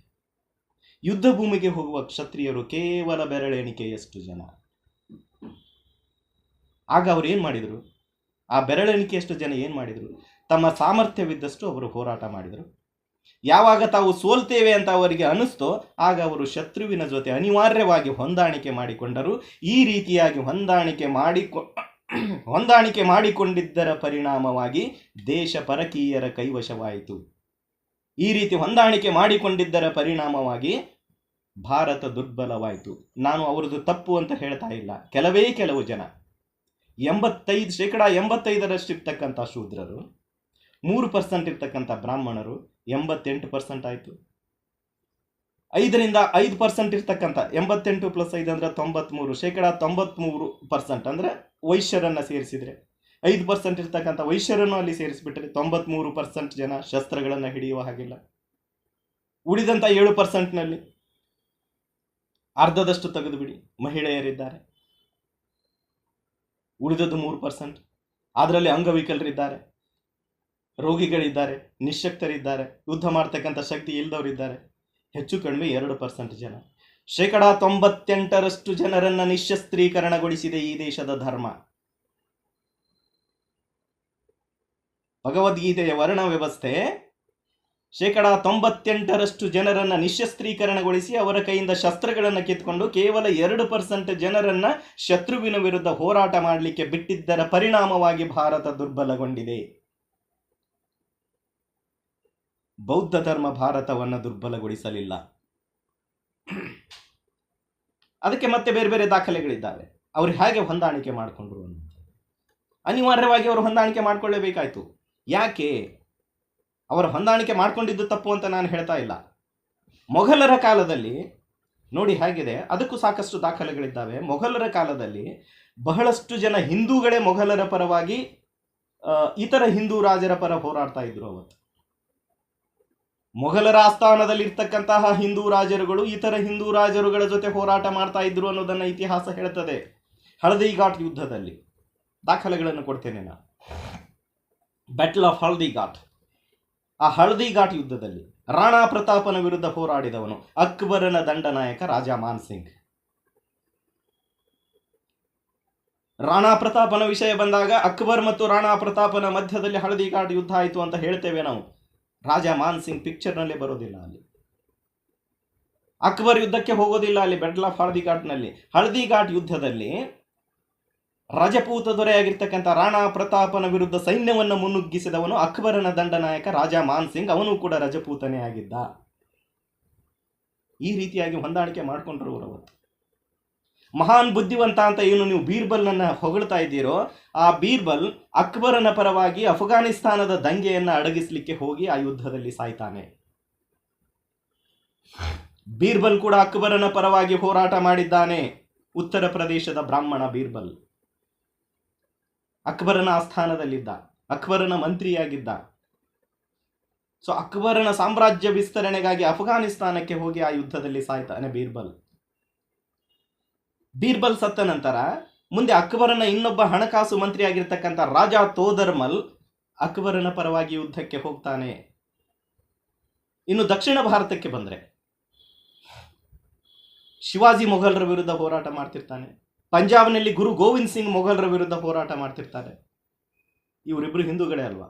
ಯುದ್ಧ ಭೂಮಿಗೆ ಹೋಗುವ ಕ್ಷತ್ರಿಯರು ಕೇವಲ ಬೆರಳೆಣಿಕೆಯಷ್ಟು ಜನ. ಆಗ ಅವರು ಏನು ಮಾಡಿದರು? ಆ ಬೆರಳೆಣಿಕೆಯಷ್ಟು ಜನ ಏನು ಮಾಡಿದರು? ತಮ್ಮ ಸಾಮರ್ಥ್ಯವಿದ್ದಷ್ಟು ಅವರು ಹೋರಾಟ ಮಾಡಿದರು. ಯಾವಾಗ ತಾವು ಸೋಲ್ತೇವೆ ಅಂತ ಅವರಿಗೆ ಅನಿಸ್ತೋ ಆಗ ಅವರು ಶತ್ರುವಿನ ಜೊತೆ ಅನಿವಾರ್ಯವಾಗಿ ಹೊಂದಾಣಿಕೆ ಮಾಡಿಕೊಂಡರು. ಈ ರೀತಿಯಾಗಿ ಹೊಂದಾಣಿಕೆ ಮಾಡಿಕೊಂಡಿದ್ದರ ಪರಿಣಾಮವಾಗಿ ದೇಶ ಪರಕೀಯರ ಕೈವಶವಾಯಿತು. ಈ ರೀತಿ ಹೊಂದಾಣಿಕೆ ಮಾಡಿಕೊಂಡಿದ್ದರ ಪರಿಣಾಮವಾಗಿ ಭಾರತ ದುರ್ಬಲವಾಯಿತು. ನಾನು ಅವರದ್ದು ತಪ್ಪು ಅಂತ ಹೇಳ್ತಾ ಇಲ್ಲ. ಕೆಲವು ಜನ 85% ಇರ್ತಕ್ಕಂಥ ಶೂದ್ರರು, 3% ಇರ್ತಕ್ಕಂಥ ಬ್ರಾಹ್ಮಣರು, 88% ಆಯಿತು. 5% ಇರ್ತಕ್ಕಂಥ 88 + 5 ಅಂದರೆ 93, 93% ಅಂದರೆ ವೈಶ್ಯರನ್ನು ಸೇರಿಸಿದರೆ 5% ಇರ್ತಕ್ಕಂಥ ವೈಶ್ಯರನ್ನು ಅಲ್ಲಿ ಸೇರಿಸಿಬಿಟ್ರೆ 93% ಜನ ಶಸ್ತ್ರಗಳನ್ನು ಹಿಡಿಯುವ ಹಾಗಿಲ್ಲ. ಉಳಿದಂಥ 7%ನಲ್ಲಿ ಅರ್ಧದಷ್ಟು ತೆಗೆದುಬಿಡಿ, ಮಹಿಳೆಯರಿದ್ದಾರೆ. ಉಳಿದದ್ದು 3%. ಅದರಲ್ಲಿ ಅಂಗವಿಕಲರಿದ್ದಾರೆ, ರೋಗಿಗಳಿದ್ದಾರೆ, ನಿಶ್ಶಕ್ತರಿದ್ದಾರೆ, ಯುದ್ಧ ಮಾಡ್ತಕ್ಕಂಥ ಶಕ್ತಿ ಇಲ್ಲದವರಿದ್ದಾರೆ. ಹೆಚ್ಚು ಕಡಿಮೆ 2% ಜನ. 98% ಜನರನ್ನ ನಿಶಸ್ತ್ರೀಕರಣಗೊಳಿಸಿದೆ ಈ ದೇಶದ ಧರ್ಮ. ಭಗವದ್ಗೀತೆಯ ವರ್ಣ ವ್ಯವಸ್ಥೆ 98% ಜನರನ್ನ ನಿಶಸ್ತ್ರೀಕರಣಗೊಳಿಸಿ ಅವರ ಕೈಯಿಂದ ಶಸ್ತ್ರಗಳನ್ನು ಕಿತ್ಕೊಂಡು ಕೇವಲ 2% ಜನರನ್ನ ಶತ್ರುವಿನ ವಿರುದ್ಧ ಹೋರಾಟ ಮಾಡಲಿಕ್ಕೆ ಬಿಟ್ಟಿದ್ದರ ಪರಿಣಾಮವಾಗಿ ಭಾರತ ದುರ್ಬಲಗೊಂಡಿದೆ. ಬೌದ್ಧ ಧರ್ಮ ಭಾರತವನ್ನು ದುರ್ಬಲಗೊಳಿಸಲಿಲ್ಲ. ಅದಕ್ಕೆ ಮತ್ತೆ ಬೇರೆ ಬೇರೆ ದಾಖಲೆಗಳಿದ್ದಾವೆ. ಅವರು ಹೇಗೆ ಹೊಂದಾಣಿಕೆ ಮಾಡಿಕೊಂಡ್ರು ಅನ್ನೋದು. ಅನಿವಾರ್ಯವಾಗಿ ಅವರು ಹೊಂದಾಣಿಕೆ ಮಾಡಿಕೊಳ್ಳೇಬೇಕಾಯ್ತು. ಯಾಕೆ ಅವರು ಹೊಂದಾಣಿಕೆ ಮಾಡ್ಕೊಂಡಿದ್ದು ತಪ್ಪು ಅಂತ ನಾನು ಹೇಳ್ತಾ ಇಲ್ಲ. ಮೊಘಲರ ಕಾಲದಲ್ಲಿ ನೋಡಿ ಹೇಗಿದೆ, ಅದಕ್ಕೂ ಸಾಕಷ್ಟು ದಾಖಲೆಗಳಿದ್ದಾವೆ. ಮೊಘಲರ ಕಾಲದಲ್ಲಿ ಬಹಳಷ್ಟು ಜನ ಹಿಂದೂಗಳೇ ಮೊಘಲರ ಪರವಾಗಿ ಇತರ ಹಿಂದೂ ರಾಜರ ಪರ ಹೋರಾಡ್ತಾ ಇದ್ರು. ಅವತ್ತು ಮೊಘಲರ ಆಸ್ಥಾನದಲ್ಲಿ ಇರ್ತಕ್ಕಂತಹ ಹಿಂದೂ ರಾಜರುಗಳು ಇತರ ಹಿಂದೂ ರಾಜರುಗಳ ಜೊತೆ ಹೋರಾಟ ಮಾಡ್ತಾ ಇದ್ರು ಅನ್ನೋದನ್ನ ಇತಿಹಾಸ ಹೇಳ್ತದೆ. ಹಳದಿಘಾಟ್ ಯುದ್ಧದಲ್ಲಿ ದಾಖಲೆಗಳನ್ನು ಕೊಡ್ತೇನೆ ನಾನು. Battle of Haldighat. ಆ ಹಳದಿಘಾಟ್ ಯುದ್ಧದಲ್ಲಿ ರಾಣಾ ಪ್ರತಾಪನ ವಿರುದ್ಧ ಹೋರಾಡಿದವನು ಅಕ್ಬರನ ದಂಡನಾಯಕ ರಾಜ ಮಾನ್ ಸಿಂಗ್. ರಾಣಾ ಪ್ರತಾಪನ ವಿಷಯ ಬಂದಾಗ ಅಕ್ಬರ್ ಮತ್ತು ರಾಣಾ ಪ್ರತಾಪನ ಮಧ್ಯದಲ್ಲಿ ಹಳದಿಘಾಟ್ ಯುದ್ಧ ಆಯಿತು ಅಂತ ಹೇಳ್ತೇವೆ ನಾವು. ರಾಜ ಮಾನ್ ಸಿಂಗ್ ಪಿಕ್ಚರ್ನಲ್ಲೇ ಬರೋದಿಲ್ಲ ಅಲ್ಲಿ. ಅಕ್ಬರ್ ಯುದ್ಧಕ್ಕೆ ಹೋಗೋದಿಲ್ಲ ಅಲ್ಲಿ ಬ್ಯಾಟಲ್ ಆಫ್ ಹಳದಿಘಾಟ್ನಲ್ಲಿ. ಹಳದಿಘಾಟ್ ಯುದ್ಧದಲ್ಲಿ ರಜಪೂತ ದೊರೆಯಾಗಿರ್ತಕ್ಕಂಥ ರಾಣಾ ಪ್ರತಾಪನ ವಿರುದ್ಧ ಸೈನ್ಯವನ್ನು ಮುನ್ನುಗ್ಗಿಸಿದವನು ಅಕ್ಬರನ ದಂಡನಾಯಕ ರಾಜ ಮಾನ್ ಸಿಂಗ್. ಅವನು ಕೂಡ ರಜಪೂತನೇ ಆಗಿದ್ದ. ಈ ರೀತಿಯಾಗಿ ಹೊಂದಾಣಿಕೆ ಮಾಡಿಕೊಂಡ್ರು ಅವತ್ತು. ಮಹಾನ್ ಬುದ್ಧಿವಂತ ಅಂತ ಏನು ನೀವು ಬೀರ್ಬಲ್ನನ್ನ ಹೊಗಳ್ತಾ ಇದ್ದೀರೋ, ಆ ಬೀರ್ಬಲ್ ಅಕ್ಬರನ ಪರವಾಗಿ ಅಫ್ಘಾನಿಸ್ತಾನದ ದಂಗೆಯನ್ನ ಅಡಗಿಸ್ಲಿಕ್ಕೆ ಹೋಗಿ ಆ ಯುದ್ಧದಲ್ಲಿ ಸಾಯ್ತಾನೆ. ಬೀರ್ಬಲ್ ಕೂಡ ಅಕ್ಬರನ ಪರವಾಗಿ ಹೋರಾಟ ಮಾಡಿದ್ದಾನೆ. ಉತ್ತರ ಪ್ರದೇಶದ ಬ್ರಾಹ್ಮಣ ಬೀರ್ಬಲ್ ಅಕ್ಬರನ ಆಸ್ಥಾನದಲ್ಲಿದ್ದ, ಅಕ್ಬರನ ಮಂತ್ರಿಯಾಗಿದ್ದ. ಸೊ ಅಕ್ಬರನ ಸಾಮ್ರಾಜ್ಯ ವಿಸ್ತರಣೆಗಾಗಿ ಅಫ್ಘಾನಿಸ್ತಾನಕ್ಕೆ ಹೋಗಿ ಆ ಯುದ್ಧದಲ್ಲಿ ಸಾಯ್ತಾನೆ ಬೀರ್ಬಲ್. ಬೀರ್ಬಲ್ ಸತ್ತ ನಂತರ ಮುಂದೆ ಅಕ್ಬರನ ಇನ್ನೊಬ್ಬ ಹಣಕಾಸು ಮಂತ್ರಿ ಆಗಿರ್ತಕ್ಕಂಥ ರಾಜ ತೋದರ್ಮಲ್ ಅಕ್ಬರನ ಪರವಾಗಿ ಯುದ್ಧಕ್ಕೆ ಹೋಗ್ತಾನೆ. ಇನ್ನು ದಕ್ಷಿಣ ಭಾರತಕ್ಕೆ ಬಂದ್ರೆ ಶಿವಾಜಿ ಮೊಘಲರ ವಿರುದ್ಧ ಹೋರಾಟ ಮಾಡ್ತಿರ್ತಾನೆ. ಪಂಜಾಬ್ನಲ್ಲಿ ಗುರು ಗೋವಿಂದ್ ಸಿಂಗ್ ಮೊಘಲರ ವಿರುದ್ಧ ಹೋರಾಟ ಮಾಡ್ತಿರ್ತಾರೆ. ಇವರಿಬ್ರು ಹಿಂದೂಗಳೇ ಅಲ್ವಾ.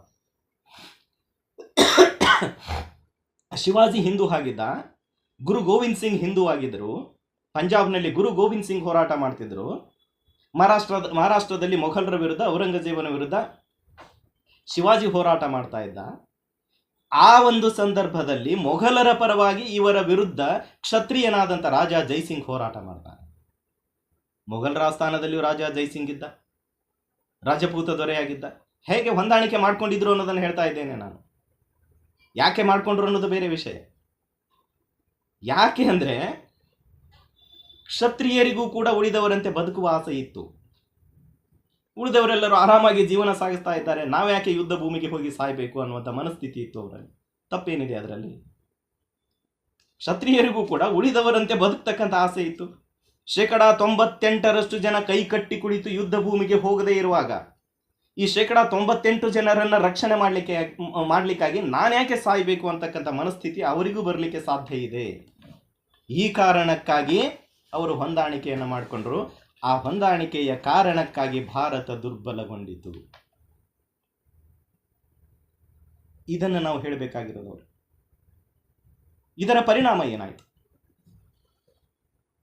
ಶಿವಾಜಿ ಹಿಂದೂ ಆಗಿದ್ದ, ಗುರು ಗೋವಿಂದ್ ಸಿಂಗ್ ಹಿಂದೂ ಆಗಿದ್ರು. ಪಂಜಾಬ್ನಲ್ಲಿ ಗುರು ಗೋವಿಂದ್ ಸಿಂಗ್ ಹೋರಾಟ ಮಾಡ್ತಿದ್ರು. ಮಹಾರಾಷ್ಟ್ರದಲ್ಲಿ ಮೊಘಲರ ವಿರುದ್ಧ, ಔರಂಗಜೇಬನ ವಿರುದ್ಧ ಶಿವಾಜಿ ಹೋರಾಟ ಮಾಡ್ತಾ ಇದ್ದ. ಆ ಒಂದು ಸಂದರ್ಭದಲ್ಲಿ ಮೊಘಲರ ಪರವಾಗಿ ಇವರ ವಿರುದ್ಧ ಕ್ಷತ್ರಿಯನಾದಂಥ ರಾಜ ಜೈಸಿಂಗ್ ಹೋರಾಟ ಮಾಡ್ತಾನೆ. ಮೊಘಲರ ಆಸ್ಥಾನದಲ್ಲಿಯೂ ರಾಜ ಜೈಸಿಂಗ್ ಇದ್ದ, ರಾಜಪೂತ ದೊರೆಯಾಗಿದ್ದ. ಹೇಗೆ ಹೊಂದಾಣಿಕೆ ಮಾಡ್ಕೊಂಡಿದ್ರು ಅನ್ನೋದನ್ನು ಹೇಳ್ತಾ ಇದ್ದೇನೆ ನಾನು. ಯಾಕೆ ಮಾಡ್ಕೊಂಡ್ರು ಅನ್ನೋದು ಬೇರೆ ವಿಷಯ. ಯಾಕೆ ಅಂದರೆ ಕ್ಷತ್ರಿಯರಿಗೂ ಕೂಡ ಉಳಿದವರಂತೆ ಬದುಕುವ ಆಸೆ ಇತ್ತು. ಉಳಿದವರೆಲ್ಲರೂ ಆರಾಮಾಗಿ ಜೀವನ ಸಾಗಿಸ್ತಾ ಇದ್ದಾರೆ, ನಾವ್ಯಾಕೆ ಯುದ್ಧ ಭೂಮಿಗೆ ಹೋಗಿ ಸಾಯಬೇಕು ಅನ್ನುವಂಥ ಮನಸ್ಥಿತಿ ಇತ್ತು ಅವರಲ್ಲಿ. ತಪ್ಪೇನಿದೆ ಅದರಲ್ಲಿ? ಕ್ಷತ್ರಿಯರಿಗೂ ಕೂಡ ಉಳಿದವರಂತೆ ಬದುಕ್ತಕ್ಕಂಥ ಆಸೆ ಇತ್ತು. 98% ಜನ ಕೈ ಕಟ್ಟಿ ಕುಳಿತು ಯುದ್ಧ ಭೂಮಿಗೆ ಹೋಗದೇ ಇರುವಾಗ ಈ 98 ಜನರನ್ನ ರಕ್ಷಣೆ ಮಾಡ್ಲಿಕ್ಕಾಗಿ ನಾನ್ಯಾಕೆ ಸಾಯಬೇಕು ಅಂತಕ್ಕಂಥ ಮನಸ್ಥಿತಿ ಅವರಿಗೂ ಬರಲಿಕ್ಕೆ ಸಾಧ್ಯ ಇದೆ. ಈ ಕಾರಣಕ್ಕಾಗಿ ಅವರು ಹೊಂದಾಣಿಕೆಯನ್ನು ಮಾಡಿಕೊಂಡ್ರು. ಆ ಹೊಂದಾಣಿಕೆಯ ಕಾರಣಕ್ಕಾಗಿ ಭಾರತ ದುರ್ಬಲಗೊಂಡಿತು. ಇದನ್ನು ನಾವು ಹೇಳಬೇಕಾಗಿರೋದು. ಇದರ ಪರಿಣಾಮ ಏನಾಯಿತು?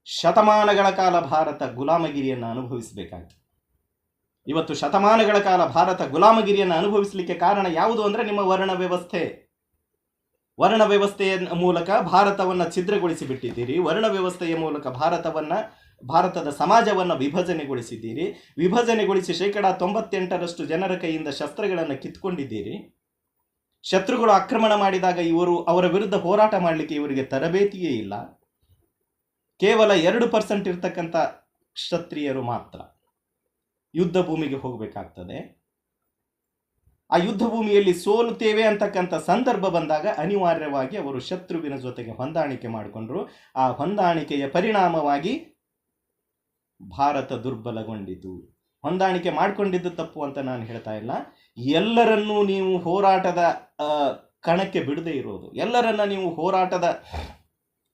ಶತಮಾನಗಳ ಕಾಲ ಭಾರತ ಗುಲಾಮಗಿರಿಯನ್ನು ಅನುಭವಿಸಬೇಕಾಯಿತು. ಇವತ್ತು ಶತಮಾನಗಳ ಕಾಲ ಭಾರತ ಗುಲಾಮಗಿರಿಯನ್ನು ಅನುಭವಿಸಲಿಕ್ಕೆ ಕಾರಣ ಯಾವುದು ಅಂದರೆ ನಿಮ್ಮ ವರ್ಣ ವ್ಯವಸ್ಥೆ. ವರ್ಣ ವ್ಯವಸ್ಥೆಯ ಮೂಲಕ ಭಾರತವನ್ನು ಛಿದ್ರಗೊಳಿಸಿ ಬಿಟ್ಟಿದ್ದೀರಿ. ವರ್ಣ ವ್ಯವಸ್ಥೆಯ ಮೂಲಕ ಭಾರತದ ಸಮಾಜವನ್ನು ವಿಭಜನೆಗೊಳಿಸಿದ್ದೀರಿ. ವಿಭಜನೆಗೊಳಿಸಿ 98% ಜನರ ಕೈಯಿಂದ ಶಸ್ತ್ರಗಳನ್ನು ಕಿತ್ಕೊಂಡಿದ್ದೀರಿ. ಶತ್ರುಗಳು ಆಕ್ರಮಣ ಮಾಡಿದಾಗ ಅವರ ವಿರುದ್ಧ ಹೋರಾಟ ಮಾಡಲಿಕ್ಕೆ ಇವರಿಗೆ ತರಬೇತಿಯೇ ಇಲ್ಲ. ಕೇವಲ 2% ಇರ್ತಕ್ಕಂಥ ಕ್ಷತ್ರಿಯರು ಮಾತ್ರ ಯುದ್ಧ ಭೂಮಿಗೆ ಹೋಗಬೇಕಾಗ್ತದೆ. ಆ ಯುದ್ಧ ಭೂಮಿಯಲ್ಲಿ ಸೋಲುತ್ತೇವೆ ಅಂತಕ್ಕಂಥ ಸಂದರ್ಭ ಬಂದಾಗ ಅನಿವಾರ್ಯವಾಗಿ ಅವರು ಶತ್ರುವಿನ ಜೊತೆಗೆ ಹೊಂದಾಣಿಕೆ ಮಾಡಿಕೊಂಡ್ರು. ಆ ಹೊಂದಾಣಿಕೆಯ ಪರಿಣಾಮವಾಗಿ ಭಾರತ ದುರ್ಬಲಗೊಂಡಿತು. ಹೊಂದಾಣಿಕೆ ಮಾಡಿಕೊಂಡಿದ್ದು ತಪ್ಪು ಅಂತ ನಾನು ಹೇಳ್ತಾ ಇಲ್ಲ. ಎಲ್ಲರನ್ನೂ ನೀವು ಹೋರಾಟದ ಕಣಕ್ಕೆ ಬಿಡದೇ ಇರೋದು, ಎಲ್ಲರನ್ನ ನೀವು ಹೋರಾಟದ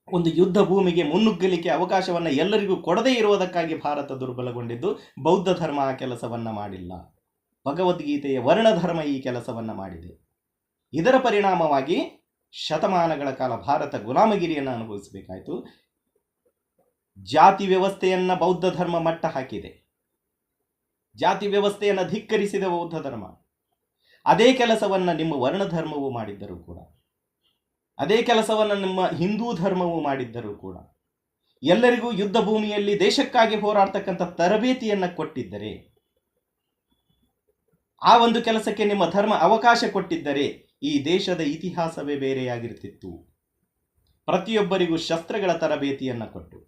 ಒಂದು ಯುದ್ಧ ಭೂಮಿಗೆ ಮುನ್ನುಗ್ಗಲಿಕ್ಕೆ ಅವಕಾಶವನ್ನು ಎಲ್ಲರಿಗೂ ಕೊಡದೇ ಇರುವುದಕ್ಕಾಗಿ ಭಾರತ ದುರ್ಬಲಗೊಂಡಿದ್ದು. ಬೌದ್ಧ ಧರ್ಮ ಆ ಕೆಲಸವನ್ನು ಮಾಡಿಲ್ಲ. ಭಗವದ್ಗೀತೆಯ ವರ್ಣಧರ್ಮ ಈ ಕೆಲಸವನ್ನು ಮಾಡಿದೆ. ಇದರ ಪರಿಣಾಮವಾಗಿ ಶತಮಾನಗಳ ಕಾಲ ಭಾರತ ಗುಲಾಮಗಿರಿಯನ್ನು ಅನುಭವಿಸಬೇಕಾಯಿತು. ಜಾತಿ ವ್ಯವಸ್ಥೆಯನ್ನು ಬೌದ್ಧ ಧರ್ಮ ಮಟ್ಟ ಹಾಕಿದೆ. ಜಾತಿ ವ್ಯವಸ್ಥೆಯನ್ನು ಧಿಕ್ಕರಿಸಿದ ಬೌದ್ಧ ಧರ್ಮ. ಅದೇ ಕೆಲಸವನ್ನು ನಿಮ್ಮ ವರ್ಣಧರ್ಮವು ಮಾಡಿದ್ದರೂ ಕೂಡ, ಅದೇ ಕೆಲಸವನ್ನು ನಿಮ್ಮ ಹಿಂದೂ ಧರ್ಮವು ಮಾಡಿದ್ದರೂ ಕೂಡ, ಎಲ್ಲರಿಗೂ ಯುದ್ಧ ಭೂಮಿಯಲ್ಲಿ ದೇಶಕ್ಕಾಗಿ ಹೋರಾಡ್ತಕ್ಕಂಥ ತರಬೇತಿಯನ್ನು ಕೊಟ್ಟಿದ್ದರೆ, ಆ ಒಂದು ಕೆಲಸಕ್ಕೆ ನಿಮ್ಮ ಧರ್ಮ ಅವಕಾಶ ಕೊಟ್ಟಿದ್ದರೆ ಈ ದೇಶದ ಇತಿಹಾಸವೇ ಬೇರೆಯಾಗಿರ್ತಿತ್ತು. ಪ್ರತಿಯೊಬ್ಬರಿಗೂ ಶಸ್ತ್ರಗಳ ತರಬೇತಿಯನ್ನು ಕೊಟ್ಟು,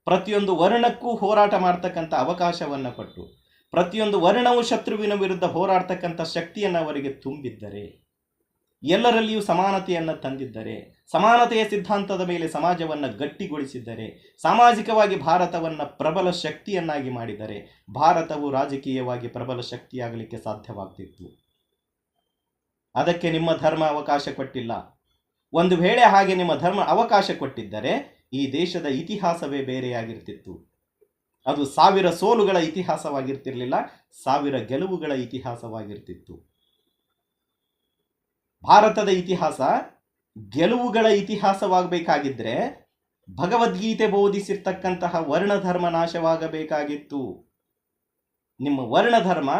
ಪ್ರತಿಯೊಂದು ವರ್ಣಕ್ಕೂ ಹೋರಾಟ ಮಾಡ್ತಕ್ಕಂಥ ಅವಕಾಶವನ್ನು ಕೊಟ್ಟು, ಪ್ರತಿಯೊಂದು ವರ್ಣವು ಶತ್ರುವಿನ ವಿರುದ್ಧ ಹೋರಾಡ್ತಕ್ಕಂಥ ಶಕ್ತಿಯನ್ನು ಅವರಿಗೆ ತುಂಬಿದ್ದರೆ, ಎಲ್ಲರಲ್ಲಿಯೂ ಸಮಾನತೆಯನ್ನು ತಂದಿದ್ದರೆ, ಸಮಾನತೆಯ ಸಿದ್ಧಾಂತದ ಮೇಲೆ ಸಮಾಜವನ್ನು ಗಟ್ಟಿಗೊಳಿಸಿದ್ದರೆ, ಸಾಮಾಜಿಕವಾಗಿ ಭಾರತವನ್ನು ಪ್ರಬಲ ಶಕ್ತಿಯನ್ನಾಗಿ ಮಾಡಿದರೆ ಭಾರತವು ರಾಜಕೀಯವಾಗಿ ಪ್ರಬಲ ಶಕ್ತಿಯಾಗಲಿಕ್ಕೆ ಸಾಧ್ಯವಾಗ್ತಿತ್ತು. ಅದಕ್ಕೆ ನಿಮ್ಮ ಧರ್ಮ ಅವಕಾಶ ಕೊಟ್ಟಿಲ್ಲ. ಒಂದು ವೇಳೆ ಹಾಗೆ ನಿಮ್ಮ ಧರ್ಮ ಅವಕಾಶ ಕೊಟ್ಟಿದ್ದರೆ ಈ ದೇಶದ ಇತಿಹಾಸವೇ ಬೇರೆಯಾಗಿರ್ತಿತ್ತು. ಅದು 1000 ಸೋಲುಗಳ ಇತಿಹಾಸವಾಗಿರ್ತಿರ್ಲಿಲ್ಲ, 1000 ಗೆಲುವುಗಳ ಇತಿಹಾಸವಾಗಿರ್ತಿತ್ತು. ಭಾರತದ ಇತಿಹಾಸ ಗೆಲುವುಗಳ ಇತಿಹಾಸವಾಗಬೇಕಾಗಿದ್ದರೆ ಭಗವದ್ಗೀತೆ ಬೋಧಿಸಿರ್ತಕ್ಕಂತಹ ವರ್ಣಧರ್ಮ ನಾಶವಾಗಬೇಕಾಗಿತ್ತು. ನಿಮ್ಮ ವರ್ಣಧರ್ಮ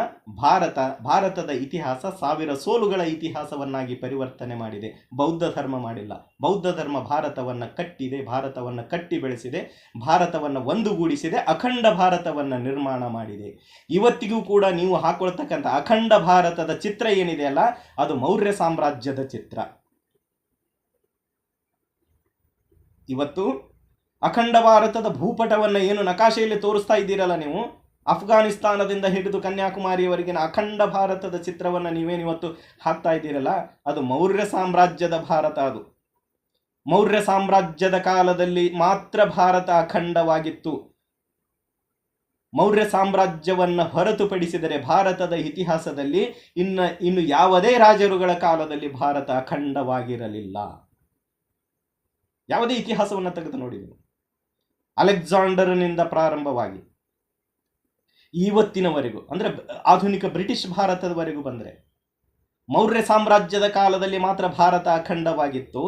ಭಾರತದ ಇತಿಹಾಸ 1000 ಸೋಲುಗಳ ಇತಿಹಾಸವನ್ನಾಗಿ ಪರಿವರ್ತನೆ ಮಾಡಿದೆ. ಬೌದ್ಧ ಧರ್ಮ ಮಾಡಿಲ್ಲ. ಬೌದ್ಧ ಧರ್ಮ ಭಾರತವನ್ನು ಕಟ್ಟಿದೆ, ಭಾರತವನ್ನು ಕಟ್ಟಿ ಬೆಳೆಸಿದೆ, ಭಾರತವನ್ನು ಒಂದುಗೂಡಿಸಿದೆ, ಅಖಂಡ ಭಾರತವನ್ನು ನಿರ್ಮಾಣ ಮಾಡಿದೆ. ಇವತ್ತಿಗೂ ಕೂಡ ನೀವು ಹಾಕೊಳ್ತಕ್ಕಂಥ ಅಖಂಡ ಭಾರತದ ಚಿತ್ರ ಏನಿದೆಯಲ್ಲ, ಅದು ಮೌರ್ಯ ಸಾಮ್ರಾಜ್ಯದ ಚಿತ್ರ. ಇವತ್ತು ಅಖಂಡ ಭಾರತದ ಭೂಪಟವನ್ನು ಏನು ನಕಾಶೆಯಲ್ಲಿ ತೋರಿಸ್ತಾ ಇದ್ದೀರಲ್ಲ ನೀವು, ಅಫ್ಘಾನಿಸ್ತಾನದಿಂದ ಹಿಡಿದು ಕನ್ಯಾಕುಮಾರಿಯವರೆಗಿನ ಅಖಂಡ ಭಾರತದ ಚಿತ್ರವನ್ನು ನೀವೇನಿವತ್ತು ಹಾಕ್ತಾ ಇದ್ದೀರಲ್ಲ, ಅದು ಮೌರ್ಯ ಸಾಮ್ರಾಜ್ಯದ ಭಾರತ. ಅದು ಮೌರ್ಯ ಸಾಮ್ರಾಜ್ಯದ ಕಾಲದಲ್ಲಿ ಮಾತ್ರ ಭಾರತ ಅಖಂಡವಾಗಿತ್ತು. ಮೌರ್ಯ ಸಾಮ್ರಾಜ್ಯವನ್ನು ಹೊರತುಪಡಿಸಿದರೆ ಭಾರತದ ಇತಿಹಾಸದಲ್ಲಿ ಇನ್ನು ಯಾವುದೇ ರಾಜರುಗಳ ಕಾಲದಲ್ಲಿ ಭಾರತ ಅಖಂಡವಾಗಿರಲಿಲ್ಲ. ಯಾವುದೇ ಇತಿಹಾಸವನ್ನು ತೆಗೆದು ನೋಡಿದರು, ಅಲೆಕ್ಸಾಂಡರ್ನಿಂದ ಪ್ರಾರಂಭವಾಗಿ ಇವತ್ತಿನವರೆಗೂ, ಅಂದರೆ ಆಧುನಿಕ ಬ್ರಿಟಿಷ್ ಭಾರತದವರೆಗೂ ಬಂದರೆ ಮೌರ್ಯ ಸಾಮ್ರಾಜ್ಯದ ಕಾಲದಲ್ಲಿ ಮಾತ್ರ ಭಾರತ ಅಖಂಡವಾಗಿತ್ತು.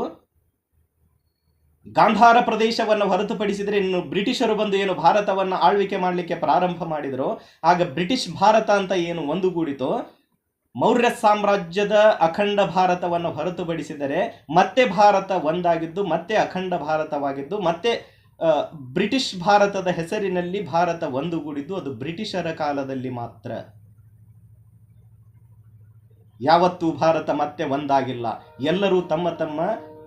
ಗಾಂಧಾರ ಪ್ರದೇಶವನ್ನು ಹೊರತುಪಡಿಸಿದರೆ ಇನ್ನು ಬ್ರಿಟಿಷರು ಬಂದು ಏನು ಭಾರತವನ್ನು ಆಳ್ವಿಕೆ ಮಾಡಲಿಕ್ಕೆ ಪ್ರಾರಂಭ ಮಾಡಿದರೋ, ಆಗ ಬ್ರಿಟಿಷ್ ಭಾರತ ಅಂತ ಏನು ಒಂದುಗೂಡಿತೋ, ಮೌರ್ಯ ಸಾಮ್ರಾಜ್ಯದ ಅಖಂಡ ಭಾರತವನ್ನು ಹೊರತುಪಡಿಸಿದರೆ ಮತ್ತೆ ಭಾರತ ಒಂದಾಗಿದ್ದು, ಮತ್ತೆ ಅಖಂಡ ಭಾರತವಾಗಿದ್ದು, ಮತ್ತೆ ಬ್ರಿಟಿಷ್ ಭಾರತದ ಹೆಸರಿನಲ್ಲಿ ಭಾರತ ಒಂದುಗೂಡಿದ್ದು ಅದು ಬ್ರಿಟಿಷರ ಕಾಲದಲ್ಲಿ ಮಾತ್ರ. ಯಾವತ್ತೂ ಭಾರತ ಮತ್ತೆ ಒಂದಾಗಿಲ್ಲ. ಎಲ್ಲರೂ ತಮ್ಮ ತಮ್ಮ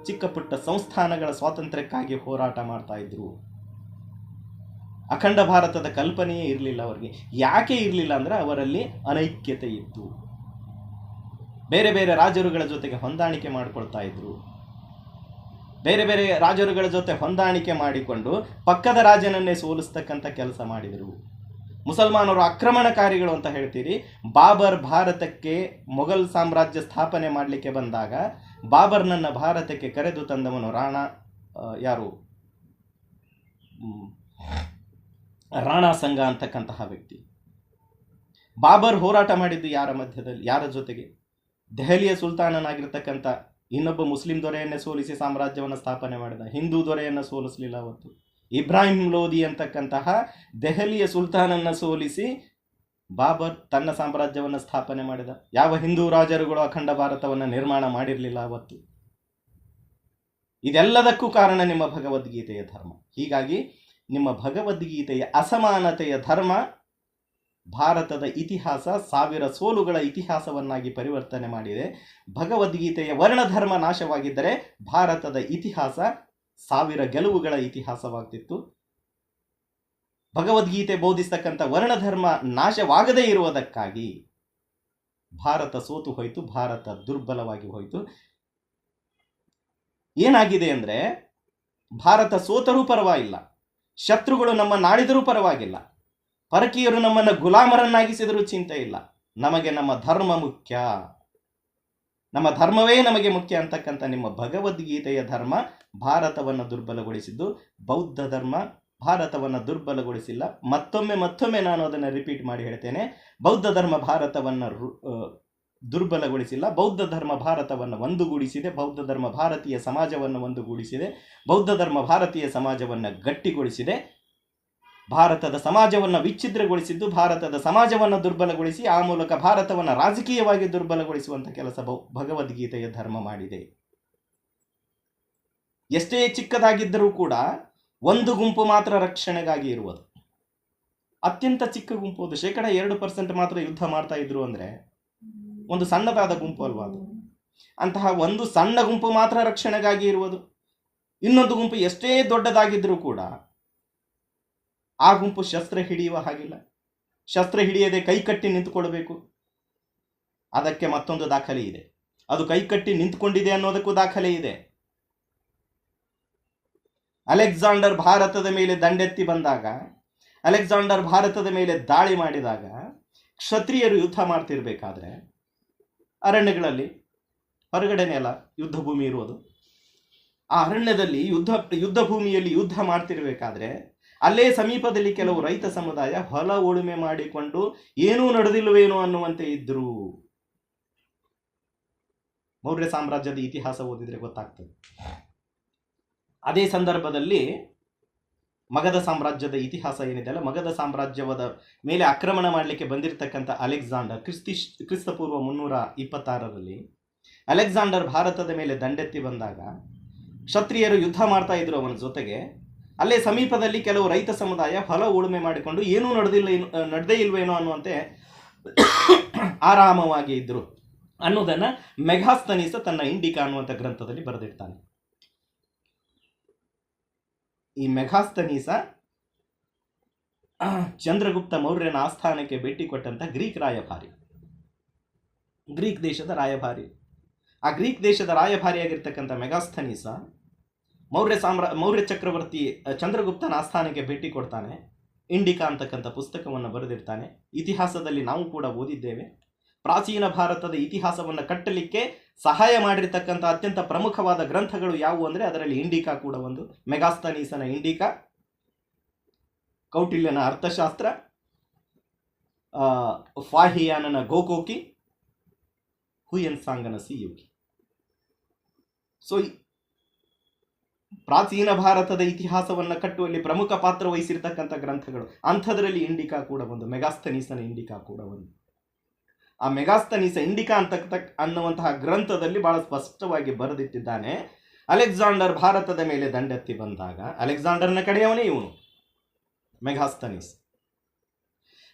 ಚಿಕ್ಕ ಪುಟ್ಟ ಸಂಸ್ಥಾನಗಳ ಸ್ವಾತಂತ್ರ್ಯಕ್ಕಾಗಿ ಹೋರಾಟ ಮಾಡ್ತಾ ಇದ್ರು. ಅಖಂಡ ಭಾರತದ ಕಲ್ಪನೆಯೇ ಇರಲಿಲ್ಲ ಅವರಿಗೆ. ಯಾಕೆ ಇರಲಿಲ್ಲ ಅಂದ್ರೆ ಅವರಲ್ಲಿ ಅನೈಕ್ಯತೆ ಇತ್ತು. ಬೇರೆ ಬೇರೆ ರಾಜರುಗಳ ಜೊತೆಗೆ ಹೊಂದಾಣಿಕೆ ಮಾಡಿಕೊಳ್ತಾ ಇದ್ರು. ಬೇರೆ ಬೇರೆ ರಾಜರುಗಳ ಜೊತೆ ಹೊಂದಾಣಿಕೆ ಮಾಡಿಕೊಂಡು ಪಕ್ಕದ ರಾಜನನ್ನೇ ಸೋಲಿಸ್ತಕ್ಕಂಥ ಕೆಲಸ ಮಾಡಿದರು. ಮುಸಲ್ಮಾನರು ಆಕ್ರಮಣಕಾರಿಗಳು ಅಂತ ಹೇಳ್ತೀರಿ. ಬಾಬರ್ ಭಾರತಕ್ಕೆ ಮೊಘಲ್ ಸಾಮ್ರಾಜ್ಯ ಸ್ಥಾಪನೆ ಮಾಡಲಿಕ್ಕೆ ಬಂದಾಗ ಬಾಬರ್ನನ್ನ ಭಾರತಕ್ಕೆ ಕರೆದು ತಂದವನು ರಾಣಾ ಸಂಘ ಅಂತಕ್ಕಂತಹ ವ್ಯಕ್ತಿ. ಬಾಬರ್ ಹೋರಾಟ ಮಾಡಿದ್ದು ಯಾರ ಮಧ್ಯದಲ್ಲಿ, ಯಾರ ಜೊತೆಗೆ? ದೆಹಲಿಯ ಸುಲ್ತಾನನಾಗಿರ್ತಕ್ಕಂಥ ಇನ್ನೊಬ್ಬ ಮುಸ್ಲಿಂ ದೊರೆಯನ್ನೇ ಸೋಲಿಸಿ ಸಾಮ್ರಾಜ್ಯವನ್ನು ಸ್ಥಾಪನೆ ಮಾಡಿದ. ಹಿಂದೂ ದೊರೆಯನ್ನು ಸೋಲಿಸಲಿಲ್ಲ. ಅವತ್ತು ಇಬ್ರಾಹಿಂ ಲೋಧಿ ಅಂತಕ್ಕಂತಹ ದೆಹಲಿಯ ಸುಲ್ತಾನನ್ನ ಸೋಲಿಸಿ ಬಾಬರ್ ತನ್ನ ಸಾಮ್ರಾಜ್ಯವನ್ನು ಸ್ಥಾಪನೆ ಮಾಡಿದ. ಯಾವ ಹಿಂದೂ ರಾಜರುಗಳು ಅಖಂಡ ಭಾರತವನ್ನು ನಿರ್ಮಾಣ ಮಾಡಿರಲಿಲ್ಲ ಅವತ್ತು. ಇದೆಲ್ಲದಕ್ಕೂ ಕಾರಣ ನಿಮ್ಮ ಭಗವದ್ಗೀತೆಯ ಧರ್ಮ. ಹೀಗಾಗಿ ನಿಮ್ಮ ಭಗವದ್ಗೀತೆಯ ಅಸಮಾನತೆಯ ಧರ್ಮ ಭಾರತದ ಇತಿಹಾಸ 1000 ಸೋಲುಗಳ ಇತಿಹಾಸವನ್ನಾಗಿ ಪರಿವರ್ತನೆ ಮಾಡಿದೆ. ಭಗವದ್ಗೀತೆಯ ವರ್ಣಧರ್ಮ ನಾಶವಾಗಿದ್ದರೆ ಭಾರತದ ಇತಿಹಾಸ 1000 ಗೆಲುವುಗಳ ಇತಿಹಾಸವಾಗ್ತಿತ್ತು. ಭಗವದ್ಗೀತೆ ಬೋಧಿಸ್ತಕ್ಕಂಥ ವರ್ಣಧರ್ಮ ನಾಶವಾಗದೇ ಇರುವುದಕ್ಕಾಗಿ ಭಾರತ ಸೋತು ಹೋಯಿತು, ಭಾರತ ದುರ್ಬಲವಾಗಿ ಹೋಯಿತು. ಏನಾಗಿದೆ ಅಂದರೆ, ಭಾರತ ಸೋತರೂ ಪರವಾಗಿಲ್ಲ, ಶತ್ರುಗಳು ನಮ್ಮನ್ನಾಡಿದರೂ ಪರವಾಗಿಲ್ಲ, ಪರಕೀಯರು ನಮ್ಮನ್ನು ಗುಲಾಮರನ್ನಾಗಿಸಿದರೂ ಚಿಂತೆ ಇಲ್ಲ, ನಮಗೆ ನಮ್ಮ ಧರ್ಮ ಮುಖ್ಯ, ನಮ್ಮ ಧರ್ಮವೇ ನಮಗೆ ಮುಖ್ಯ ಅಂತಕ್ಕಂಥ ನಿಮ್ಮ ಭಗವದ್ಗೀತೆಯ ಧರ್ಮ ಭಾರತವನ್ನು ದುರ್ಬಲಗೊಳಿಸಿದ್ದು. ಬೌದ್ಧ ಧರ್ಮ ಭಾರತವನ್ನು ದುರ್ಬಲಗೊಳಿಸಿಲ್ಲ. ಮತ್ತೊಮ್ಮೆ ನಾನು ಅದನ್ನು ರಿಪೀಟ್ ಮಾಡಿ ಹೇಳ್ತೇನೆ. ಬೌದ್ಧ ಧರ್ಮ ಭಾರತವನ್ನು ದುರ್ಬಲಗೊಳಿಸಿಲ್ಲ. ಬೌದ್ಧ ಧರ್ಮ ಭಾರತವನ್ನು ಒಂದುಗೂಡಿಸಿದೆ. ಬೌದ್ಧ ಧರ್ಮ ಭಾರತೀಯ ಸಮಾಜವನ್ನು ಒಂದುಗೂಡಿಸಿದೆ. ಬೌದ್ಧ ಧರ್ಮ ಭಾರತೀಯ ಸಮಾಜವನ್ನು ಗಟ್ಟಿಗೊಳಿಸಿದೆ. ಭಾರತದ ಸಮಾಜವನ್ನು ವಿಚ್ಛಿದ್ರಗೊಳಿಸಿದ್ದು, ಭಾರತದ ಸಮಾಜವನ್ನು ದುರ್ಬಲಗೊಳಿಸಿ ಆ ಮೂಲಕ ಭಾರತವನ್ನು ರಾಜಕೀಯವಾಗಿ ದುರ್ಬಲಗೊಳಿಸುವಂಥ ಕೆಲಸ ಭಗವದ್ಗೀತೆಯ ಧರ್ಮ ಮಾಡಿದೆ. ಎಷ್ಟೇ ಚಿಕ್ಕದಾಗಿದ್ದರೂ ಕೂಡ ಒಂದು ಗುಂಪು ಮಾತ್ರ ರಕ್ಷಣೆಗಾಗಿ ಇರುವುದು. ಅತ್ಯಂತ ಚಿಕ್ಕ ಗುಂಪು, ಅದು 2% ಮಾತ್ರ ಯುದ್ಧ ಮಾಡ್ತಾ ಇದ್ರು ಅಂದರೆ ಒಂದು ಸಣ್ಣದಾದ ಗುಂಪು ಅಲ್ವಾ ಅದು. ಅಂತಹ ಒಂದು ಸಣ್ಣ ಗುಂಪು ಮಾತ್ರ ರಕ್ಷಣೆಗಾಗಿ ಇರುವುದು. ಇನ್ನೊಂದು ಗುಂಪು ಎಷ್ಟೇ ದೊಡ್ಡದಾಗಿದ್ರೂ ಕೂಡ ಆ ಗುಂಪು ಶಸ್ತ್ರ ಹಿಡಿಯುವ ಹಾಗಿಲ್ಲ. ಶಸ್ತ್ರ ಹಿಡಿಯದೆ ಕೈಕಟ್ಟಿ ನಿಂತುಕೊಳ್ಬೇಕು. ಅದಕ್ಕೆ ಮತ್ತೊಂದು ದಾಖಲೆ ಇದೆ. ಅದು ಕೈಕಟ್ಟಿ ನಿಂತುಕೊಂಡಿದೆ ಅನ್ನೋದಕ್ಕೂ ದಾಖಲೆ ಇದೆ. ಅಲೆಕ್ಸಾಂಡರ್ ಭಾರತದ ಮೇಲೆ ದಂಡೆತ್ತಿ ಬಂದಾಗ, ಅಲೆಕ್ಸಾಂಡರ್ ಭಾರತದ ಮೇಲೆ ದಾಳಿ ಮಾಡಿದಾಗ, ಕ್ಷತ್ರಿಯರು ಯುದ್ಧ ಮಾಡ್ತಿರ್ಬೇಕಾದ್ರೆ ಅರಣ್ಯಗಳಲ್ಲಿ, ಹೊರಗಡೆನೇ ಅಲ್ಲ ಯುದ್ಧ ಭೂಮಿ ಇರುವುದು, ಆ ಅರಣ್ಯದಲ್ಲಿ ಯುದ್ಧ ಭೂಮಿಯಲ್ಲಿ ಯುದ್ಧ ಮಾಡ್ತಿರ್ಬೇಕಾದ್ರೆ ಅಲ್ಲೇ ಸಮೀಪದಲ್ಲಿ ಕೆಲವು ರೈತ ಸಮುದಾಯ ಹೊಲ ಉಳುಮೆ ಮಾಡಿಕೊಂಡು ಏನೂ ನಡೆದಿಲ್ವೇನೋ ಅನ್ನುವಂತೆ ಇದ್ರು. ಮೌರ್ಯ ಸಾಮ್ರಾಜ್ಯದ ಇತಿಹಾಸ ಓದಿದ್ರೆ ಗೊತ್ತಾಗ್ತದೆ. ಅದೇ ಸಂದರ್ಭದಲ್ಲಿ ಮಗಧ ಸಾಮ್ರಾಜ್ಯದ ಇತಿಹಾಸ ಏನಿದೆಯಲ್ಲ, ಮಗಧ ಸಾಮ್ರಾಜ್ಯದ ಮೇಲೆ ಆಕ್ರಮಣ ಮಾಡಲಿಕ್ಕೆ ಬಂದಿರತಕ್ಕಂಥ ಅಲೆಕ್ಸಾಂಡರ್ ಕ್ರಿಸ್ತಪೂರ್ವ 326ರಲ್ಲಿ ಅಲೆಕ್ಸಾಂಡರ್ ಭಾರತದ ಮೇಲೆ ದಂಡೆತ್ತಿ ಬಂದಾಗ ಕ್ಷತ್ರಿಯರು ಯುದ್ಧ ಮಾಡ್ತಾ ಇದ್ರು ಅವನ ಜೊತೆಗೆ. ಅಲ್ಲೇ ಸಮೀಪದಲ್ಲಿ ಕೆಲವು ರೈತ ಸಮುದಾಯ ಹೊಲ ಉಳುಮೆ ಮಾಡಿಕೊಂಡು ಏನೂ ನಡೆದೇ ಇಲ್ವೇನೋ ಅನ್ನುವಂತೆ ಆರಾಮವಾಗಿ ಇದ್ರು ಅನ್ನೋದನ್ನ ಮೆಗಾಸ್ತನೀಸ ತನ್ನ ಇಂಡಿಕಾ ಅನ್ನುವಂಥ ಗ್ರಂಥದಲ್ಲಿ ಬರೆದಿರ್ತಾನೆ. ಈ ಮೆಗಾಸ್ತನೀಸ ಚಂದ್ರಗುಪ್ತ ಮೌರ್ಯನ ಆಸ್ಥಾನಕ್ಕೆ ಭೇಟಿ ಕೊಟ್ಟಂತ ಗ್ರೀಕ್ ರಾಯಭಾರಿ, ಗ್ರೀಕ್ ದೇಶದ ರಾಯಭಾರಿ. ಆ ಗ್ರೀಕ್ ದೇಶದ ರಾಯಭಾರಿಯಾಗಿರ್ತಕ್ಕಂಥ ಮೆಗಾಸ್ತನೀಸ ಮೌರ್ಯ ಚಕ್ರವರ್ತಿ ಚಂದ್ರಗುಪ್ತನ ಆಸ್ಥಾನಕ್ಕೆ ಭೇಟಿ ಕೊಡ್ತಾನೆ. ಇಂಡಿಕಾ ಅಂತಕ್ಕಂಥ ಪುಸ್ತಕವನ್ನು ಬರೆದಿರ್ತಾನೆ. ಇತಿಹಾಸದಲ್ಲಿ ನಾವು ಕೂಡ ಓದಿದ್ದೇವೆ. ಪ್ರಾಚೀನ ಭಾರತದ ಇತಿಹಾಸವನ್ನು ಕಟ್ಟಲಿಕ್ಕೆ ಸಹಾಯ ಮಾಡಿರ್ತಕ್ಕಂಥ ಅತ್ಯಂತ ಪ್ರಮುಖವಾದ ಗ್ರಂಥಗಳು ಯಾವುವು ಅಂದರೆ ಅದರಲ್ಲಿ ಇಂಡಿಕಾ ಕೂಡ ಒಂದು. ಮೆಗಾಸ್ತನೀಸನ ಇಂಡಿಕಾ, ಕೌಟಿಲ್ಯನ ಅರ್ಥಶಾಸ್ತ್ರ, ಫಾಹಿಯಾನನ ಗೋಕೋಕಿ, ಹುಯನ್ ಸಾಂಗನ ಸಿಯುಕಿ. ಸೊ ಪ್ರಾಚೀನ ಭಾರತದ ಇತಿಹಾಸವನ್ನು ಕಟ್ಟುವಲ್ಲಿ ಪ್ರಮುಖ ಪಾತ್ರ ವಹಿಸಿರ್ತಕ್ಕಂಥ ಗ್ರಂಥಗಳು, ಅಂಥದ್ರಲ್ಲಿ ಇಂಡಿಕಾ ಕೂಡ ಒಂದು, ಮೆಗಾಸ್ತನೀಸನ ಇಂಡಿಕಾ ಕೂಡ ಒಂದು. ಆ ಮೆಗಾಸ್ತನೀಸ ಇಂಡಿಕಾ ಅನ್ನುವಂತಹ ಗ್ರಂಥದಲ್ಲಿ ಬಹಳ ಸ್ಪಷ್ಟವಾಗಿ ಬರೆದಿಟ್ಟಿದ್ದಾನೆ, ಅಲೆಕ್ಸಾಂಡರ್ ಭಾರತದ ಮೇಲೆ ದಂಡೆತ್ತಿ ಬಂದಾಗ, ಅಲೆಕ್ಸಾಂಡರ್ನ ಕಡೆಯವನೇ ಇವನು ಮೆಗಾಸ್ತನೀಸ್.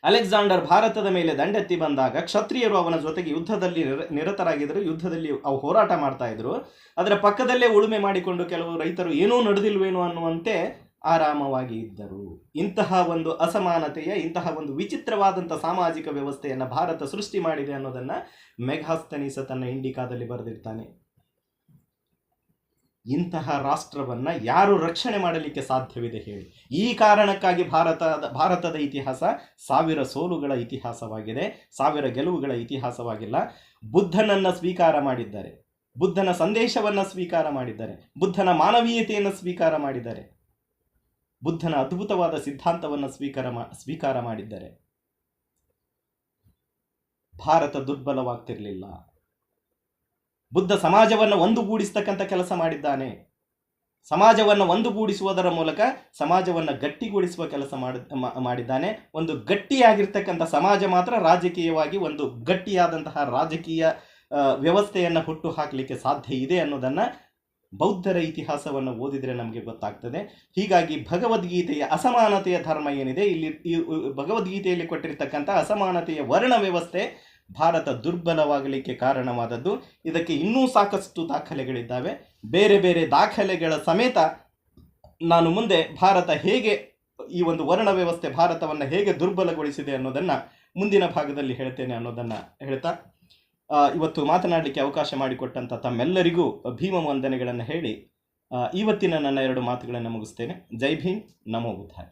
ಅಲೆಕ್ಸಾಂಡರ್ ಭಾರತದ ಮೇಲೆ ದಂಡೆತ್ತಿ ಬಂದಾಗ ಕ್ಷತ್ರಿಯರು ಅವನ ಜೊತೆಗೆ ಯುದ್ಧದಲ್ಲಿ ನಿರತರಾಗಿದ್ದರು. ಯುದ್ಧದಲ್ಲಿ ಅವು ಹೋರಾಟ ಮಾಡ್ತಾ ಇದ್ರು. ಅದರ ಪಕ್ಕದಲ್ಲೇ ಉಳುಮೆ ಮಾಡಿಕೊಂಡು ಕೆಲವು ರೈತರು ಏನೂ ನಡೆದಿಲ್ವೇನೋ ಅನ್ನುವಂತೆ ಆರಾಮವಾಗಿ ಇದ್ದರು. ಇಂತಹ ಒಂದು ಅಸಮಾನತೆಯ, ಇಂತಹ ಒಂದು ವಿಚಿತ್ರವಾದಂಥ ಸಾಮಾಜಿಕ ವ್ಯವಸ್ಥೆಯನ್ನು ಭಾರತ ಸೃಷ್ಟಿ ಮಾಡಿದೆ ಅನ್ನೋದನ್ನು ಮೆಗಾಸ್ತನೀಸ ತನ್ನ ಇಂಡಿಕಾದಲ್ಲಿ ಬರೆದಿರ್ತಾನೆ. ಇಂತಹ ರಾಷ್ಟ್ರವನ್ನು ಯಾರು ರಕ್ಷಣೆ ಮಾಡಲಿಕ್ಕೆ ಸಾಧ್ಯವಿದೆ ಹೇಳಿ? ಈ ಕಾರಣಕ್ಕಾಗಿ ಭಾರತದ ಇತಿಹಾಸ 1000 ಸೋಲುಗಳ ಇತಿಹಾಸವಾಗಿದೆ, 1000 ಗೆಲುವುಗಳ ಇತಿಹಾಸವಾಗಿಲ್ಲ. ಬುದ್ಧನನ್ನು ಸ್ವೀಕಾರ ಮಾಡಿದ್ದಾರೆ, ಬುದ್ಧನ ಸಂದೇಶವನ್ನು ಸ್ವೀಕಾರ ಮಾಡಿದ್ದಾರೆ, ಬುದ್ಧನ ಮಾನವೀಯತೆಯನ್ನು ಸ್ವೀಕಾರ ಮಾಡಿದ್ದಾರೆ, ಬುದ್ಧನ ಅದ್ಭುತವಾದ ಸಿದ್ಧಾಂತವನ್ನು ಸ್ವೀಕಾರ ಮಾಡಿದ್ದಾರೆ. ಭಾರತ ದುರ್ಬಲವಾಗ್ತಿರ್ಲಿಲ್ಲ. ಬುದ್ಧ ಸಮಾಜವನ್ನು ಒಂದುಗೂಡಿಸ್ತಕ್ಕಂಥ ಕೆಲಸ ಮಾಡಿದ್ದಾನೆ. ಸಮಾಜವನ್ನು ಒಂದುಗೂಡಿಸುವುದರ ಮೂಲಕ ಸಮಾಜವನ್ನು ಗಟ್ಟಿಗೊಳಿಸುವ ಕೆಲಸ ಮಾಡಿದ್ದಾನೆ. ಒಂದು ಗಟ್ಟಿಯಾಗಿರ್ತಕ್ಕಂಥ ಸಮಾಜ ಮಾತ್ರ ರಾಜಕೀಯವಾಗಿ ಒಂದು ಗಟ್ಟಿಯಾದಂತಹ ರಾಜಕೀಯ ವ್ಯವಸ್ಥೆಯನ್ನು ಹುಟ್ಟು ಹಾಕಲಿಕ್ಕೆ ಸಾಧ್ಯ ಇದೆ ಅನ್ನೋದನ್ನು ಬೌದ್ಧರ ಇತಿಹಾಸವನ್ನು ಓದಿದರೆ ನಮಗೆ ಗೊತ್ತಾಗ್ತದೆ. ಹೀಗಾಗಿ ಭಗವದ್ಗೀತೆಯ ಅಸಮಾನತೆಯ ಧರ್ಮ ಏನಿದೆ, ಇಲ್ಲಿ ಈ ಭಗವದ್ಗೀತೆಯಲ್ಲಿ ಕೊಟ್ಟಿರ್ತಕ್ಕಂಥ ಅಸಮಾನತೆಯ ವರ್ಣ ವ್ಯವಸ್ಥೆ ಭಾರತ ದುರ್ಬಲವಾಗಲಿಕ್ಕೆ ಕಾರಣವಾದದ್ದು. ಇದಕ್ಕೆ ಇನ್ನೂ ಸಾಕಷ್ಟು ದಾಖಲೆಗಳಿದ್ದಾವೆ. ಬೇರೆ ಬೇರೆ ದಾಖಲೆಗಳ ಸಮೇತ ನಾನು ಮುಂದೆ ಭಾರತ ಹೇಗೆ, ಈ ಒಂದು ವರ್ಣ ವ್ಯವಸ್ಥೆ ಭಾರತವನ್ನು ಹೇಗೆ ದುರ್ಬಲಗೊಳಿಸಿದೆ ಅನ್ನೋದನ್ನು ಮುಂದಿನ ಭಾಗದಲ್ಲಿ ಹೇಳ್ತೇನೆ ಅನ್ನೋದನ್ನು ಹೇಳ್ತಾ ಇವತ್ತು ಮಾತನಾಡಲಿಕ್ಕೆ ಅವಕಾಶ ಮಾಡಿಕೊಟ್ಟಂಥ ತಮ್ಮೆಲ್ಲರಿಗೂ ಭೀಮ ವಂದನೆಗಳನ್ನು ಹೇಳಿ ಇವತ್ತಿನ ನನ್ನ 2 ಮಾತುಗಳನ್ನು ಮುಗಿಸ್ತೇನೆ. ಜೈ ಭೀಮ್, ನಮೋ ಬುದ್ಧಾಯ.